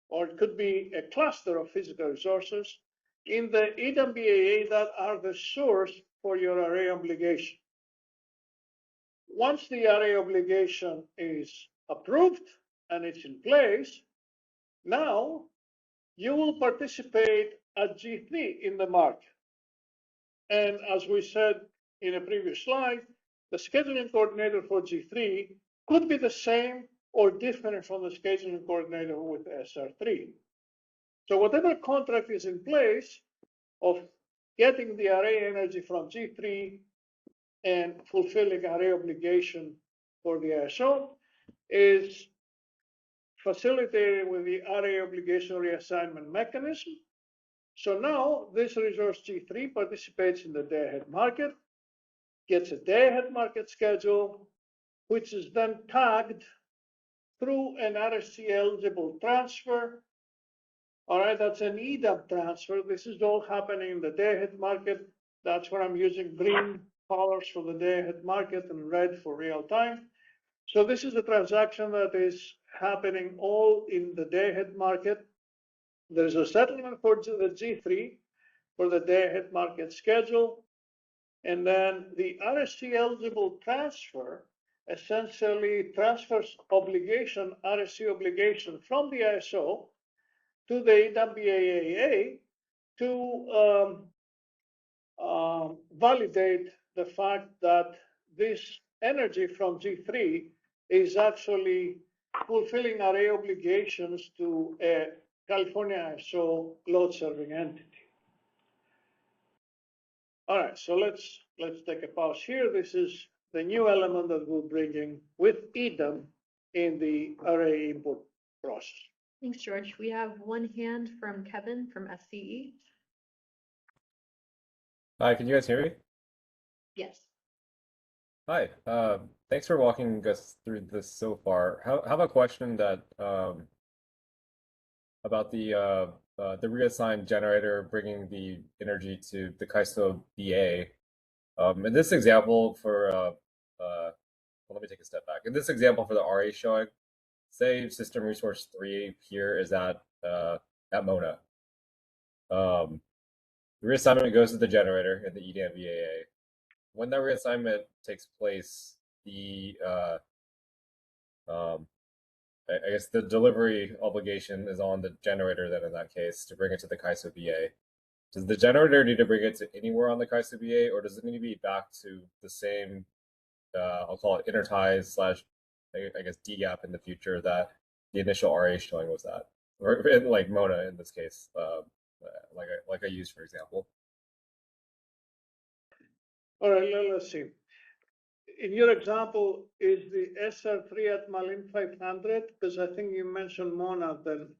or it could be a cluster of physical resources in the EDAM BAA that are the source for your array obligation. Once the array obligation is approved and it's in place, now you will participate at G3 in the market. And as we said in a previous slide, the scheduling coordinator for G3 could be the same or different from the scheduling coordinator with SR3. So whatever contract is in place of getting the array energy from G3 and fulfilling array obligation for the ISO is facilitated with the array obligation reassignment mechanism. So now this resource G3 participates in the day-ahead market, gets a day-ahead market schedule, which is then tagged through an RSC eligible transfer. All right, that's an EDAM transfer. This is all happening in the day-ahead market. That's where I'm using green colors for the day-ahead market and red for real time. So this is a transaction that is happening all in the day-ahead market. There's a settlement for the G3 for the day-ahead market schedule. And then the RSC eligible transfer essentially transfers obligation, RSC obligation from the ISO to the EDAM BAA to validate the fact that this energy from G3 is actually fulfilling array obligations to a California ISO load serving entity. All right, so let's take a pause here. This is the new element that we're bringing with EDAM in the array input process. Thanks, George. We have one hand from Kevin from SCE. Hi, can you guys hear me? Yes. Hi, thanks for walking us through this so far. How have a question that about the reassigned generator bringing the energy to the CAISO BA. In this example for well, let me take a step back. In this example for the RA showing, say system resource 3 here is at Mona. The reassignment goes to the generator in the EDAM BAA. When that reassignment takes place, the I guess the delivery obligation is on the generator then in that case to bring it to the CAISO BA. Does the generator need to bring it to anywhere on the CAISO BA, or does it need to be back to the same, I'll call it interties slash, I guess, DGAP in the future that the initial RA showing was at, or like Mona in this case, like I used for example. All right, let's see. In your example, is the SR3 at Malin 500? Because I think you mentioned Mona then.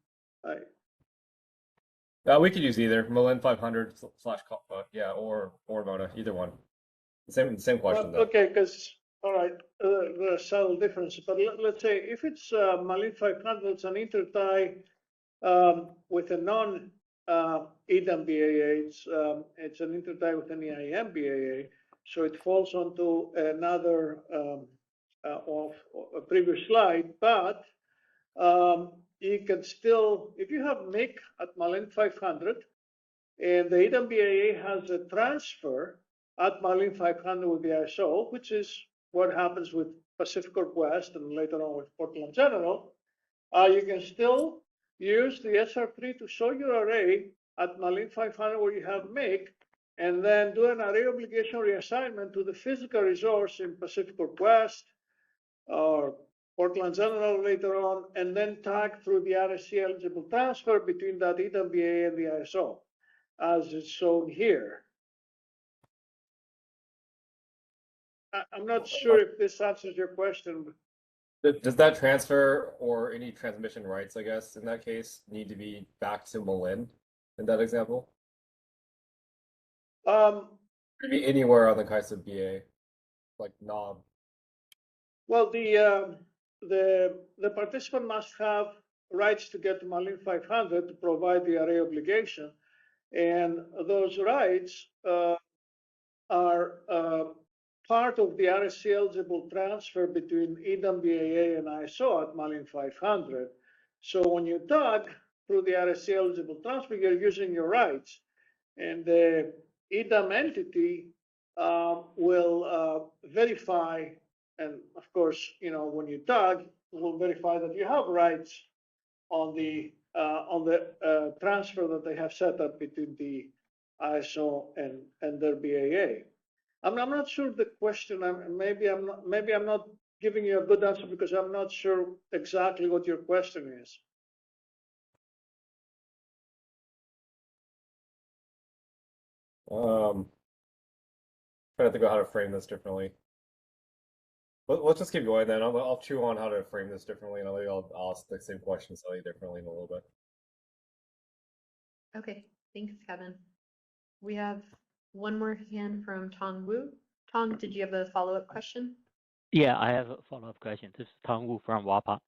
We could use either Malin 500 slash yeah, or Mona, either one. Same question. Well, okay, because all right, there are subtle differences. But let's say if it's Malin 500, it's an intertie with a non EDAM BAA. It's an intertie with an EIM BAA. So it falls onto another of a previous slide, but you can still, if you have MIC at Malin 500, and the EDAM BAA has a transfer at Malin 500 with the ISO, which is what happens with Pacific Northwest and later on with Portland General, You can still use the SR3 to show your array at Malin 500 where you have make, and then do an array obligation reassignment to the physical resource in Pacific Northwest or Portland General later on, and then tag through the RSC eligible transfer between that EWBA and the ISO, as is shown here. I'm not sure if this answers your question. Does that transfer or any transmission rights, I guess, in that case, need to be back to Malin in that example? Maybe anywhere on the CAISO BA, like knob. Well, the participant must have rights to get to Malin 500 to provide the array obligation, and those rights are part of the RSC eligible transfer between EWBAA and ISO at Malin 500. So when you tag through the RSC eligible transfer, you're using your rights, and the EDAM entity will verify, and of course, when you tag, will verify that you have rights on the transfer that they have set up between the ISO and their BAA. I'm not sure the question. Maybe I'm not giving you a good answer because I'm not sure exactly what your question is. Trying to think of how to frame this differently. Let's just keep going then. I'll chew on how to frame this differently, and I'll ask the same question slightly differently in a little bit. Okay, thanks, Kevin. We have one more hand from Tong Wu. Tong, did you have a follow-up question? Yeah, I have a follow-up question. This is Tong Wu from WAPA.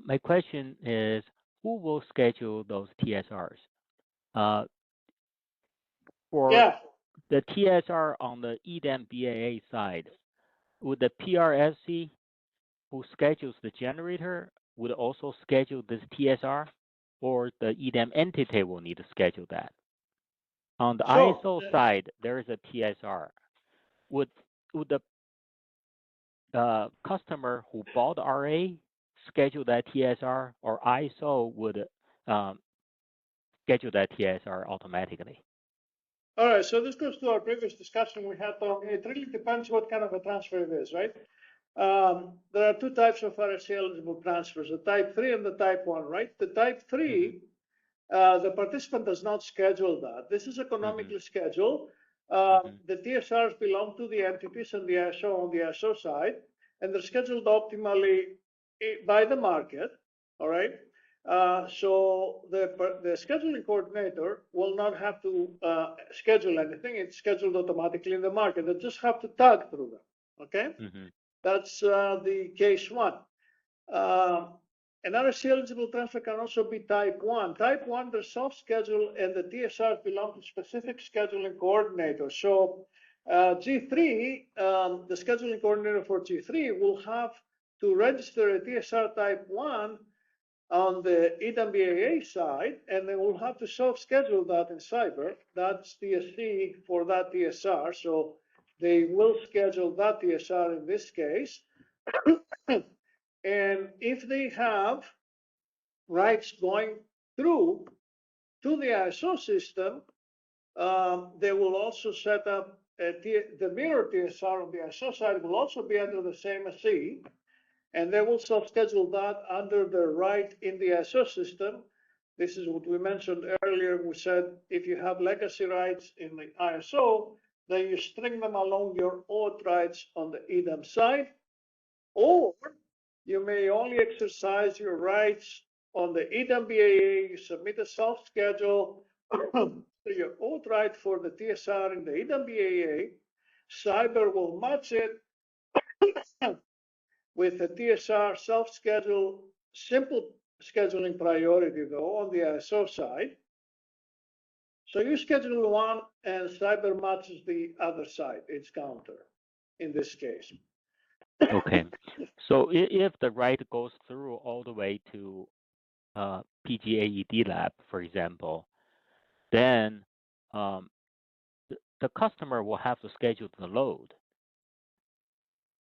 My question is, who will schedule those TSRs? For the TSR on the EDAM BAA side, would the PRSC who schedules the generator would also schedule this TSR, or the EDAM entity will need to schedule that? On the ISO side, there is a TSR. Would the customer who bought the RA schedule that TSR, or ISO would schedule that TSR automatically? All right, so this goes to our previous discussion we had. It really depends what kind of a transfer it is, right? There are two types of RSC eligible transfers, the type 3 and the type 1, right? The type 3, the participant does not schedule that. This is economically scheduled. The TSRs belong to the entities and the ISO on the ISO side, and they're scheduled optimally by the market, all right? So the scheduling coordinator will not have to schedule anything. It's scheduled automatically in the market. They just have to tag through them, okay? That's the case 1. An RSC eligible transfer can also be type 1. Type 1, they're self-scheduled, and the TSRs belong to specific scheduling coordinators. So G3, the scheduling coordinator for G3 will have to register a TSR type 1 on the EWBAA side, and they will have to self-schedule that in Cyber. That's TSC for that TSR, so they will schedule that TSR in this case. And if they have rights going through to the ISO system, they will also set up the mirror TSR on the ISO side will also be under the same SE, and they will self-schedule that under the right in the ISO system. This is what we mentioned earlier. We said if you have legacy rights in the ISO, then you string them along your auth rights on the EDAM side, or you may only exercise your rights on the EWBAA. You submit a self-schedule to your auth right for the TSR in the EWBAA. Cyber will match it with the TSR self-schedule, simple scheduling priority though on the ISO side. So you schedule one and Cyber matches the other side, its counter in this case. Okay, so if the right goes through all the way to PGAED lab, for example, then the customer will have to schedule the load.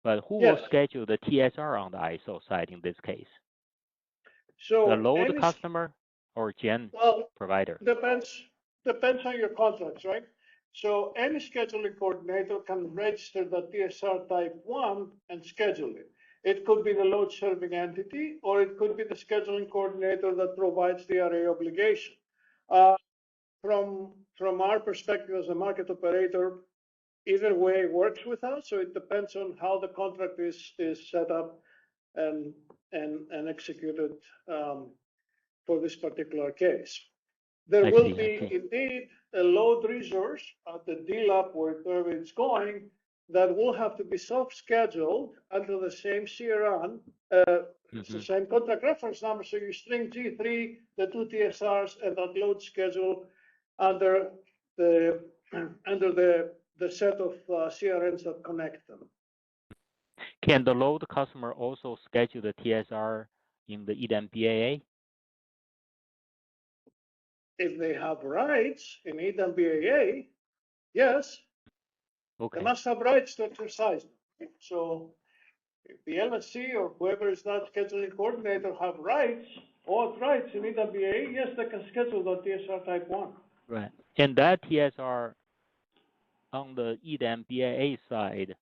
But who will schedule the TSR on the ISO side in this case? So The load any, customer or gen well, provider? depends on your contracts, right? So any scheduling coordinator can register the TSR type 1 and schedule it. It could be the load serving entity, or it could be the scheduling coordinator that provides the array obligation. From our perspective as a market operator, either way works with us. So it depends on how the contract is set up and executed for this particular case. There will be indeed a load resource at the DLAP wherever it's going that will have to be self-scheduled under the same CRN. It's the same contract reference number, so you string G3, the two TSRs, and that load schedule under the set of CRNs that connect them. Can the load customer also schedule the TSR in the EDM BAA? If they have rights in EDM BAA, yes. Okay. They must have rights to exercise them. So if the LSC or whoever is that scheduling coordinator have rights, all rights in EDM BAA, yes, they can schedule the TSR type 1. Right. And that TSR on the EDM BAA side,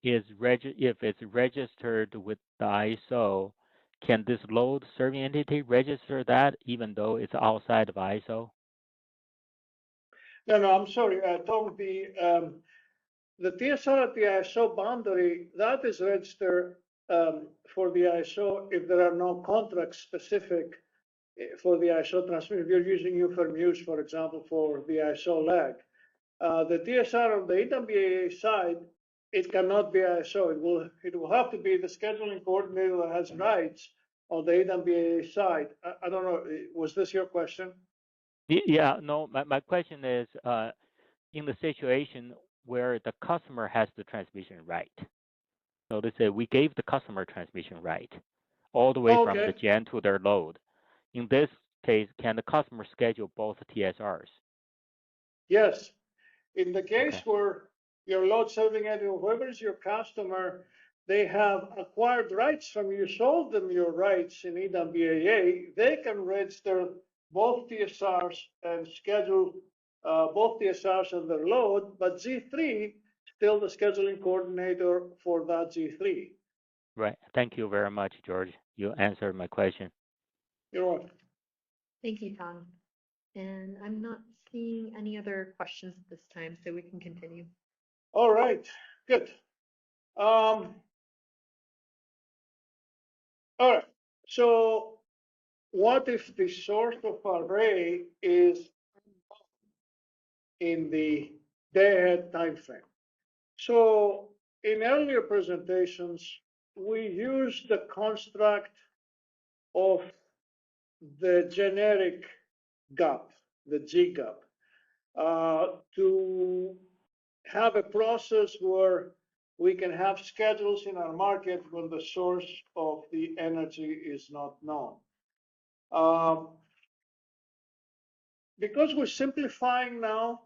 if it's registered with the ISO, can this load serving entity register that even though it's outside of ISO? No, I'm sorry. Tom, the TSR at the ISO boundary, that is registered for the ISO if there are no contracts specific for the ISO transmission. If you're using UFERM use, for example, for the ISO lag. The TSR on the EWBAA side, it cannot be ISO. It will have to be the scheduling coordinator that has rights on the EWBAA side. I don't know. Was this your question? Yeah. No. My question is, in the situation where the customer has the transmission right. So let's say we gave the customer transmission right, all the way from the gen to their load. In this case, can the customer schedule both TSRs? Yes. In the case where your load serving entity, whoever is your customer, they have acquired rights from you, sold them your rights in EWBAA, they can register both TSRs and schedule both TSRs and their load, but G3 still the scheduling coordinator for that G3. Right. Thank you very much, George. You answered my question. You're welcome. Thank you, Tom. And I'm not seeing any other questions at this time, so we can continue. All right, good. All right, so what if the source of array is in the day-ahead time frame? So in earlier presentations, we used the construct of the generic gap, the G gap, to have a process where we can have schedules in our market when the source of the energy is not known. Because we're simplifying now,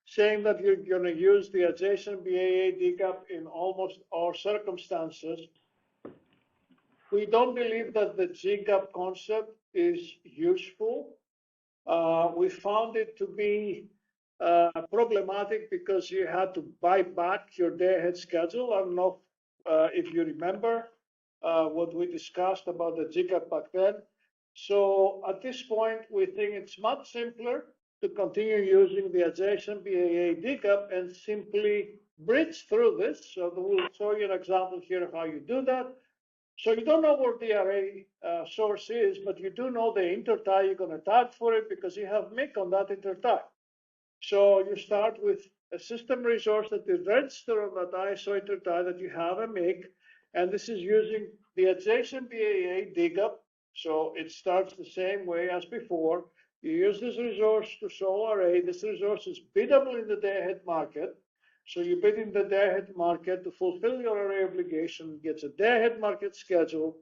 saying that you're going to use the adjacent BAA DGAP in almost all circumstances, we don't believe that the GGAP concept is useful. We found it to be problematic because you had to buy back your day-ahead schedule. I don't know if you remember what we discussed about the GGAP back then. So at this point, we think it's much simpler to continue using the adjacent BAA DGAP and simply bridge through this. So we'll show you an example here of how you do that. So you don't know where the array source is, but you do know the intertie you're going to tag for it because you have MIC on that intertie. So you start with a system resource that is registered on that ISO intertie that you have a MIC, and this is using the adjacent BAA DGAP. So it starts the same way as before. You use this resource to show array. This resource is biddable in the day-ahead market. So you bid in the day-ahead market to fulfill your array obligation, gets a day-ahead market schedule.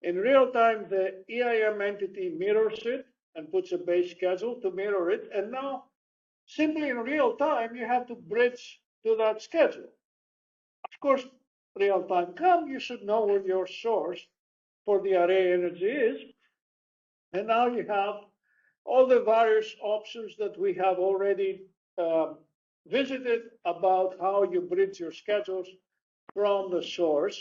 In real time, the EIM entity mirrors it and puts a base schedule to mirror it. And now, simply in real time, you have to bridge to that schedule. Of course, real time come, you should know where your source for the array energy is. And now you have all the various options that we have already visited about how you bridge your schedules from the source.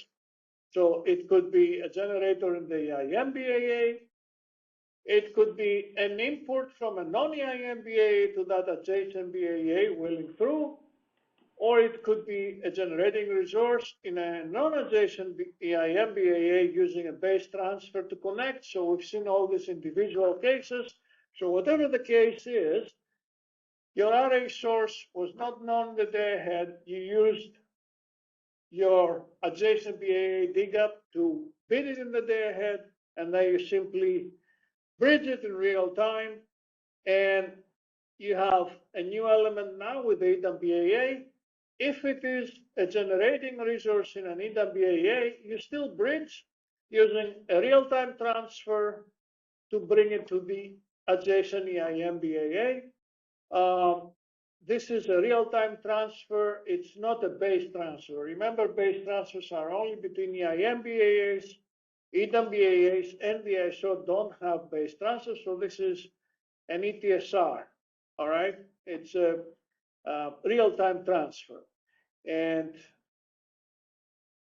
So it could be a generator in the EIM BAA. It could be an import from a non-EIM BAA to that adjacent BAA willing through, or it could be a generating resource in a non-adjacent EIM BAA using a base transfer to connect. So we've seen all these individual cases. So whatever the case is, your array source was not known the day ahead. You used your adjacent BAA DGAP to bid it in the day ahead, and then you simply bridge it in real time, and you have a new element now with the EDAM BAA. If it is a generating resource in an EDAM BAA, you still bridge using a real-time transfer to bring it to the adjacent EIM BAA. This is a real-time transfer. It's not a base transfer. Remember, base transfers are only between EIM BAAs. EDAM BAAs and the ISO don't have base transfers, so this is an ETSR, all right? It's a real-time transfer. And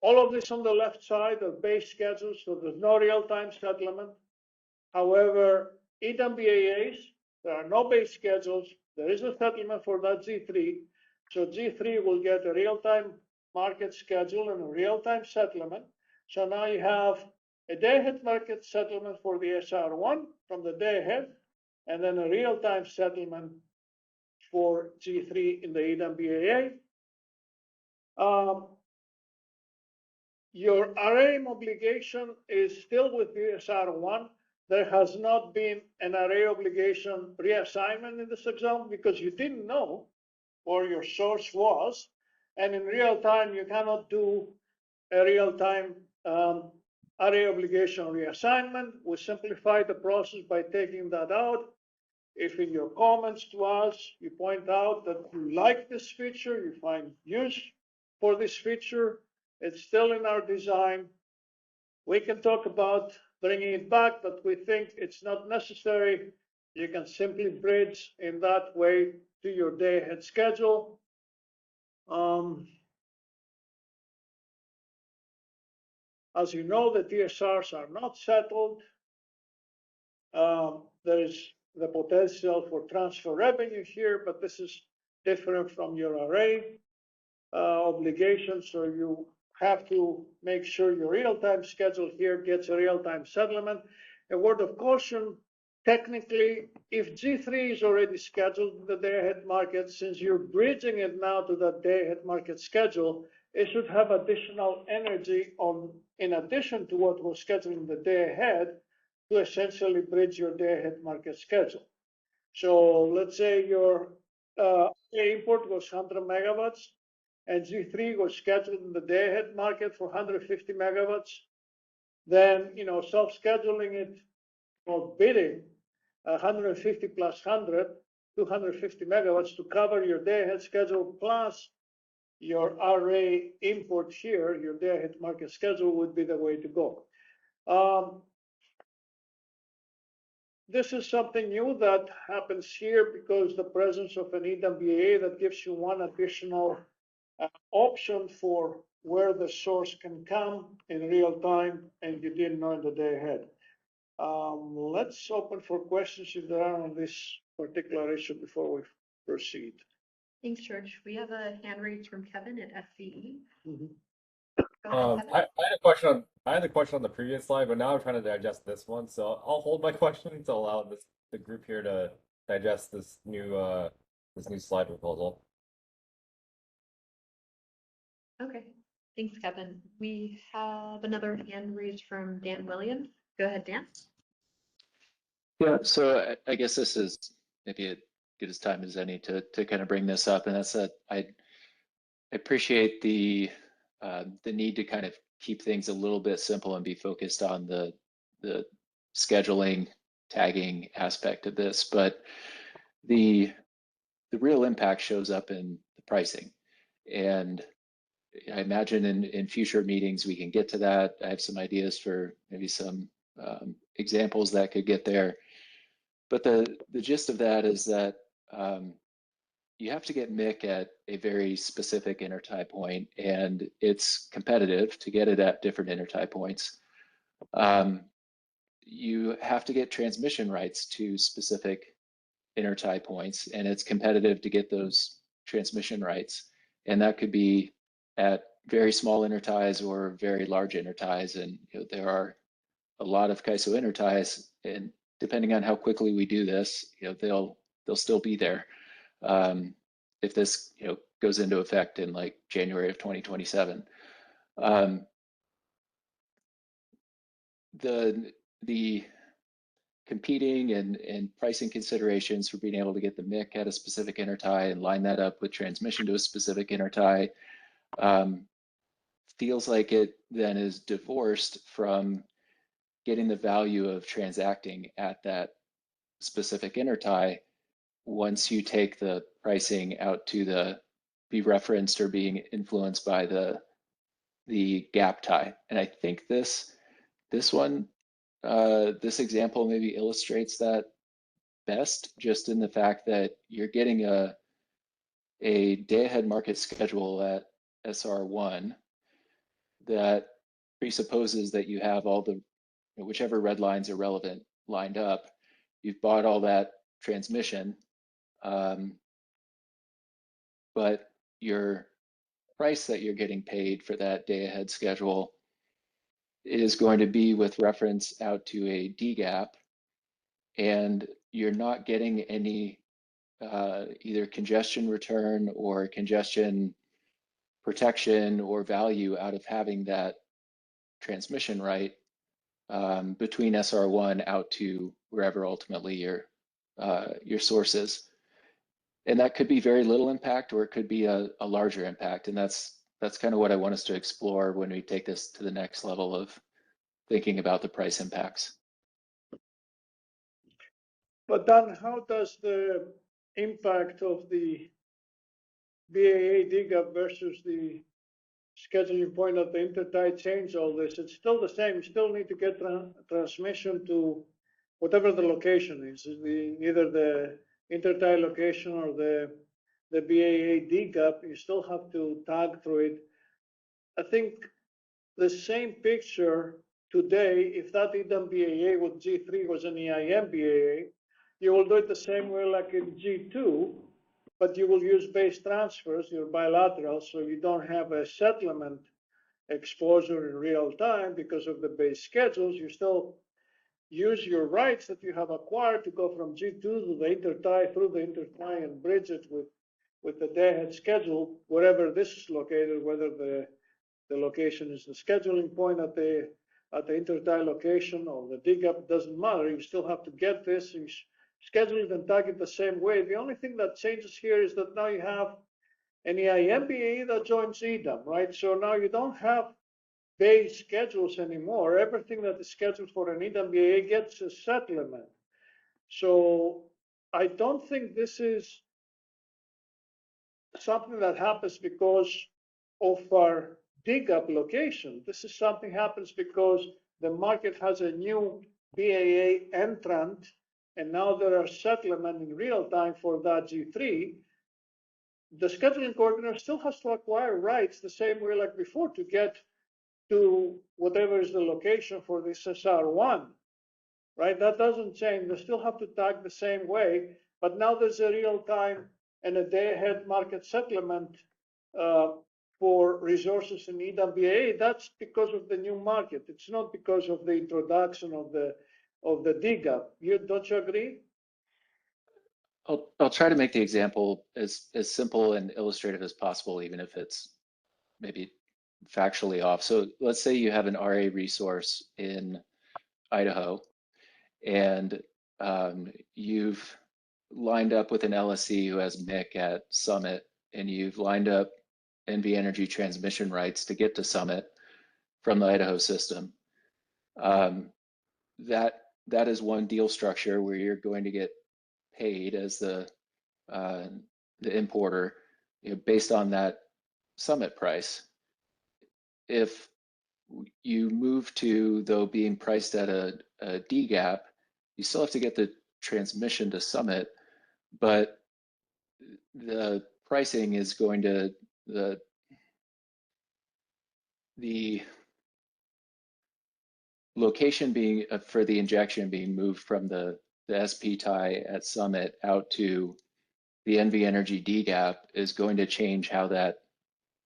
all of this on the left side are base schedules, so there's no real-time settlement. However, EDAM BAAs, there are no base schedules. There is a settlement for that G3. So G3 will get a real-time market schedule and a real-time settlement. So now you have a day-ahead market settlement for the SR1 from the day ahead, and then a real-time settlement for G3 in the EDAM BAA. Your array obligation is still with the SR1. There has not been an array obligation reassignment in this example because you didn't know where your source was. And in real time, you cannot do a real-time array obligation reassignment. We simplified the process by taking that out. If in your comments to us, you point out that you like this feature, you find use for this feature, it's still in our design. We can talk about bringing it back, but we think it's not necessary. You can simply bridge in that way to your day ahead schedule. As you know, the TSRs are not settled. There is the potential for transfer revenue here, but this is different from your array obligation. So you have to make sure your real-time schedule here gets a real-time settlement. A word of caution, technically, if G3 is already scheduled in the day-ahead market, since you're bridging it now to that day-ahead market schedule, it should have additional energy in addition to what was scheduled in the day ahead to essentially bridge your day-ahead market schedule. So let's say your import was 100 megawatts, and G3 was scheduled in the day-ahead market for 150 megawatts, then self-scheduling it or bidding 150 plus 100, 250 megawatts to cover your day-ahead schedule plus your array import here, your day-ahead market schedule would be the way to go. This is something new that happens here because the presence of an EDAM BAA that gives you one additional option for where the source can come in real time and you didn't know in the day ahead. Let's open for questions if there are on this particular issue before we proceed. Thanks, George. We have a hand raised from Kevin at SCE. I had a question on the previous slide, but now I'm trying to digest this one. So I'll hold my question to allow the group here to digest this new slide proposal. Okay, thanks, Kevin. We have another hand raised from Dan Williams. Go ahead, Dan. Yeah, so I guess this is maybe as good as time as any to kind of bring this up, and that's that I appreciate the need to kind of keep things a little bit simple and be focused on the scheduling, tagging aspect of this, but the real impact shows up in the pricing. And I imagine in future meetings we can get to that. I have some ideas for maybe some examples that could get there. But the gist of that is that you have to get MIC at a very specific intertie point, and it's competitive to get it at different intertie points. You have to get transmission rights to specific intertie points, and it's competitive to get those transmission rights. And that could be at very small interties or very large interties. And there are a lot of CAISO interties, and depending on how quickly we do this, they'll still be there. If this goes into effect in like January of 2027. The competing and pricing considerations for being able to get the MIC at a specific intertie and line that up with transmission to a specific intertie feels like it then is divorced from getting the value of transacting at that specific intertie once you take the pricing out to be referenced or being influenced by the gap tie. And I think this example maybe illustrates that best, just in the fact that you're getting a day-ahead market schedule at SR1 that presupposes that you have all the, whichever red lines are relevant, lined up. You've bought all that transmission, but your price that you're getting paid for that day-ahead schedule is going to be with reference out to a D gap, and you're not getting any either congestion return or congestion protection or value out of having that transmission right between SR1 out to wherever ultimately your source is. And that could be very little impact, or it could be a larger impact. And that's kind of what I want us to explore when we take this to the next level of thinking about the price impacts. But then how does the impact of the BAA DGAP versus the scheduling point at the intertie change all this? It's still the same. You still need to get transmission to whatever the location is, either the intertie location or the BAA DGAP. You still have to tag through it. I think the same picture today, if that EDAM BAA with G3 was an EIM BAA, you will do it the same way like in G2, but you will use base transfers, your bilateral, so you don't have a settlement exposure in real time because of the base schedules. You still use your rights that you have acquired to go from G2 to the intertie, through the intertie, and bridge it with the day-ahead schedule, wherever this is located, whether the location is the scheduling point at the intertie location or the DGAP, doesn't matter. You still have to get this. You schedule it and tag it the same way. The only thing that changes here is that now you have an EIM BAA that joins EDAM, right? So now you don't have base schedules anymore. Everything that is scheduled for an EDAM BAA gets a settlement. So I don't think this is something that happens because of our DGAP location. This is something happens because the market has a new BAA entrant, and now there are settlement in real time for that G3. The scheduling coordinator still has to acquire rights the same way like before to get to whatever is the location for this SR1, right? That doesn't change. They still have to tag the same way, but now there's a real time and a day-ahead market settlement for resources in EDAM BAA. That's because of the new market. It's not because of the introduction of the DGAP. Don't you agree? I'll try to make the example as simple and illustrative as possible, even if it's maybe factually off. So let's say you have an RA resource in Idaho, and you've lined up with an LSE who has MIC at Summit, and you've lined up NV Energy transmission rights to get to Summit from the Idaho system. That is one deal structure where you're going to get paid as the importer, based on that Summit price. if you move to, though, being priced at a D gap, you still have to get the transmission to Summit, but the pricing is going to, the location being for the injection being moved from the SP tie at Summit out to the NV Energy D gap is going to change how that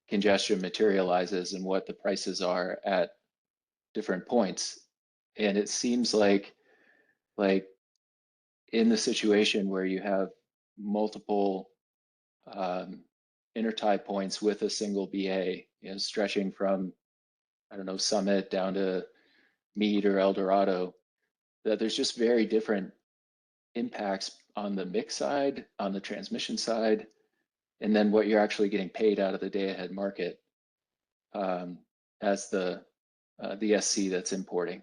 congestion materializes and what the prices are at different points. And it seems like in the situation where you have multiple intertie points with a single BA, stretching from, I don't know, Summit down to Meade or El Dorado, that there's just very different impacts on the mix side, on the transmission side, and then what you're actually getting paid out of the day ahead market as the SC that's importing.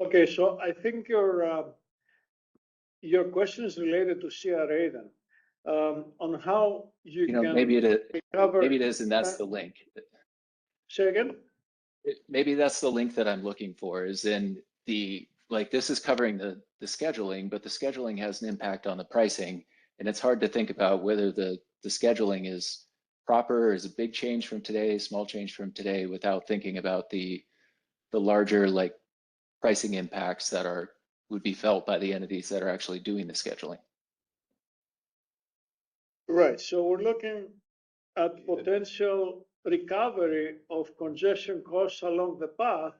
Okay, so I think your question is related to CRA then, on how you can maybe it recover. maybe it is, and that's the link. Say again? Maybe that's the link that I'm looking for, is in the, like, this is covering the scheduling, but the scheduling has an impact on the pricing, and it's hard to think about whether the scheduling is proper, or is a big change from today, small change from today, without thinking about the larger, like, pricing impacts that would be felt by the entities that are actually doing the scheduling. Right, so we're looking at potential recovery of congestion costs along the path.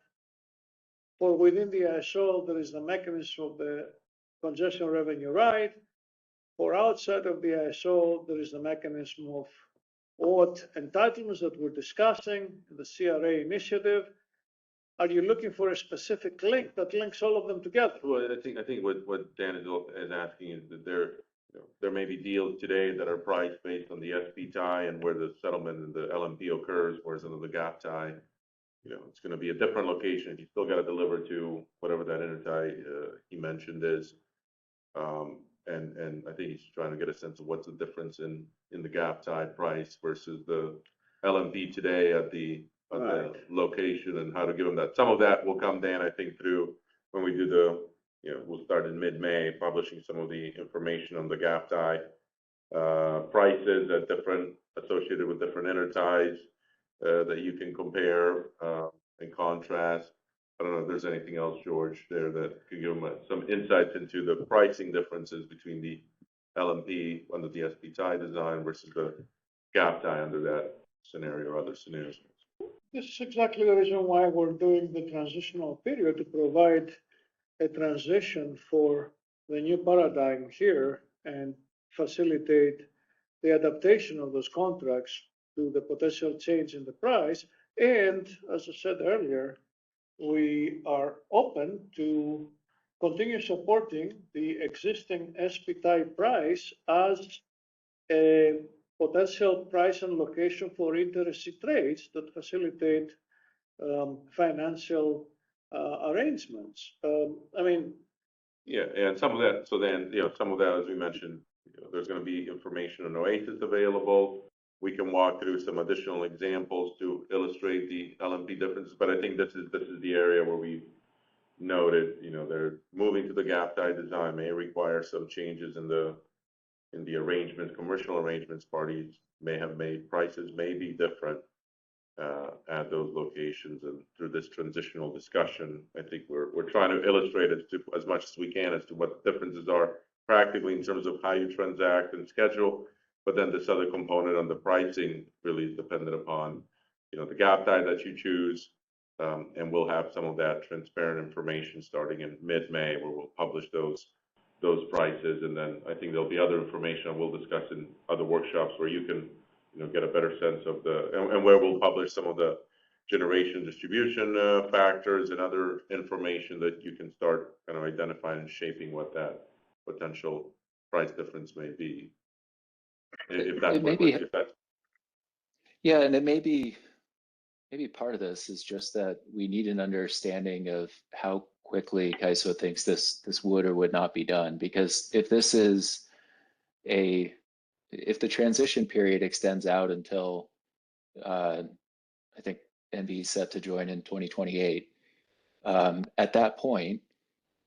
For within the ISO, there is the mechanism of the congestion revenue right. For outside of the ISO, there is the mechanism of what entitlements that we're discussing, the CRA initiative. Are you looking for a specific link that links all of them together? Well, I think what Dan is asking is that there may be deals today that are priced based on the SP tie and where the settlement and the LMP occurs, whereas under the gap tie, it's going to be a different location. You still got to deliver to whatever that intertie he mentioned is. And I think he's trying to get a sense of what's the difference in the gap tie price versus the LMP today at the location, and how to give them that. Some of that will come, Dan, I think, through when we do we'll start in mid-May publishing some of the information on the gap tie prices at associated with different interties that you can compare and contrast. I don't know if there's anything else, George, there that could give them some insights into the pricing differences between the LMP under the SP tie design versus the gap tie under that scenario or other scenarios. This is exactly the reason why we're doing the transitional period, to provide a transition for the new paradigm here and facilitate the adaptation of those contracts to the potential change in the price. And as I said earlier, we are open to continue supporting the existing SP tie price as a potential price and location for inter-SC trades that facilitate financial arrangements. Yeah, and some of that, so then, some of that, as we mentioned, there's going to be information on OASIS available. We can walk through some additional examples to illustrate the LMP differences, but I think this is the area where we noted, they're moving to the gap tie design may require some changes in the arrangements, commercial arrangements. Parties may have made, prices may be different at those locations, and through this transitional discussion, I think we're trying to illustrate as much as we can as to what the differences are practically in terms of how you transact and schedule. But then this other component on the pricing really is dependent upon, the gap tie that you choose, and we'll have some of that transparent information starting in mid-May, where we'll publish those prices, and then I think there'll be other information we'll discuss in other workshops where you can get a better sense of and where we'll publish some of the generation distribution factors and other information that you can start kind of identifying and shaping what that potential price difference may be. If that's yeah, and it may be part of this is just that we need an understanding of how quickly CAISO thinks this would or would not be done. Because if this is a if the transition period extends out until I think NV is set to join in 2028, at that point,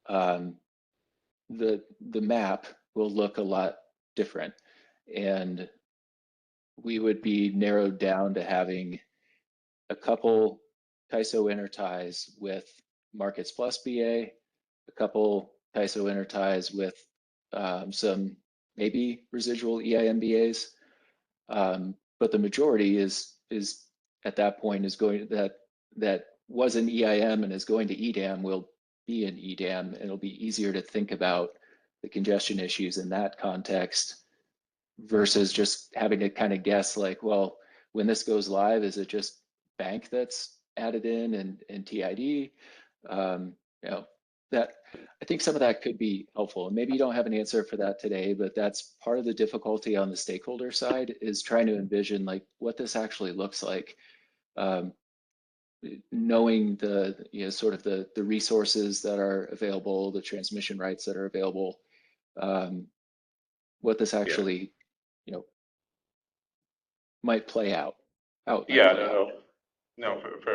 the map will look a lot different, and we would be narrowed down to having a couple CAISO interties with Markets Plus BA, a couple CAISO interties with some maybe residual EIM BAs, but the majority is at that point is going that was an EIM and is going to EDAM will be an EDAM, and it'll be easier to think about the congestion issues in that context versus just having to kind of guess like, well, when this goes live, is it just bank that's added in and TID? You know, that I think some of that could be helpful. And maybe you don't have an answer for that today, but that's part of the difficulty on the stakeholder side is trying to envision like what this actually looks like. Knowing the, you know, sort of the resources that are available, the transmission rights that are available, what this actually, you know, might play out. Fair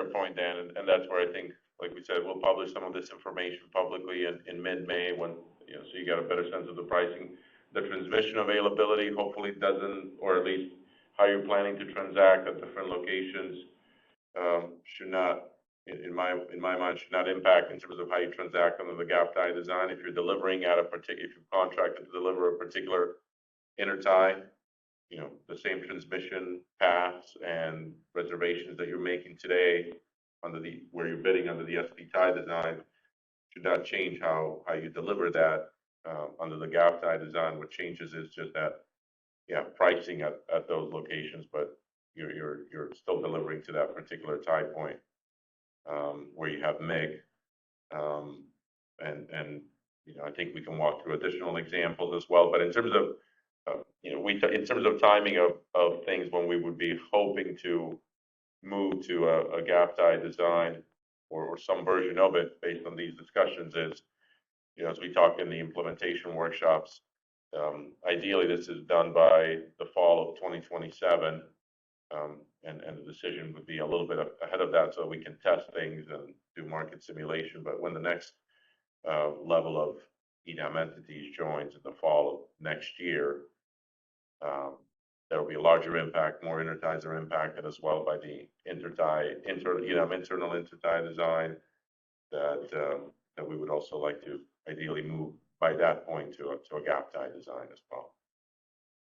point, Dan, and that's where I think, like we said, we'll publish some of this information publicly in mid-May when, you know, so you got a better sense of the pricing. The transmission availability hopefully doesn't, or at least how you're planning to transact at different locations, should not, in my mind, should not impact in terms of how you transact under the gap tie design. If you're delivering at a particular, if you've contracted to deliver a particular intertie, you know, the same transmission paths and reservations that you're making today under the, where you're bidding under the SP tie design should not change how you deliver that under the gap tie design. What changes is just that, pricing at those locations, but you're still delivering to that particular tie point where you have MIG, and you know, I think we can walk through additional examples as well. But in terms of you know, in terms of timing of things when we would be hoping to move to a gap tie design or some version of it based on these discussions is, you know, as we talk in the implementation workshops, ideally this is done by the fall of 2027, and the decision would be a little bit ahead of that so we can test things and do market simulation. But when the next level of EDAM entities joins in the fall of next year, there will be a larger impact. More interties are impacted as well by the internal intertie design that we would also like to ideally move by that point to a gap tie design as well.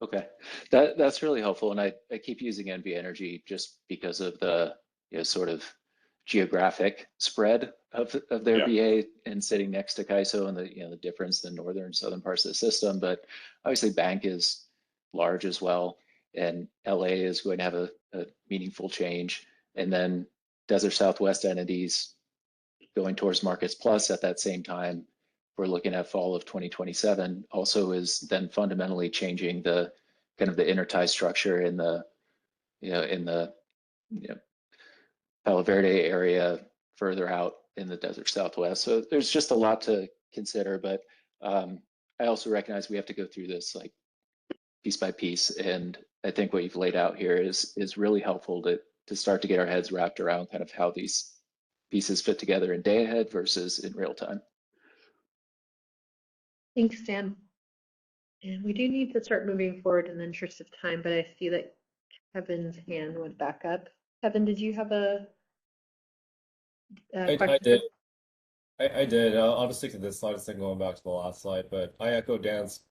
Okay, that's really helpful, and I keep using NV Energy just because of the, you know, sort of geographic spread of their BA and sitting next to CAISO and the, you know, the difference in the northern and southern parts of the system. But obviously bank is large as well, and LA is going to have a meaningful change, and then Desert Southwest entities going towards Markets Plus at that same time. We're looking at fall of 2027 also is then fundamentally changing the kind of the intertie structure in the, you know, Palo Verde area further out in the Desert Southwest. So there's just a lot to consider, but I also recognize we have to go through this like piece by piece. And I think what you've laid out here is really helpful to start to get our heads wrapped around kind of how these pieces fit together in day ahead versus in real time. Thanks, Dan. And we do need to start moving forward in the interest of time, but I see that Kevin's hand went back up. Kevin, did you have a question? I did. I did. I'll just stick to this slide instead of going back to the last slide, but I echo Dan's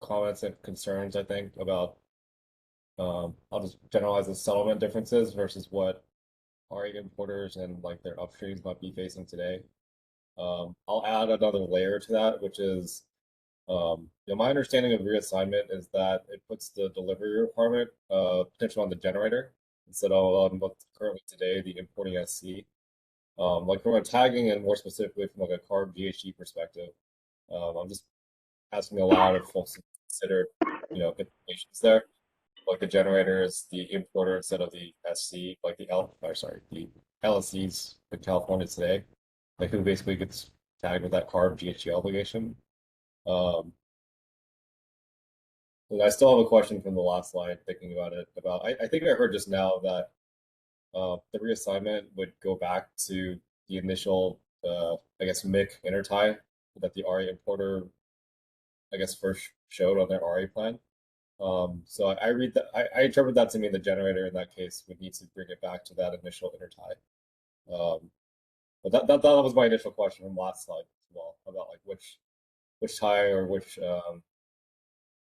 comments and concerns, I think, about, I'll just generalize the settlement differences versus what RA importers and like their upstreams might be facing today. I'll add another layer to that, which is, you know, my understanding of reassignment is that it puts the delivery requirement potentially on the generator instead of what's currently today the importing SC. Like from a tagging and more specifically from like a carb GHG perspective, I'm just asking aloud if folks consider, you know, implications there. Like the generator is the importer instead of the SC, like the the LSCs in California today, like who basically gets tagged with that carb GHG obligation. And I still have a question from the last slide, thinking about it. I think I heard just now that the reassignment would go back to the initial, I guess, MIC intertie that the RA importer, I guess, first showed on their RA plan. So I read that, I interpret that to mean the generator in that case would need to bring it back to that initial intertie. But that was my initial question from last slide as well, about like which tie or which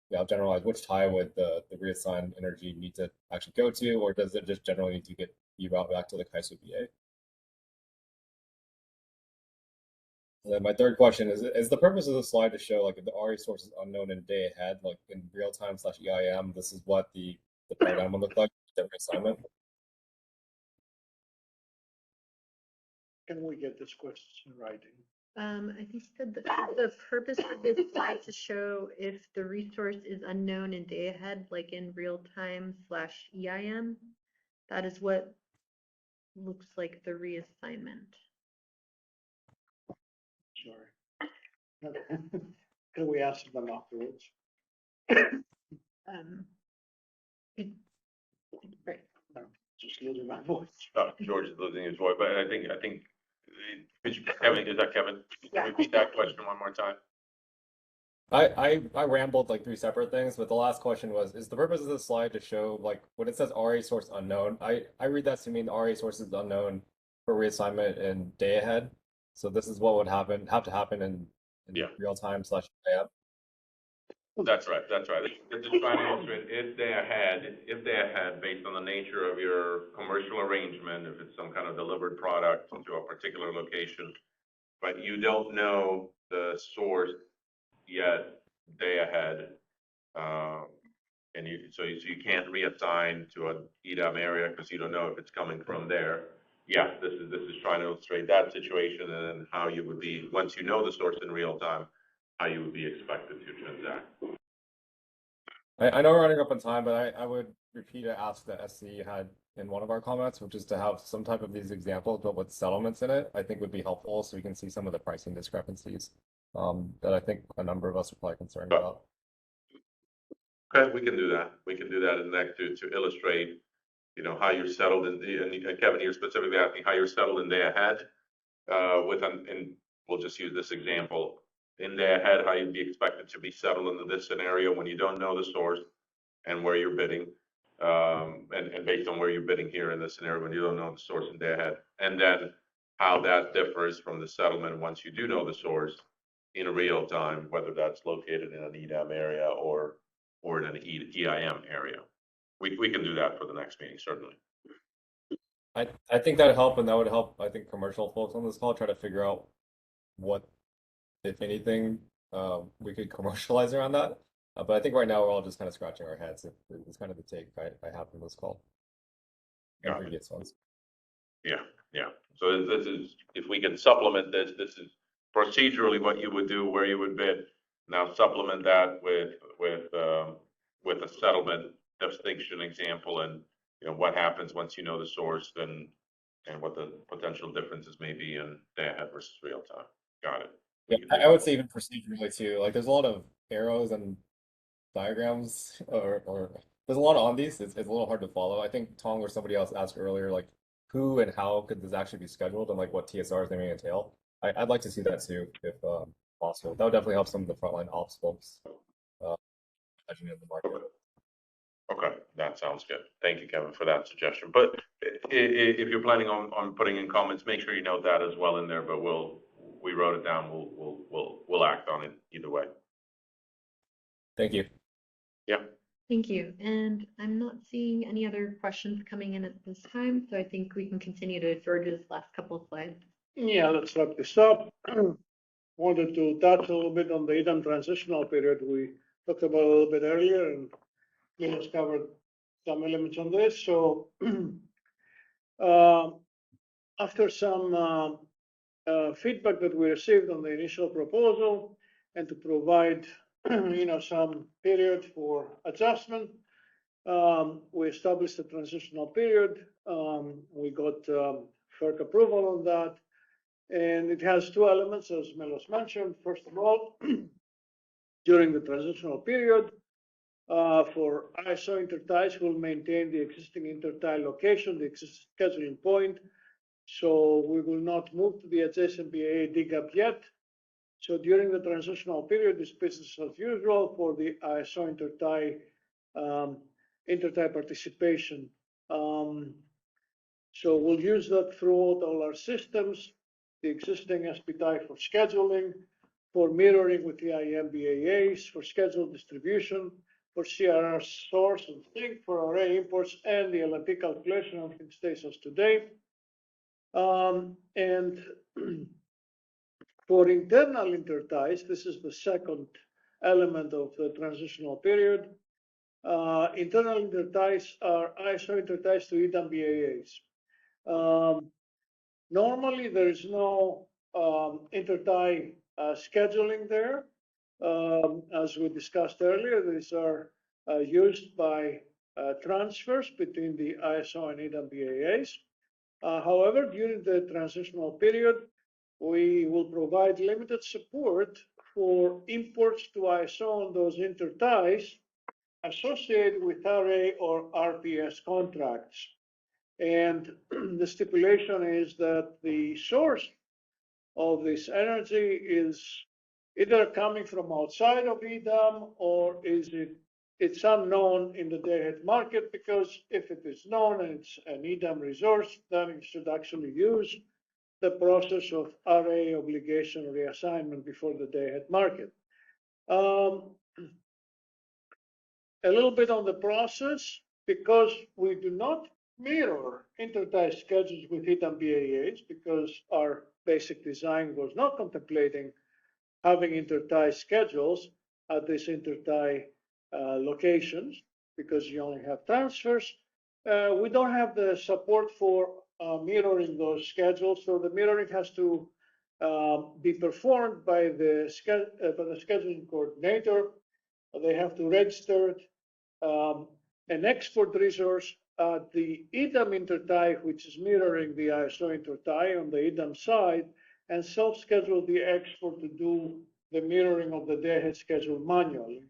yeah, I'll generalize, which tie would the reassigned energy need to actually go to, or does it just generally need to get rerouted back to the CAISO BA? And then my third question is the purpose of the slide to show like if the RE source is unknown in a day ahead, like in real time / EIM, this is what the paradigm would look like, the reassignment? Can we get this question in writing? I think you said the purpose of this slide to show if the resource is unknown in day ahead, like in real time / EIM, that is what looks like the reassignment. Sorry. Can we ask them afterwards? Right. Just losing my voice. George is losing his voice, but I think, Kevin, is that Kevin? Can you repeat that question one more time? I rambled like 3 separate things, but the last question was, is the purpose of the slide to show like when it says RA source unknown, I read that to mean the RA source is unknown for reassignment in day ahead. So this is what would have to happen in real time / EIM. That's right. It's just trying to illustrate if they had, based on the nature of your commercial arrangement, if it's some kind of delivered product to a particular location, but you don't know the source yet day ahead, and so you can't reassign to an EDAM area because you don't know if it's coming from there. Yeah, this is trying to illustrate that situation and then how you would be, once you know the source in real time, how you would be expected to transact. I know we're running up on time, but I would repeat a ask that SC had in one of our comments, which is to have some type of these examples, but with settlements in it, I think would be helpful so we can see some of the pricing discrepancies that I think a number of us are probably concerned about. Okay, we can do that. We can do that in the next to illustrate, how you're settled and Kevin, you're specifically asking how you're settled in day ahead and we'll just use this example. In day ahead, how you'd be expected to be settled into this scenario when you don't know the source and where you're bidding, and based on where you're bidding here in this scenario when you don't know the source in day ahead, and then how that differs from the settlement once you do know the source in real time, whether that's located in an EDAM area or in an EIM area. We can do that for the next meeting, certainly. I think that would help, and that would help, I think, commercial folks on this call try to figure out what, if anything, we could commercialize around that. But I think right now we're all just kind of scratching our heads. It's kind of the take I have from this call. And previous ones. Yeah. So this is, if we can supplement this is procedurally what you would do, where you would bid. Now supplement that with a settlement distinction example, and what happens once you know the source and what the potential differences may be in day ahead versus real time. Got it. Yeah, I would say even procedurally too. Like there's a lot of arrows and diagrams, or there's a lot on these. It's a little hard to follow. I think Tong or somebody else asked earlier, like who and how could this actually be scheduled, and like what TSRs they may entail. I'd like to see that too, if possible. That would definitely help some of the frontline ops folks judging the market. Okay, that sounds good. Thank you, Kevin, for that suggestion. But if you're planning on putting in comments, make sure you note that as well in there. But we wrote it down. We'll act on it either way. Thank you. Yeah. Thank you. And I'm not seeing any other questions coming in at this time, so I think we can continue to George's last couple of slides. Yeah, let's wrap this up. Wanted to touch a little bit on the EDAM transitional period we talked about a little bit earlier, and we just covered some elements on this. So after some feedback that we received on the initial proposal, and to provide some period for adjustment, we established a transitional period. We got FERC approval on that, and it has 2 elements, as Melos mentioned. First of all, during the transitional period, For ISO interties, we'll maintain the existing intertie location, the existing scheduling point. So we will not move to the adjacent BAA DGAP yet. So during the transitional period, it's business as usual for the ISO intertie participation. So we'll use that throughout all our systems, the existing SPTI for scheduling, for mirroring with the IEM BAAs, for schedule distribution, for CRR source and sync, for array imports, and the LNP calculation. Everything stays as today. And for internal interties, this is the second element of the transitional period. Internal interties are ISO interties to EDAM BAAs. Normally, there is no intertie scheduling there. As we discussed earlier, these are used by transfers between the ISO and EDAM BAAs. However, during the transitional period, we will provide limited support for imports to ISO on those interties associated with RA or RPS contracts. And the stipulation is that the source of this energy is either coming from outside of EDAM or it's unknown in the day-ahead market, because if it is known and it's an EDAM resource, then it should actually use the process of RA obligation reassignment before the day-ahead market. A little bit on the process, because we do not mirror intertie schedules with EDAM BAAs, because our basic design was not contemplating having intertie schedules at these intertie locations, because you only have transfers. We don't have the support for mirroring those schedules, so the mirroring has to be performed by the scheduling coordinator. They have to register an export resource at the EDAM intertie, which is mirroring the ISO intertie on the EDAM side, and self-schedule the export to do the mirroring of the day-ahead schedule manually.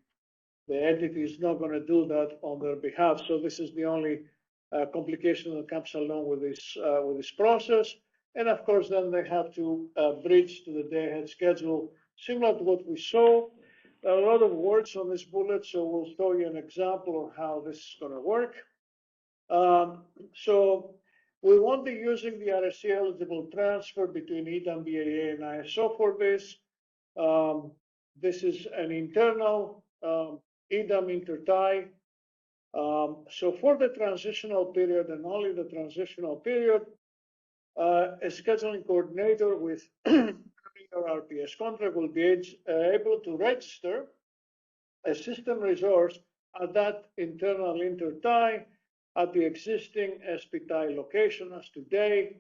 The entity is not going to do that on their behalf. So this is the only complication that comes along with this process. And of course, then they have to bridge to the day-ahead schedule, similar to what we saw. A lot of words on this bullet, so we'll show you an example of how this is going to work. So we won't be using the RSC eligible transfer between EDAM BAA and ISO for this. This is an internal EDAM intertie. So for the transitional period and only the transitional period, a scheduling coordinator with or RPS contract will be able to register a system resource at that internal intertie at the existing SPTI location as today.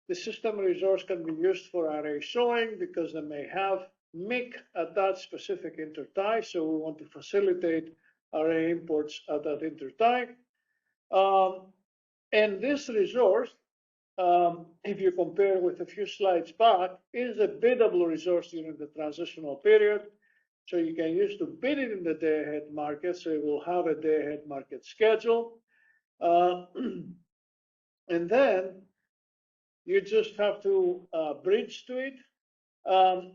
The system resource can be used for array showing because they may have MIC at that specific intertie, so we want to facilitate array imports at that intertie. And this resource, if you compare with a few slides back, is a biddable resource during the transitional period. So you can use to bid it in the day-ahead market, so it will have a day-ahead market schedule. And then you just have to bridge to it.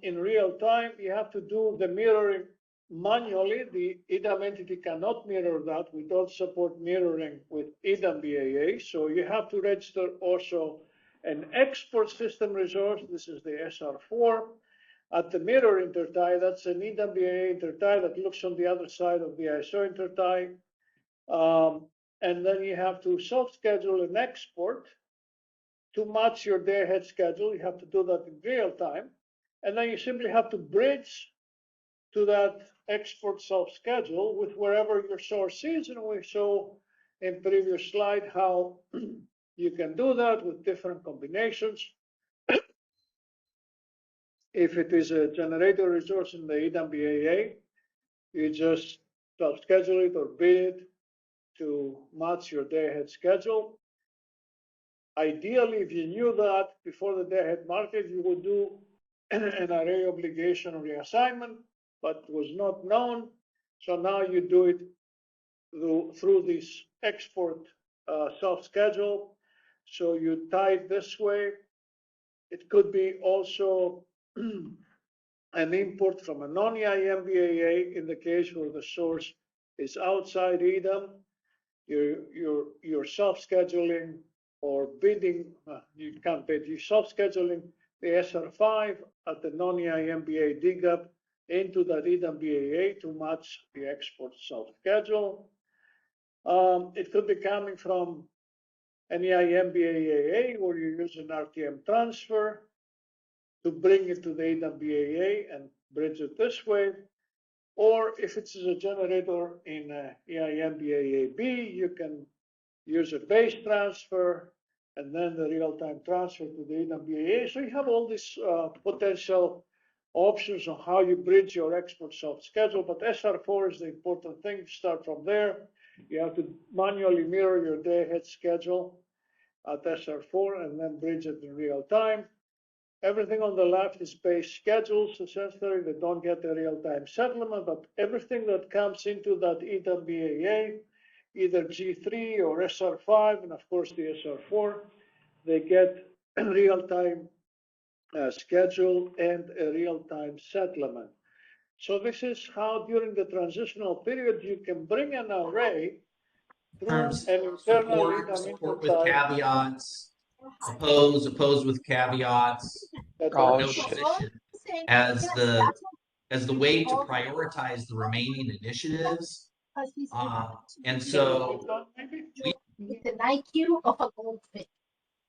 In real time, you have to do the mirroring manually. The EDAM entity cannot mirror that. We don't support mirroring with EDAM BAA. So you have to register also an export system resource. This is the SR4. At the mirror intertie, that's an EDAM BAA intertie that looks on the other side of the ISO intertie. And then you have to self-schedule an export to match your day-ahead schedule. You have to do that in real time. And then you simply have to bridge to that export self-schedule with wherever your source is. And we saw in previous slide how you can do that with different combinations. If it is a generator resource in the EDAM BAA, you just self-schedule it or bid it to match your day-ahead schedule. Ideally, if you knew that before the day-ahead market, you would do an array obligation reassignment, but was not known. So now you do it through this export self-schedule. So you tie it this way. It could be also an import from a non-EIM BAA in the case where the source is outside EDAM. You're self-scheduling or bidding, you can't bid, you're self-scheduling the SR5 at the non-EIM BAA DGAP into that EDAM BAA to match the export self-schedule. It could be coming from an EIM BAA where you use an RTM transfer to bring it to the EDAM BAA and bridge it this way. Or if it's a generator in EIM BAA-B, you can use a base transfer and then the real-time transfer to the EDAM BAA. So you have all these potential options on how you bridge your export self-schedule, but SR4 is the important thing. Start from there. You have to manually mirror your day-ahead schedule at SR4 and then bridge it in real time. Everything on the left is base schedules, essentially. They don't get the real-time settlement, but everything that comes into that EDAM BAA, either G3 or SR5, and of course the SR4, they get real-time schedule and a real-time settlement. So this is how during the transitional period you can bring an array through an internal support with caveats, oppose with caveats, or no position as the way to prioritize the remaining initiatives. And so with an IQ of a goldfish.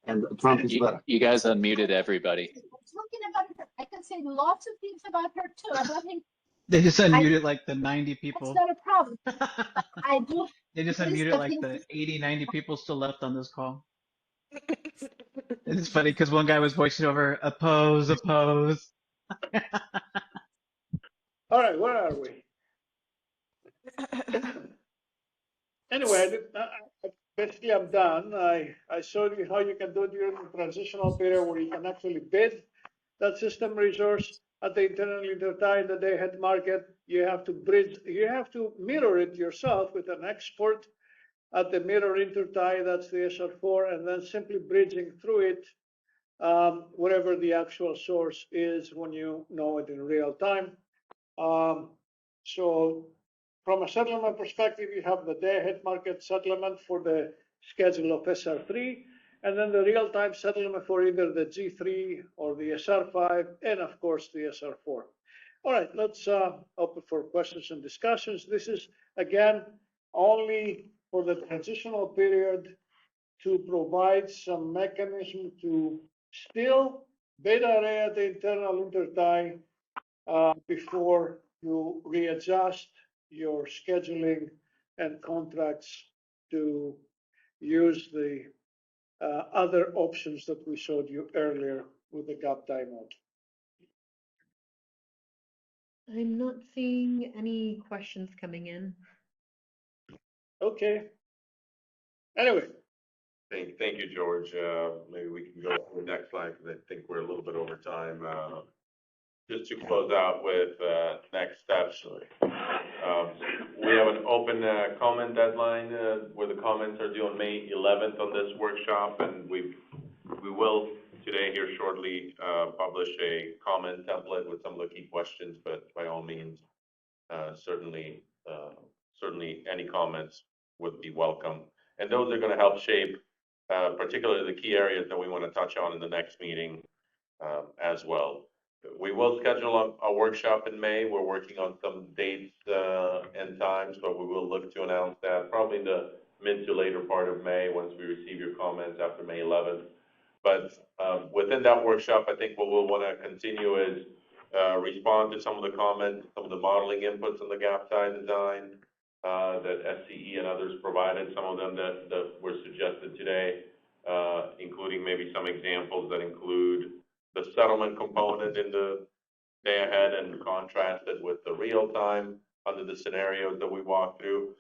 And Trump is better. You guys unmuted everybody. Talking about her, I can say lots of things about her too. I'm letting. They just unmuted like the 90 people. That's not a problem. But I do. They just unmuted like the 80, 90 people still left on this call. It's funny because one guy was voicing over oppose. All right, where are we? Anyway, basically I'm done. I showed you how you can do it during the transitional period where you can actually bid that system resource at the internal intertie in the day-ahead market. You have to bridge, you have to mirror it yourself with an export at the mirror intertie, that's the SR4, and then simply bridging through it wherever the actual source is when you know it in real time. So from a settlement perspective, you have the day-ahead market settlement for the schedule of SR3, and then the real-time settlement for either the G3 or the SR5, and of course the SR4. All right, let's open for questions and discussions. This is, again, only for the transitional period to provide some mechanism to still beta array at the internal intertie before you readjust your scheduling and contracts to use the other options that we showed you earlier with the gap time mode. I'm not seeing any questions coming in. Okay. Anyway. Thank you, George. Maybe we can go to the next slide because I think we're a little bit over time. Just to close out with next steps. We have an open comment deadline where the comments are due on May 11th on this workshop, and we will today here shortly publish a comment template with some of the key questions, but by all means, certainly any comments would be welcome. And those are going to help shape particularly the key areas that we want to touch on in the next meeting as well. We will schedule a workshop in May. We're working on some dates and times, but we will look to announce that probably in the mid to later part of May once we receive your comments after May 11th. But within that workshop, I think what we'll want to continue is respond to some of the comments, some of the modeling inputs on the gap tie design that SCE and others provided, some of them that were suggested today, including maybe some examples that include the settlement component in the day ahead and contrasted with the real time under the scenarios that we walked through.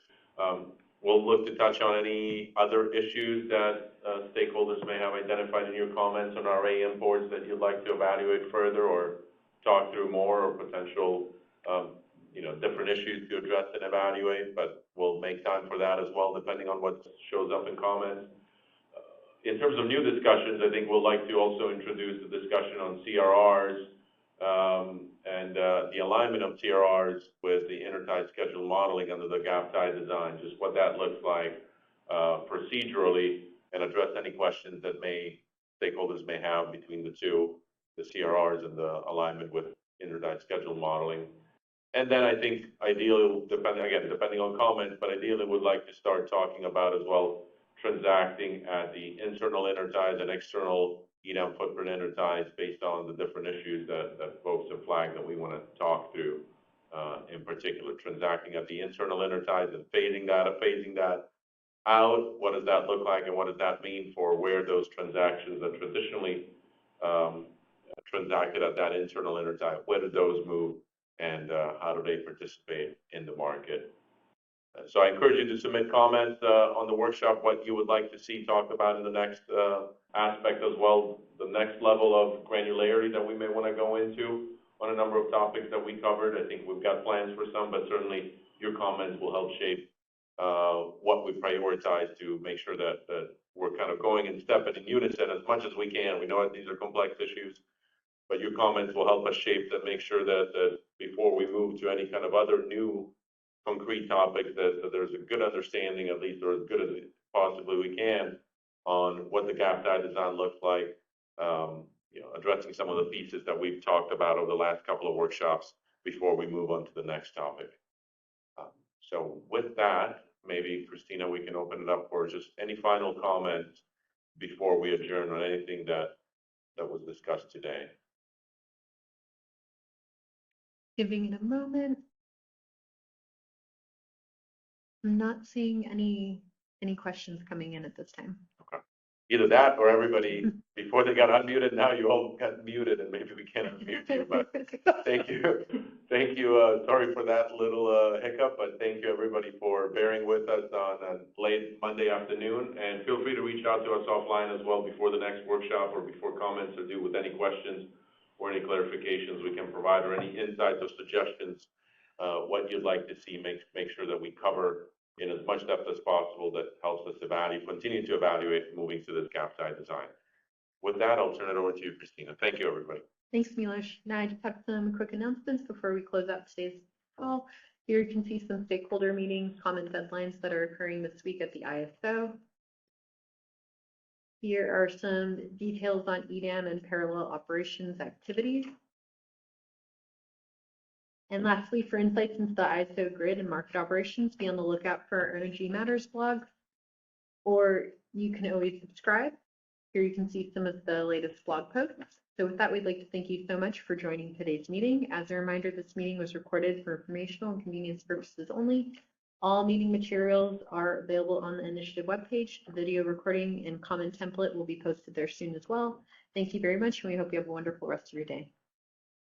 We'll look to touch on any other issues that stakeholders may have identified in your comments on RA imports that you'd like to evaluate further or talk through more, or potential different issues to address and evaluate, but we'll make time for that as well, depending on what shows up in comments. In terms of new discussions, I think we'll like to also introduce the discussion on CRRs and the alignment of CRRs with the intertie schedule modeling under the gap tie design, just what that looks like procedurally, and address any questions that stakeholders may have between the two, the CRRs and the alignment with intertie schedule modeling. And then I think ideally, depending on comments, but ideally would like to start talking about as well transacting at the internal interties and external EDAM footprint interties based on the different issues that folks have flagged that we want to talk through. In particular, transacting at the internal interties and phasing that out. What does that look like, and what does that mean for where those transactions are traditionally transacted at that internal intertie? Where do those move, and how do they participate in the market? So I encourage you to submit comments on the workshop, what you would like to see talked about in the next aspect as well, the next level of granularity that we may want to go into on a number of topics that we covered. I think we've got plans for some, but certainly your comments will help shape what we prioritize to make sure that we're kind of going in step and in unison as much as we can. We know that these are complex issues, but your comments will help us shape that, make sure that before we move to any kind of other new concrete topics, that there's a good understanding, at least, or as good as possibly we can, on what the gap tie design looks like, addressing some of the pieces that we've talked about over the last couple of workshops before we move on to the next topic. So with that, maybe, Christina, we can open it up for just any final comments before we adjourn on anything that was discussed today. Giving it a moment. I'm not seeing any questions coming in at this time. Okay. Either that or everybody, before they got unmuted, now you all got muted and maybe we can't unmute you, but thank you. Thank you. Sorry for that little hiccup, but thank you everybody for bearing with us on a late Monday afternoon, and feel free to reach out to us offline as well before the next workshop or before comments are due with any questions or any clarifications we can provide, or any insights or suggestions, what you'd like to see, make sure that we cover in as much depth as possible that helps us continue to evaluate moving to this gap tie design. With that, I'll turn it over to you, Christina. Thank you, everybody. Thanks, Milos. Now I just have some quick announcements before we close out today's call. Here you can see some stakeholder meetings, comment deadlines that are occurring this week at the ISO. Here are some details on EDAM and parallel operations activities. And lastly, for insights into the ISO grid and market operations, be on the lookout for our Energy Matters blog, or you can always subscribe. Here you can see some of the latest blog posts. So with that, we'd like to thank you so much for joining today's meeting. As a reminder, this meeting was recorded for informational and convenience purposes only. All meeting materials are available on the initiative webpage. The video recording and comment template will be posted there soon as well. Thank you very much, and we hope you have a wonderful rest of your day.